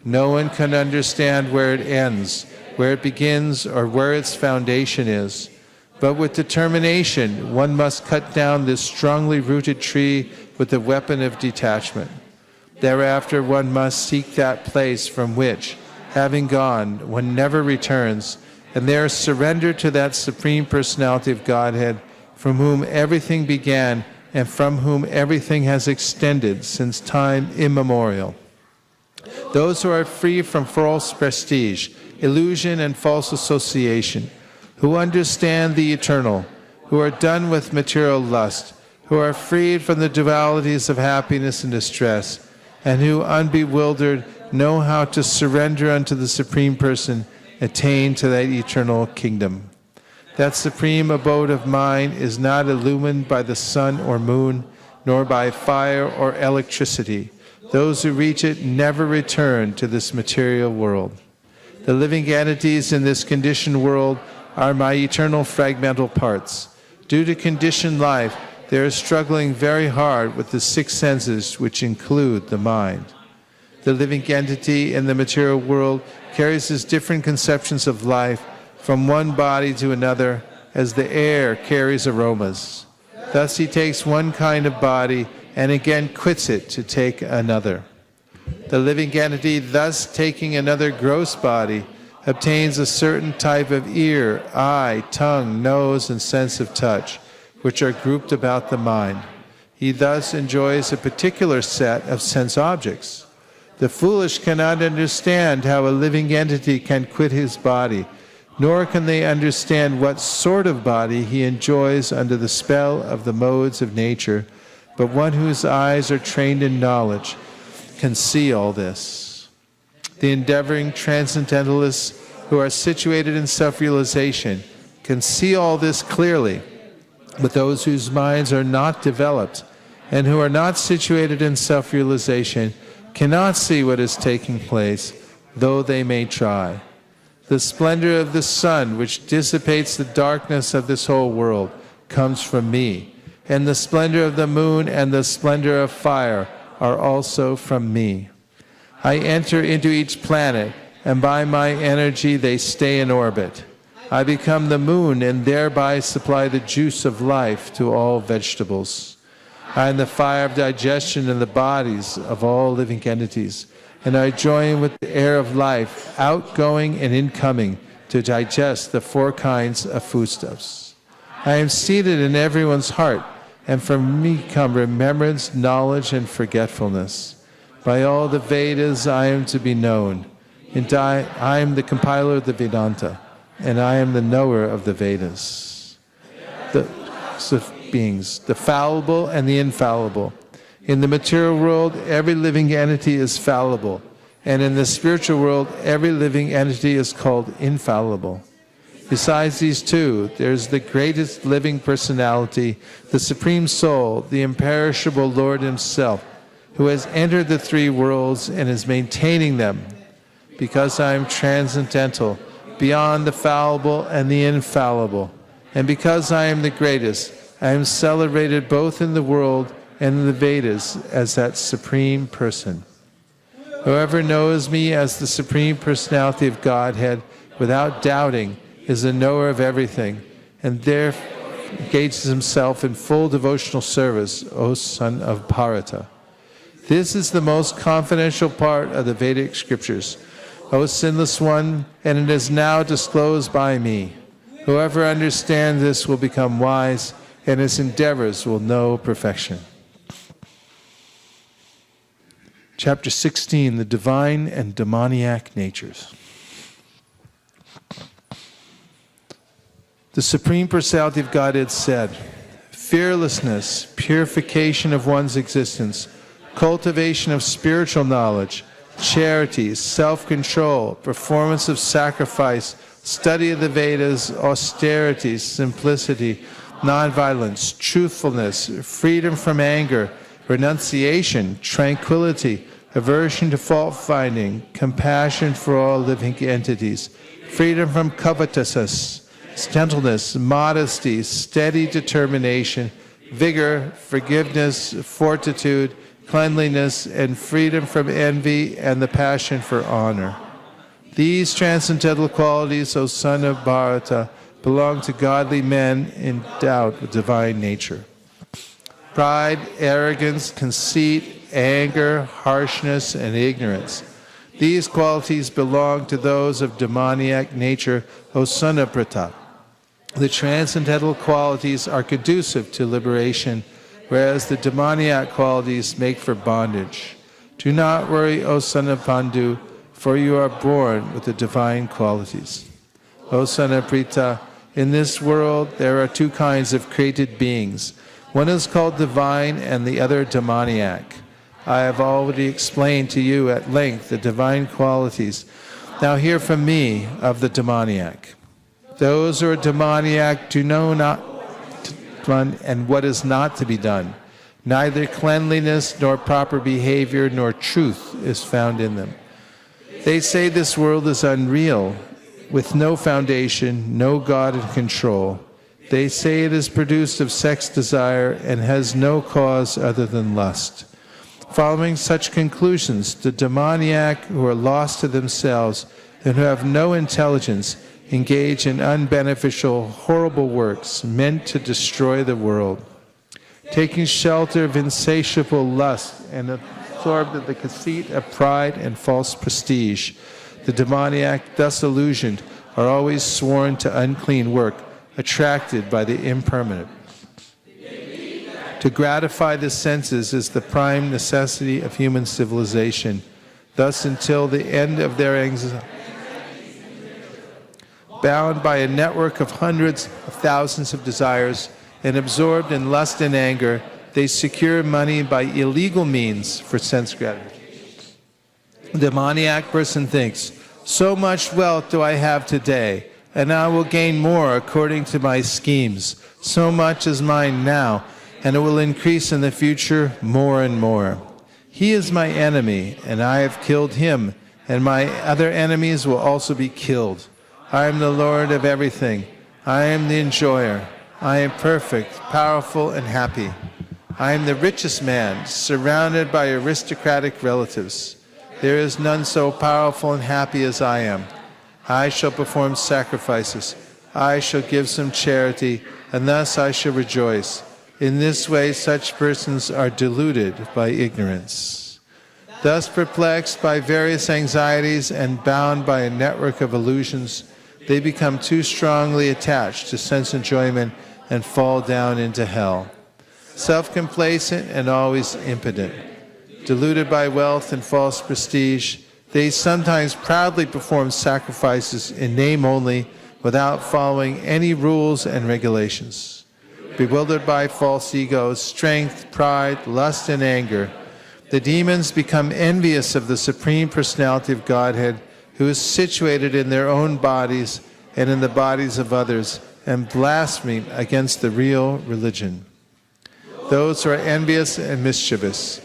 No one can understand where it ends, where it begins, or where its foundation is. But with determination, one must cut down this strongly rooted tree with the weapon of detachment. Thereafter, one must seek that place from which, having gone, one never returns, and there surrender to that Supreme Personality of Godhead, from whom everything began and from whom everything has extended since time immemorial. Those who are free from false prestige, illusion, and false association, who understand the eternal, who are done with material lust, who are freed from the dualities of happiness and distress, and who, unbewildered, know how to surrender unto the Supreme Person, attain to that eternal kingdom. That supreme abode of mine is not illumined by the sun or moon, nor by fire or electricity. Those who reach it never return to this material world. The living entities in this conditioned world are my eternal fragmental parts. Due to conditioned life, they are struggling very hard with the 6 senses, which include the mind. The living entity in the material world carries his different conceptions of life from one body to another, as the air carries aromas. Thus he takes one kind of body and again quits it to take another. The living entity, thus taking another gross body, obtains a certain type of ear, eye, tongue, nose, and sense of touch, which are grouped about the mind. He thus enjoys a particular set of sense objects. The foolish cannot understand how a living entity can quit his body, nor can they understand what sort of body he enjoys under the spell of the modes of nature, but one whose eyes are trained in knowledge can see all this. The endeavoring transcendentalists who are situated in self-realization can see all this clearly, but those whose minds are not developed and who are not situated in self-realization cannot see what is taking place, though they may try. The splendor of the sun, which dissipates the darkness of this whole world, comes from me, and the splendor of the moon and the splendor of fire are also from me. I enter into each planet, and by my energy they stay in orbit. I become the moon and thereby supply the juice of life to all vegetables. I am the fire of digestion in the bodies of all living entities, and I join with the air of life, outgoing and incoming, to digest the 4 kinds of foodstuffs. I am seated in everyone's heart, and from me come remembrance, knowledge, and forgetfulness. By all the Vedas I am to be known, and I am the compiler of the Vedanta, and I am the knower of the Vedas. The beings, the fallible and the infallible. In the material world, every living entity is fallible, and in the spiritual world, every living entity is called infallible. Besides these two, there is the greatest living personality, the Supreme Soul, the imperishable Lord Himself, who has entered the 3 worlds and is maintaining them. Because I am transcendental, beyond the fallible and the infallible, and because I am the greatest, I am celebrated both in the world and in the Vedas as that Supreme Person. Whoever knows me as the Supreme Personality of Godhead without doubting is a knower of everything, and therefore engages himself in full devotional service, O son of Bharata. This is the most confidential part of the Vedic scriptures, O sinless one, and it is now disclosed by me. Whoever understands this will become wise, and his endeavors will know perfection. Chapter 16, the divine and demoniac natures. The Supreme Personality of Godhead said, fearlessness, purification of one's existence, cultivation of spiritual knowledge, charity, self-control, performance of sacrifice, study of the Vedas, austerity, simplicity, nonviolence, truthfulness, freedom from anger, renunciation, tranquility, aversion to fault-finding, compassion for all living entities, freedom from covetousness, gentleness, modesty, steady determination, vigor, forgiveness, fortitude, cleanliness, and freedom from envy and the passion for honor. These transcendental qualities, O son of Bharata, belong to godly men endowed with divine nature. Pride, arrogance, conceit, anger, harshness, and ignorance. These qualities belong to those of demoniac nature, O son of Pratap. The transcendental qualities are conducive to liberation, whereas the demoniac qualities make for bondage. Do not worry, O son of Pandu, for you are born with the divine qualities. O son of Prita, in this world there are 2 kinds of created beings. One is called divine and the other demoniac. I have already explained to you at length the divine qualities. Now hear from me of the demoniac. Those who are demoniac do know not to run and what is not to be done. Neither cleanliness nor proper behavior nor truth is found in them. They say this world is unreal, with no foundation, no God in control. They say it is produced of sex desire and has no cause other than lust. Following such conclusions, the demoniac who are lost to themselves and who have no intelligence engage in unbeneficial, horrible works meant to destroy the world. Taking shelter of insatiable lust and absorbed in the conceit of pride and false prestige, the demoniac, thus illusioned, are always sworn to unclean work, attracted by the impermanent. To gratify the senses is the prime necessity of human civilization. Thus, until the end of their anxiety, bound by a network of hundreds of thousands of desires and absorbed in lust and anger, they secure money by illegal means for sense gratification. The demoniac person thinks, "So much wealth do I have today, and I will gain more according to my schemes. So much is mine now, and it will increase in the future more and more. He is my enemy, and I have killed him, and my other enemies will also be killed. I am the Lord of everything. I am the enjoyer. I am perfect, powerful, and happy. I am the richest man, surrounded by aristocratic relatives. There is none so powerful and happy as I am. I shall perform sacrifices. I shall give some charity, and thus I shall rejoice. In this way, such persons are deluded by ignorance. Thus, perplexed by various anxieties and bound by a network of illusions, they become too strongly attached to sense enjoyment and fall down into hell. Self-complacent and always impotent, deluded by wealth and false prestige, they sometimes proudly perform sacrifices in name only, without following any rules and regulations. Bewildered by false egos, strength, pride, lust, and anger, the demons become envious of the Supreme Personality of Godhead, who is situated in their own bodies and in the bodies of others, and blaspheme against the real religion. Those who are envious and mischievous,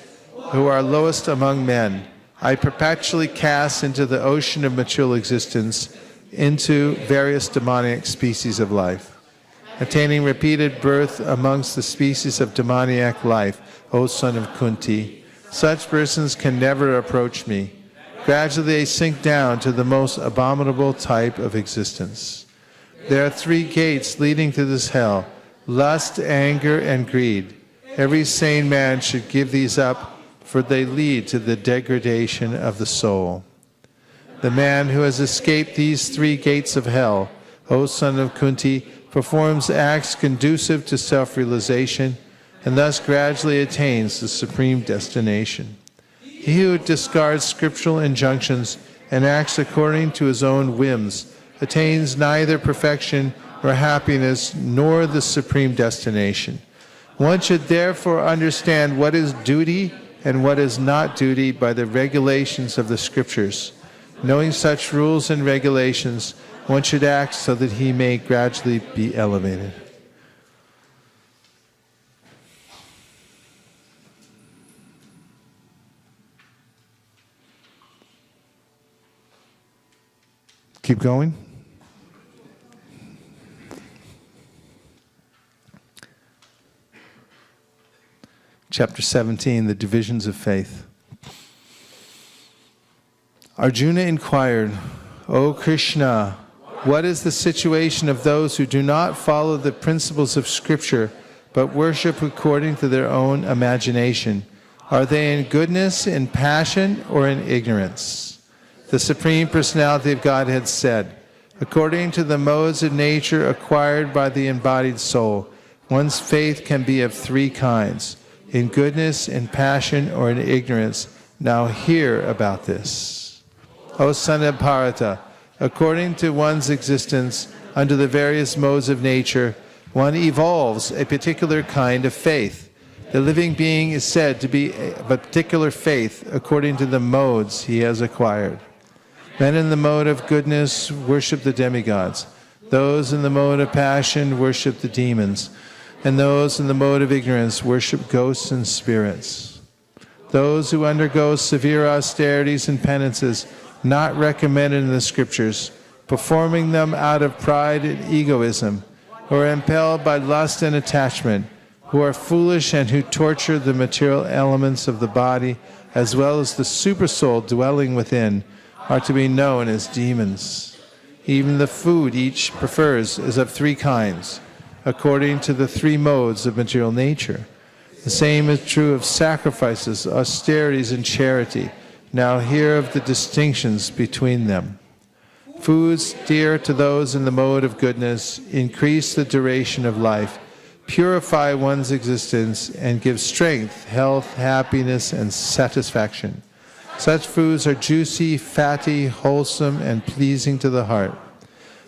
who are lowest among men, I perpetually cast into the ocean of material existence, into various demoniac species of life. Attaining repeated birth amongst the species of demoniac life, O son of Kunti, such persons can never approach me. Gradually they sink down to the most abominable type of existence. There are 3 gates leading to this hell: lust, anger, and greed. Every sane man should give these up, for they lead to the degradation of the soul. The man who has escaped these 3 gates of hell, O son of Kunti, performs acts conducive to self-realization, and thus gradually attains the supreme destination. He who discards scriptural injunctions and acts according to his own whims attains neither perfection nor happiness nor the supreme destination. One should therefore understand what is duty and what is not duty by the regulations of the scriptures. Knowing such rules and regulations, one should act so that he may gradually be elevated. Keep going. Chapter 17, the divisions of faith. Arjuna inquired, O Krishna, what is the situation of those who do not follow the principles of Scripture, but worship according to their own imagination? Are they in goodness, in passion, or in ignorance? The Supreme Personality of Godhead said, according to the modes of nature acquired by the embodied soul, one's faith can be of 3 kinds: in goodness, in passion, or in ignorance. Now hear about this. O son of Bharata, according to one's existence under the various modes of nature, one evolves a particular kind of faith. The living being is said to be of a particular faith according to the modes he has acquired. Men in the mode of goodness worship the demigods. Those in the mode of passion worship the demons. And those in the mode of ignorance worship ghosts and spirits. Those who undergo severe austerities and penances not recommended in the scriptures, performing them out of pride and egoism, who are impelled by lust and attachment, who are foolish and who torture the material elements of the body, as well as the supersoul dwelling within, are to be known as demons. Even the food each prefers is of three kinds, according to the three modes of material nature. The same is true of sacrifices, austerities, and charity. Now hear of the distinctions between them. Foods dear to those in the mode of goodness increase the duration of life, purify one's existence, and give strength, health, happiness, and satisfaction. Such foods are juicy, fatty, wholesome, and pleasing to the heart.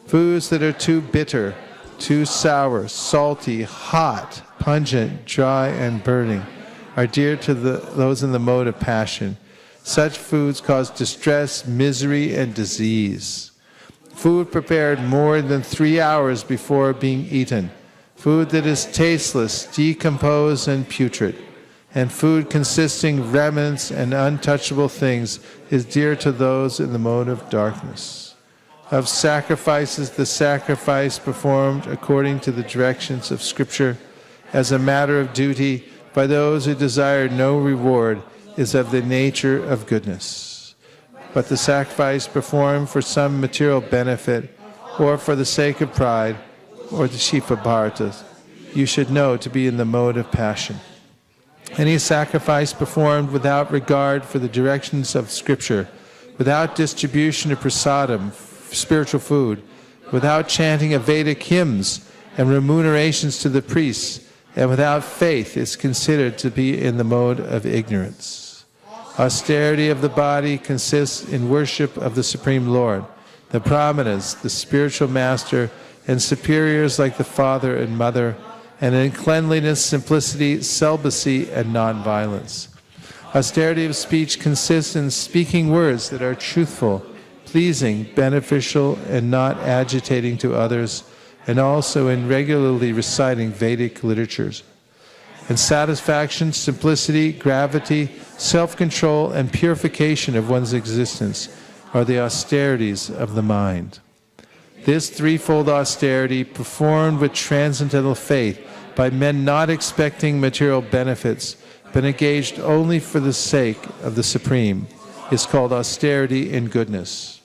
Foods that are too bitter, too sour, salty, hot, pungent, dry, and burning are dear to those in the mode of passion. Such foods cause distress, misery, and disease. Food prepared more than 3 hours before being eaten. Food that is tasteless, decomposed, and putrid. And food consisting of remnants and untouchable things is dear to those in the mode of darkness. Of sacrifices, the sacrifice performed according to the directions of Scripture as a matter of duty by those who desire no reward is of the nature of goodness. But the sacrifice performed for some material benefit or for the sake of pride or the Shiva Bharata, you should know to be in the mode of passion. Any sacrifice performed without regard for the directions of Scripture, without distribution of prasadam, spiritual food, without chanting of Vedic hymns and remunerations to the priests, and without faith is considered to be in the mode of ignorance. Austerity of the body consists in worship of the Supreme Lord, the Brahmanas, the spiritual master, and superiors like the father and mother, and in cleanliness, simplicity, celibacy, and non-violence. Austerity of speech consists in speaking words that are truthful, pleasing, beneficial, and not agitating to others, and also in regularly reciting Vedic literatures. And satisfaction, simplicity, gravity, self-control, and purification of one's existence are the austerities of the mind. This threefold austerity, performed with transcendental faith by men not expecting material benefits, but engaged only for the sake of the Supreme, is called austerity in goodness.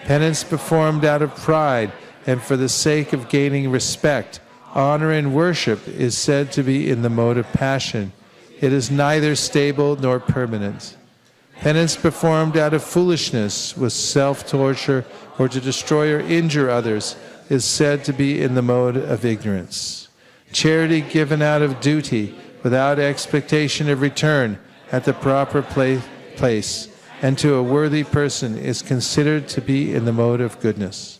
Penance performed out of pride and for the sake of gaining respect, honor, and worship is said to be in the mode of passion. It is neither stable nor permanent. Penance performed out of foolishness with self-torture or to destroy or injure others is said to be in the mode of ignorance. Charity given out of duty without expectation of return at the proper place and to a worthy person is considered to be in the mode of goodness.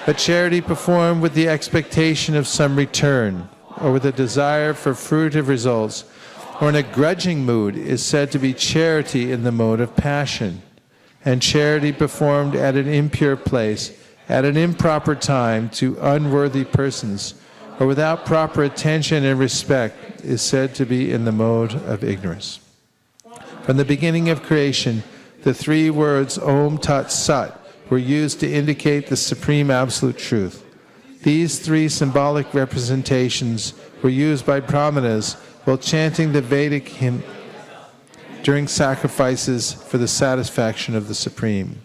But charity performed with the expectation of some return or with a desire for fruitive results or in a grudging mood is said to be charity in the mode of passion. And charity performed at an impure place, at an improper time, to unworthy persons, or without proper attention and respect, is said to be in the mode of ignorance. From the beginning of creation, the three words Om Tat Sat were used to indicate the supreme absolute truth. These three symbolic representations were used by brahmanas while chanting the Vedic hymn during sacrifices for the satisfaction of the Supreme.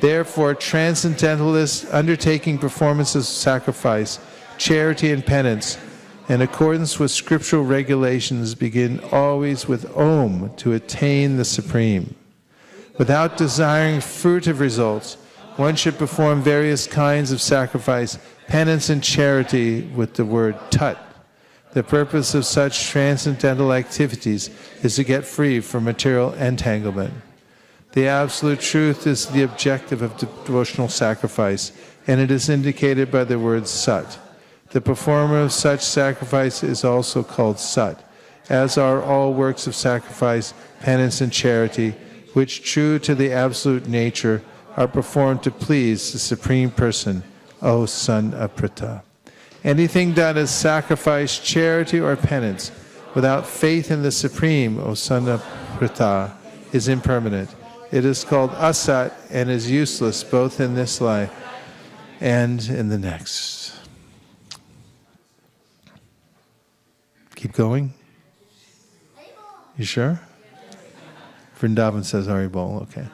Therefore, transcendentalists undertaking performances of sacrifice, charity, and penance, in accordance with scriptural regulations, begin always with Om to attain the Supreme. Without desiring fruitive results, one should perform various kinds of sacrifice, penance, and charity with the word Tat. The purpose of such transcendental activities is to get free from material entanglement. The absolute truth is the objective of devotional sacrifice, and it is indicated by the word Sat. The performer of such sacrifice is also called Sat, as are all works of sacrifice, penance, and charity, which, true to the absolute nature, are performed to please the Supreme Person, O son of Pritha. Anything done as sacrifice, charity, or penance without faith in the Supreme, O son of Pritha, is impermanent. It is called asat and is useless both in this life and in the next. Keep going? You sure? Vrindavan says Haribol, okay.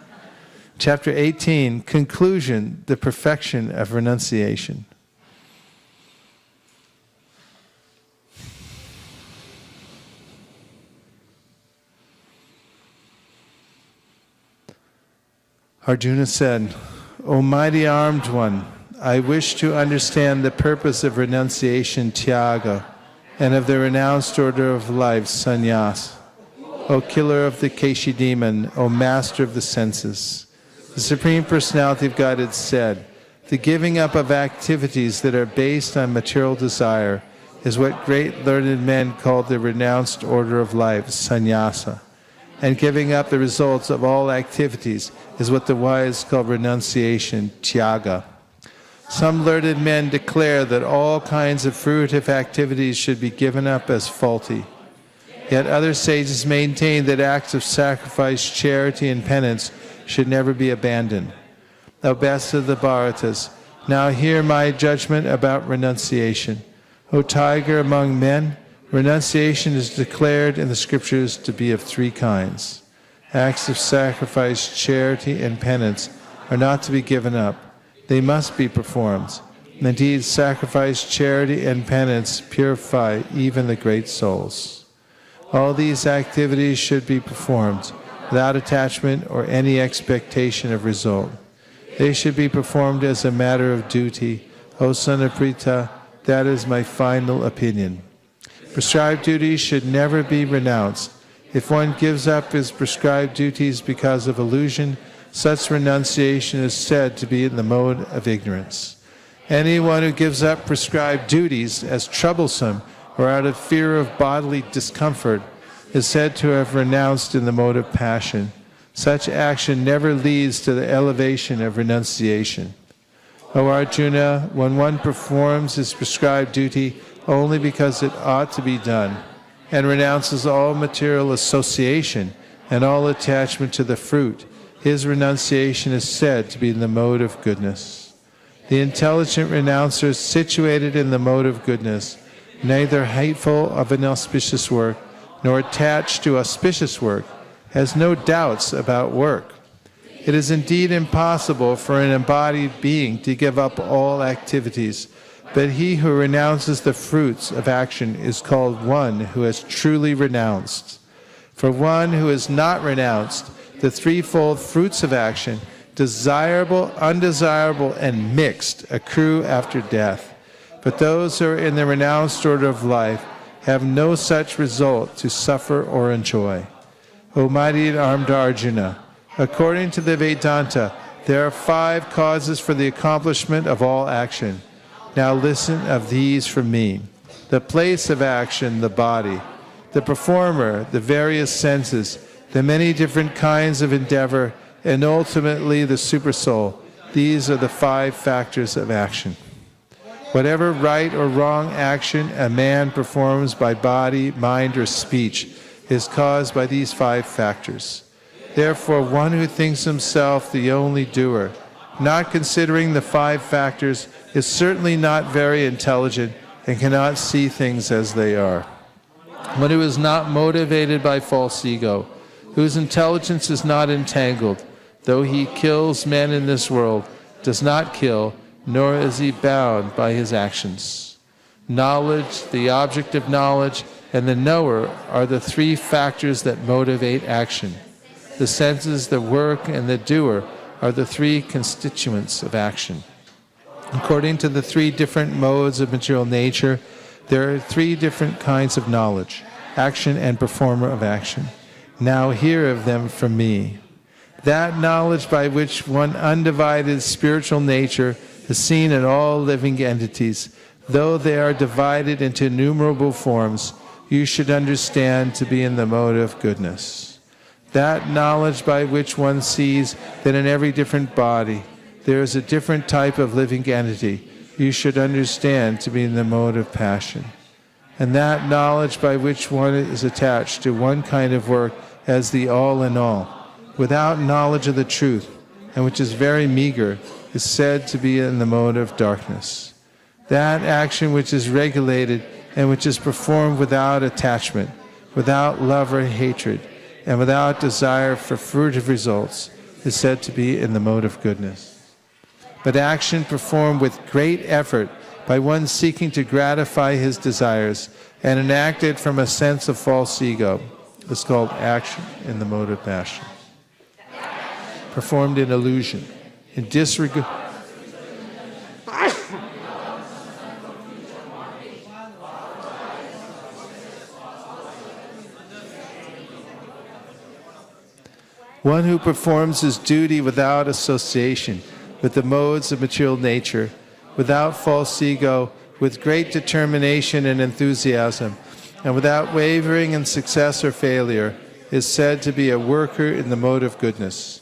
Chapter 18, conclusion, the perfection of renunciation. Arjuna said, O mighty armed one, I wish to understand the purpose of renunciation, tyaga, and of the renounced order of life, sannyas. O killer of the Keshi demon, O master of the senses. The Supreme Personality of Godhead said, the giving up of activities that are based on material desire is what great learned men called the renounced order of life, sannyasa. And giving up the results of all activities is what the wise call renunciation, tyaga. Some learned men declare that all kinds of fruitive activities should be given up as faulty. Yet other sages maintain that acts of sacrifice, charity, and penance should never be abandoned. O best of the Bharatas, now hear my judgment about renunciation. O tiger among men, renunciation is declared in the scriptures to be of three kinds. Acts of sacrifice, charity, and penance are not to be given up. They must be performed. Indeed, sacrifice, charity, and penance purify even the great souls. All these activities should be performed without attachment or any expectation of result. They should be performed as a matter of duty. O son of Pritha, that is my final opinion. Prescribed duties should never be renounced. If one gives up his prescribed duties because of illusion, such renunciation is said to be in the mode of ignorance. Anyone who gives up prescribed duties as troublesome or out of fear of bodily discomfort is said to have renounced in the mode of passion. Such action never leads to the elevation of renunciation. O Arjuna, when one performs his prescribed duty only because it ought to be done, and renounces all material association and all attachment to the fruit, his renunciation is said to be in the mode of goodness. The intelligent renouncer situated in the mode of goodness, neither hateful of an auspicious work, nor attached to auspicious work, has no doubts about work. It is indeed impossible for an embodied being to give up all activities, but he who renounces the fruits of action is called one who has truly renounced. For one who has not renounced the threefold fruits of action, desirable, undesirable, and mixed, accrue after death. But those who are in the renounced order of life have no such result to suffer or enjoy. O mighty and armed Arjuna, according to the Vedanta, there are 5 causes for the accomplishment of all action. Now listen of these from me. The place of action, the body. The performer, the various senses. The many different kinds of endeavor, and ultimately the supersoul. These are the 5 factors of action. Whatever right or wrong action a man performs by body, mind, or speech is caused by these 5 factors. Therefore, one who thinks himself the only doer, not considering the 5 factors, is certainly not very intelligent and cannot see things as they are. One who is not motivated by false ego, whose intelligence is not entangled, though he kills men in this world, does not kill, nor is he bound by his actions. Knowledge, the object of knowledge, and the knower are the 3 factors that motivate action. The senses, the work, and the doer are the 3 constituents of action. According to the 3 different modes of material nature, there are 3 different kinds of knowledge, action and performer of action. Now hear of them from me. That knowledge by which one undivided spiritual nature is seen in all living entities, though they are divided into innumerable forms, you should understand to be in the mode of goodness. That knowledge by which one sees that in every different body there is a different type of living entity, you should understand to be in the mode of passion. And that knowledge by which one is attached to one kind of work as the all-in-all, without knowledge of the truth, and which is very meager, is said to be in the mode of darkness. That action which is regulated and which is performed without attachment, without love or hatred, and without desire for fruitive results, is said to be in the mode of goodness. But action performed with great effort by one seeking to gratify his desires and enacted from a sense of false ego is called action in the mode of passion. Performed in illusion, in disregard. One who performs his duty without association with the modes of material nature, without false ego, with great determination and enthusiasm, and without wavering in success or failure, is said to be a worker in the mode of goodness.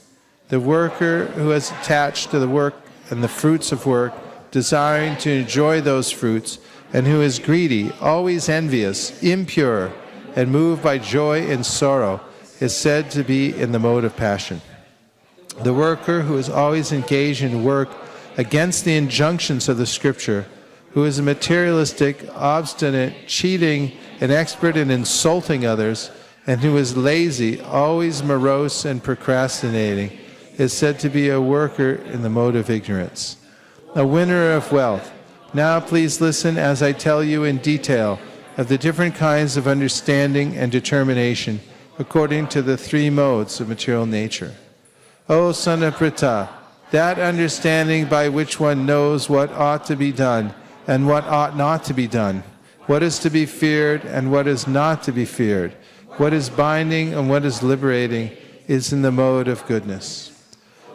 The worker who is attached to the work and the fruits of work, desiring to enjoy those fruits, and who is greedy, always envious, impure, and moved by joy and sorrow, is said to be in the mode of passion. The worker who is always engaged in work against the injunctions of the Scripture, who is a materialistic, obstinate, cheating, and expert in insulting others, and who is lazy, always morose and procrastinating, is said to be a worker in the mode of ignorance. A winner of wealth. Now please listen as I tell you in detail of the different kinds of understanding and determination according to the three modes of material nature. O son of Pritha, that understanding by which one knows what ought to be done and what ought not to be done, what is to be feared and what is not to be feared, what is binding and what is liberating, is in the mode of goodness.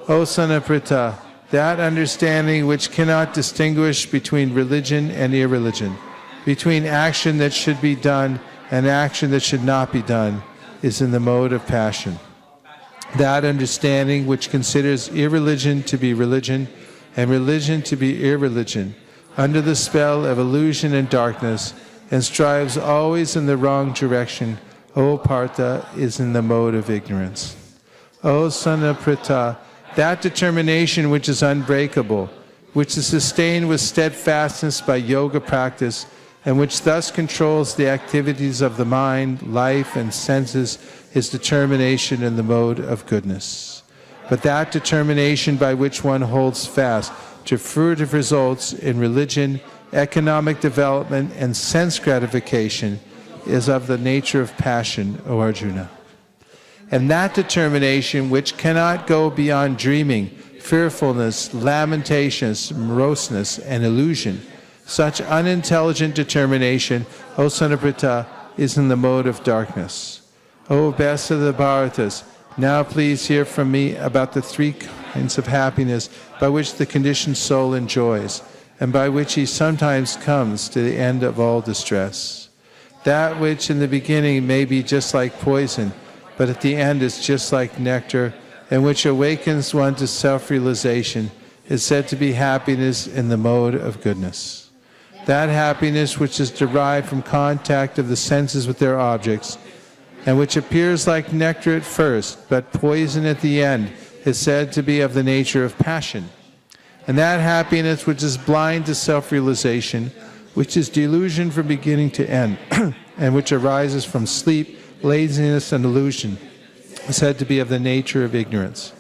O son of Pritha, that understanding which cannot distinguish between religion and irreligion, between action that should be done and action that should not be done, is in the mode of passion. That understanding which considers irreligion to be religion and religion to be irreligion, under the spell of illusion and darkness, and strives always in the wrong direction, O Partha, is in the mode of ignorance. O son of Pritha, that determination which is unbreakable, which is sustained with steadfastness by yoga practice, and which thus controls the activities of the mind, life, and senses, is determination in the mode of goodness. But that determination by which one holds fast to fruitive results in religion, economic development, and sense gratification is of the nature of passion, O Arjuna. And that determination which cannot go beyond dreaming, fearfulness, lamentations, moroseness, and illusion, such unintelligent determination, O son of Pritha, is in the mode of darkness. O best of the Bharatas, now please hear from me about the three kinds of happiness by which the conditioned soul enjoys, and by which he sometimes comes to the end of all distress. That which in the beginning may be just like poison, but at the end is just like nectar, and which awakens one to self-realization, is said to be happiness in the mode of goodness. That happiness which is derived from contact of the senses with their objects, and which appears like nectar at first, but poison at the end, is said to be of the nature of passion. And that happiness which is blind to self-realization, which is delusion from beginning to end, and which arises from sleep, laziness, and illusion, is said to be of the nature of ignorance.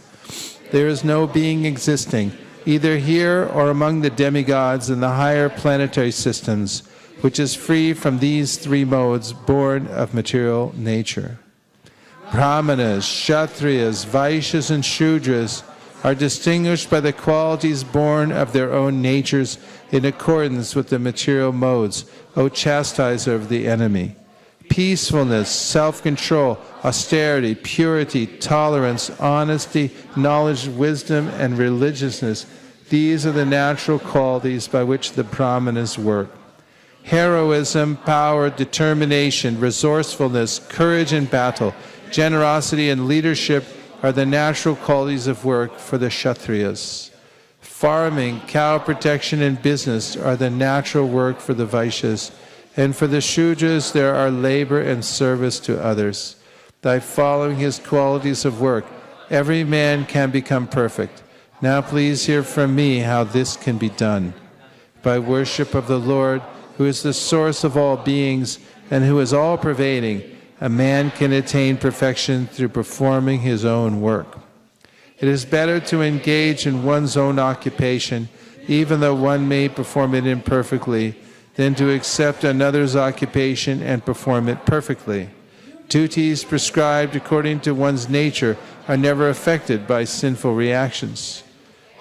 There is no being existing, either here or among the demigods in the higher planetary systems, which is free from these three modes born of material nature. Brahmanas, Kshatriyas, Vaishyas, and Shudras are distinguished by the qualities born of their own natures in accordance with the material modes, O chastiser of the enemy. Peacefulness, self-control, austerity, purity, tolerance, honesty, knowledge, wisdom, and religiousness, these are the natural qualities by which the Brahmanas work. Heroism, power, determination, resourcefulness, courage in battle, generosity, and leadership are the natural qualities of work for the Kshatriyas. Farming, cow protection, and business are the natural work for the Vaishyas, and for the Shudras there are labor and service to others. By following his qualities of work, every man can become perfect. Now please hear from me how this can be done. By worship of the Lord, who is the source of all beings and who is all-pervading, a man can attain perfection through performing his own work. It is better to engage in one's own occupation, even though one may perform it imperfectly, than to accept another's occupation and perform it perfectly. Duties prescribed according to one's nature are never affected by sinful reactions.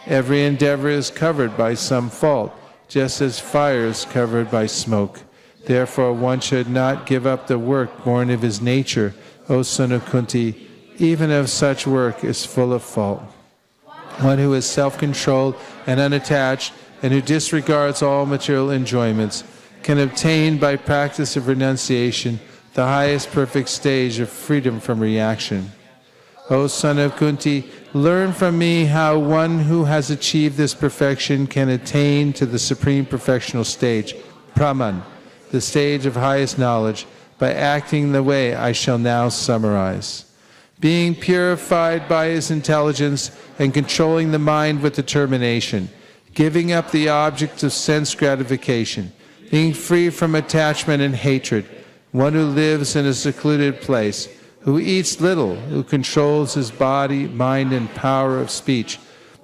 Every endeavor is covered by some fault, just as fire is covered by smoke. Therefore, one should not give up the work born of his nature, O son of Kunti, even if such work is full of fault. One who is self-controlled and unattached, and who disregards all material enjoyments, can obtain by practice of renunciation the highest perfect stage of freedom from reaction. O son of Kunti, learn from me how one who has achieved this perfection can attain to the supreme perfectional stage, Brahman, the stage of highest knowledge, by acting the way I shall now summarize. Being purified by his intelligence and controlling the mind with determination, giving up the objects of sense gratification, being free from attachment and hatred, one who lives in a secluded place, who eats little, who controls his body, mind, and power of speech,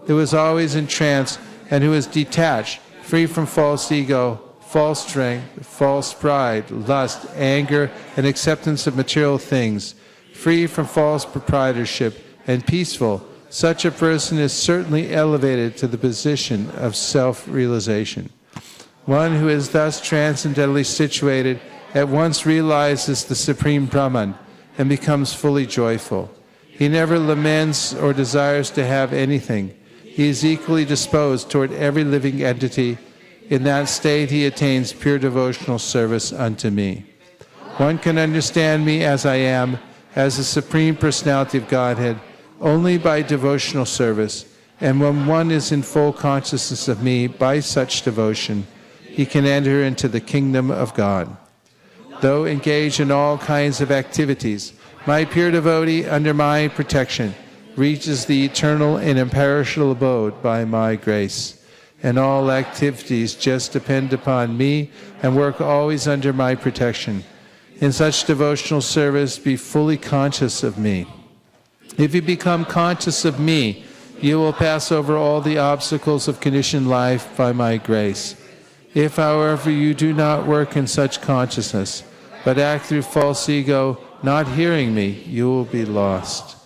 who is always in trance, and who is detached, free from false ego, false strength, false pride, lust, anger, and acceptance of material things, free from false proprietorship, and peaceful, such a person is certainly elevated to the position of self-realization. One who is thus transcendentally situated at once realizes the Supreme Brahman and becomes fully joyful. He never laments or desires to have anything. He is equally disposed toward every living entity. In that state he attains pure devotional service unto me. One can understand me as I am, as the Supreme Personality of Godhead, only by devotional service, and when one is in full consciousness of me by such devotion, he can enter into the kingdom of God. Though engaged in all kinds of activities, my pure devotee under my protection reaches the eternal and imperishable abode by my grace. And all activities just depend upon me and work always under my protection. In such devotional service, be fully conscious of me. If you become conscious of me, you will pass over all the obstacles of conditioned life by my grace. If, however, you do not work in such consciousness, but act through false ego, not hearing me, you will be lost.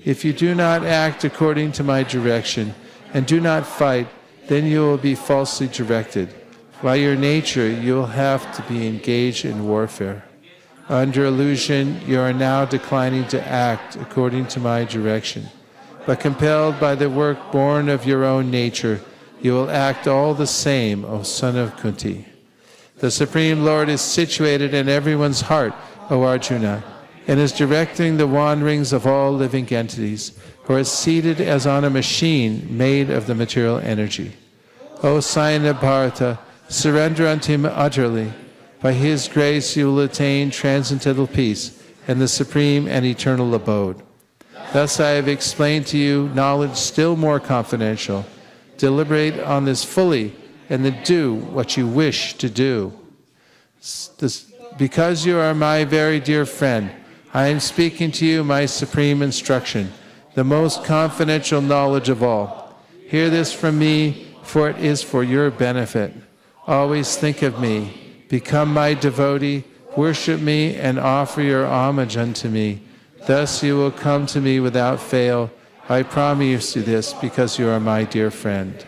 If you do not act according to my direction, and do not fight, then you will be falsely directed. By your nature, you will have to be engaged in warfare. Under illusion, you are now declining to act according to my direction. But compelled by the work born of your own nature, you will act all the same, O son of Kunti. The Supreme Lord is situated in everyone's heart, O Arjuna, and is directing the wanderings of all living entities, who are seated as on a machine made of the material energy. O Sayana Bharata, surrender unto him utterly. By his grace you will attain transcendental peace and the supreme and eternal abode. Thus I have explained to you knowledge still more confidential. Deliberate on this fully, and then do what you wish to do. Because you are my very dear friend, I am speaking to you my supreme instruction, the most confidential knowledge of all. Hear this from me, for it is for your benefit. Always think of me. Become my devotee, worship me, and offer your homage unto me. Thus you will come to me without fail. I promise you this because you are my dear friend.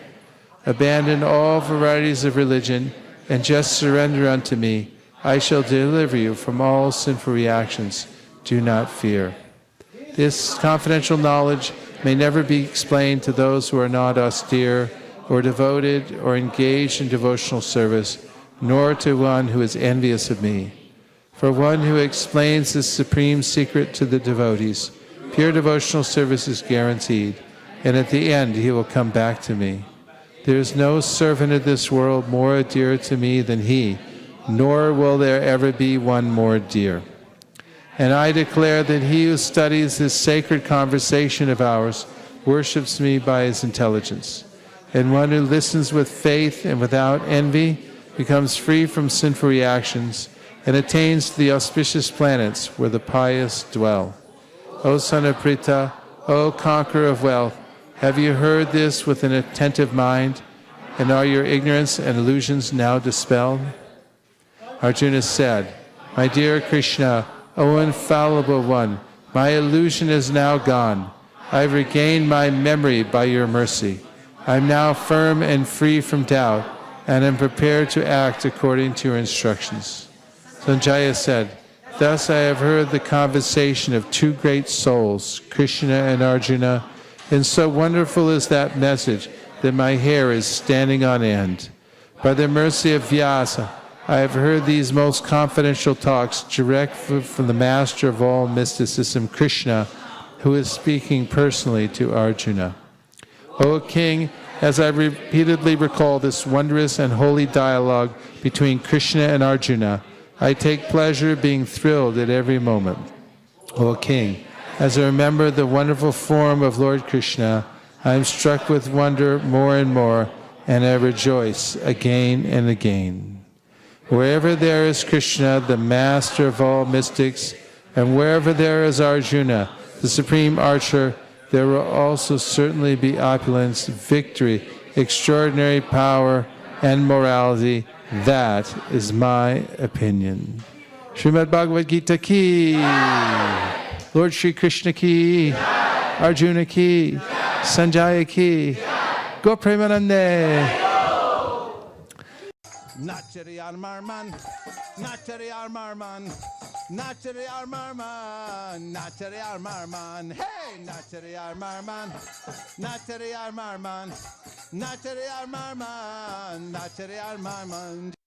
Abandon all varieties of religion and just surrender unto me. I shall deliver you from all sinful reactions. Do not fear. This confidential knowledge may never be explained to those who are not austere or devoted or engaged in devotional service, nor to one who is envious of me. For one who explains this supreme secret to the devotees, pure devotional service is guaranteed, and at the end he will come back to me. There is no servant of this world more dear to me than he, nor will there ever be one more dear. And I declare that he who studies this sacred conversation of ours worships me by his intelligence. And one who listens with faith and without envy, becomes free from sinful reactions, and attains to the auspicious planets where the pious dwell. O son of Pritha, O conqueror of wealth, have you heard this with an attentive mind, and are your ignorance and illusions now dispelled? Arjuna said, My dear Krishna, O infallible one, my illusion is now gone. I have regained my memory by your mercy. I am now firm and free from doubt, and am prepared to act according to your instructions. Sanjaya said, Thus I have heard the conversation of two great souls, Krishna and Arjuna, and so wonderful is that message that my hair is standing on end. By the mercy of Vyasa, I have heard these most confidential talks direct from the master of all mysticism, Krishna, who is speaking personally to Arjuna. O king, as I repeatedly recall this wondrous and holy dialogue between Krishna and Arjuna, I take pleasure being thrilled at every moment. O king, as I remember the wonderful form of Lord Krishna, I am struck with wonder more and more, and I rejoice again and again. Wherever there is Krishna, the master of all mystics, and wherever there is Arjuna, the supreme archer, there will also certainly be opulence, victory, extraordinary power, and morality. That is my opinion. Srimad Bhagavad Gita ki, Lord Shri Krishna ki, Arjuna ki, Sanjaya ki, Go Premanande. Nachari Armarman, Nachari Armarman, Nachari Armarman, Nachari Armarman, hey, Nachari Armarman, Nachari Armarman, Nachari Armarman, Nachari Armarman.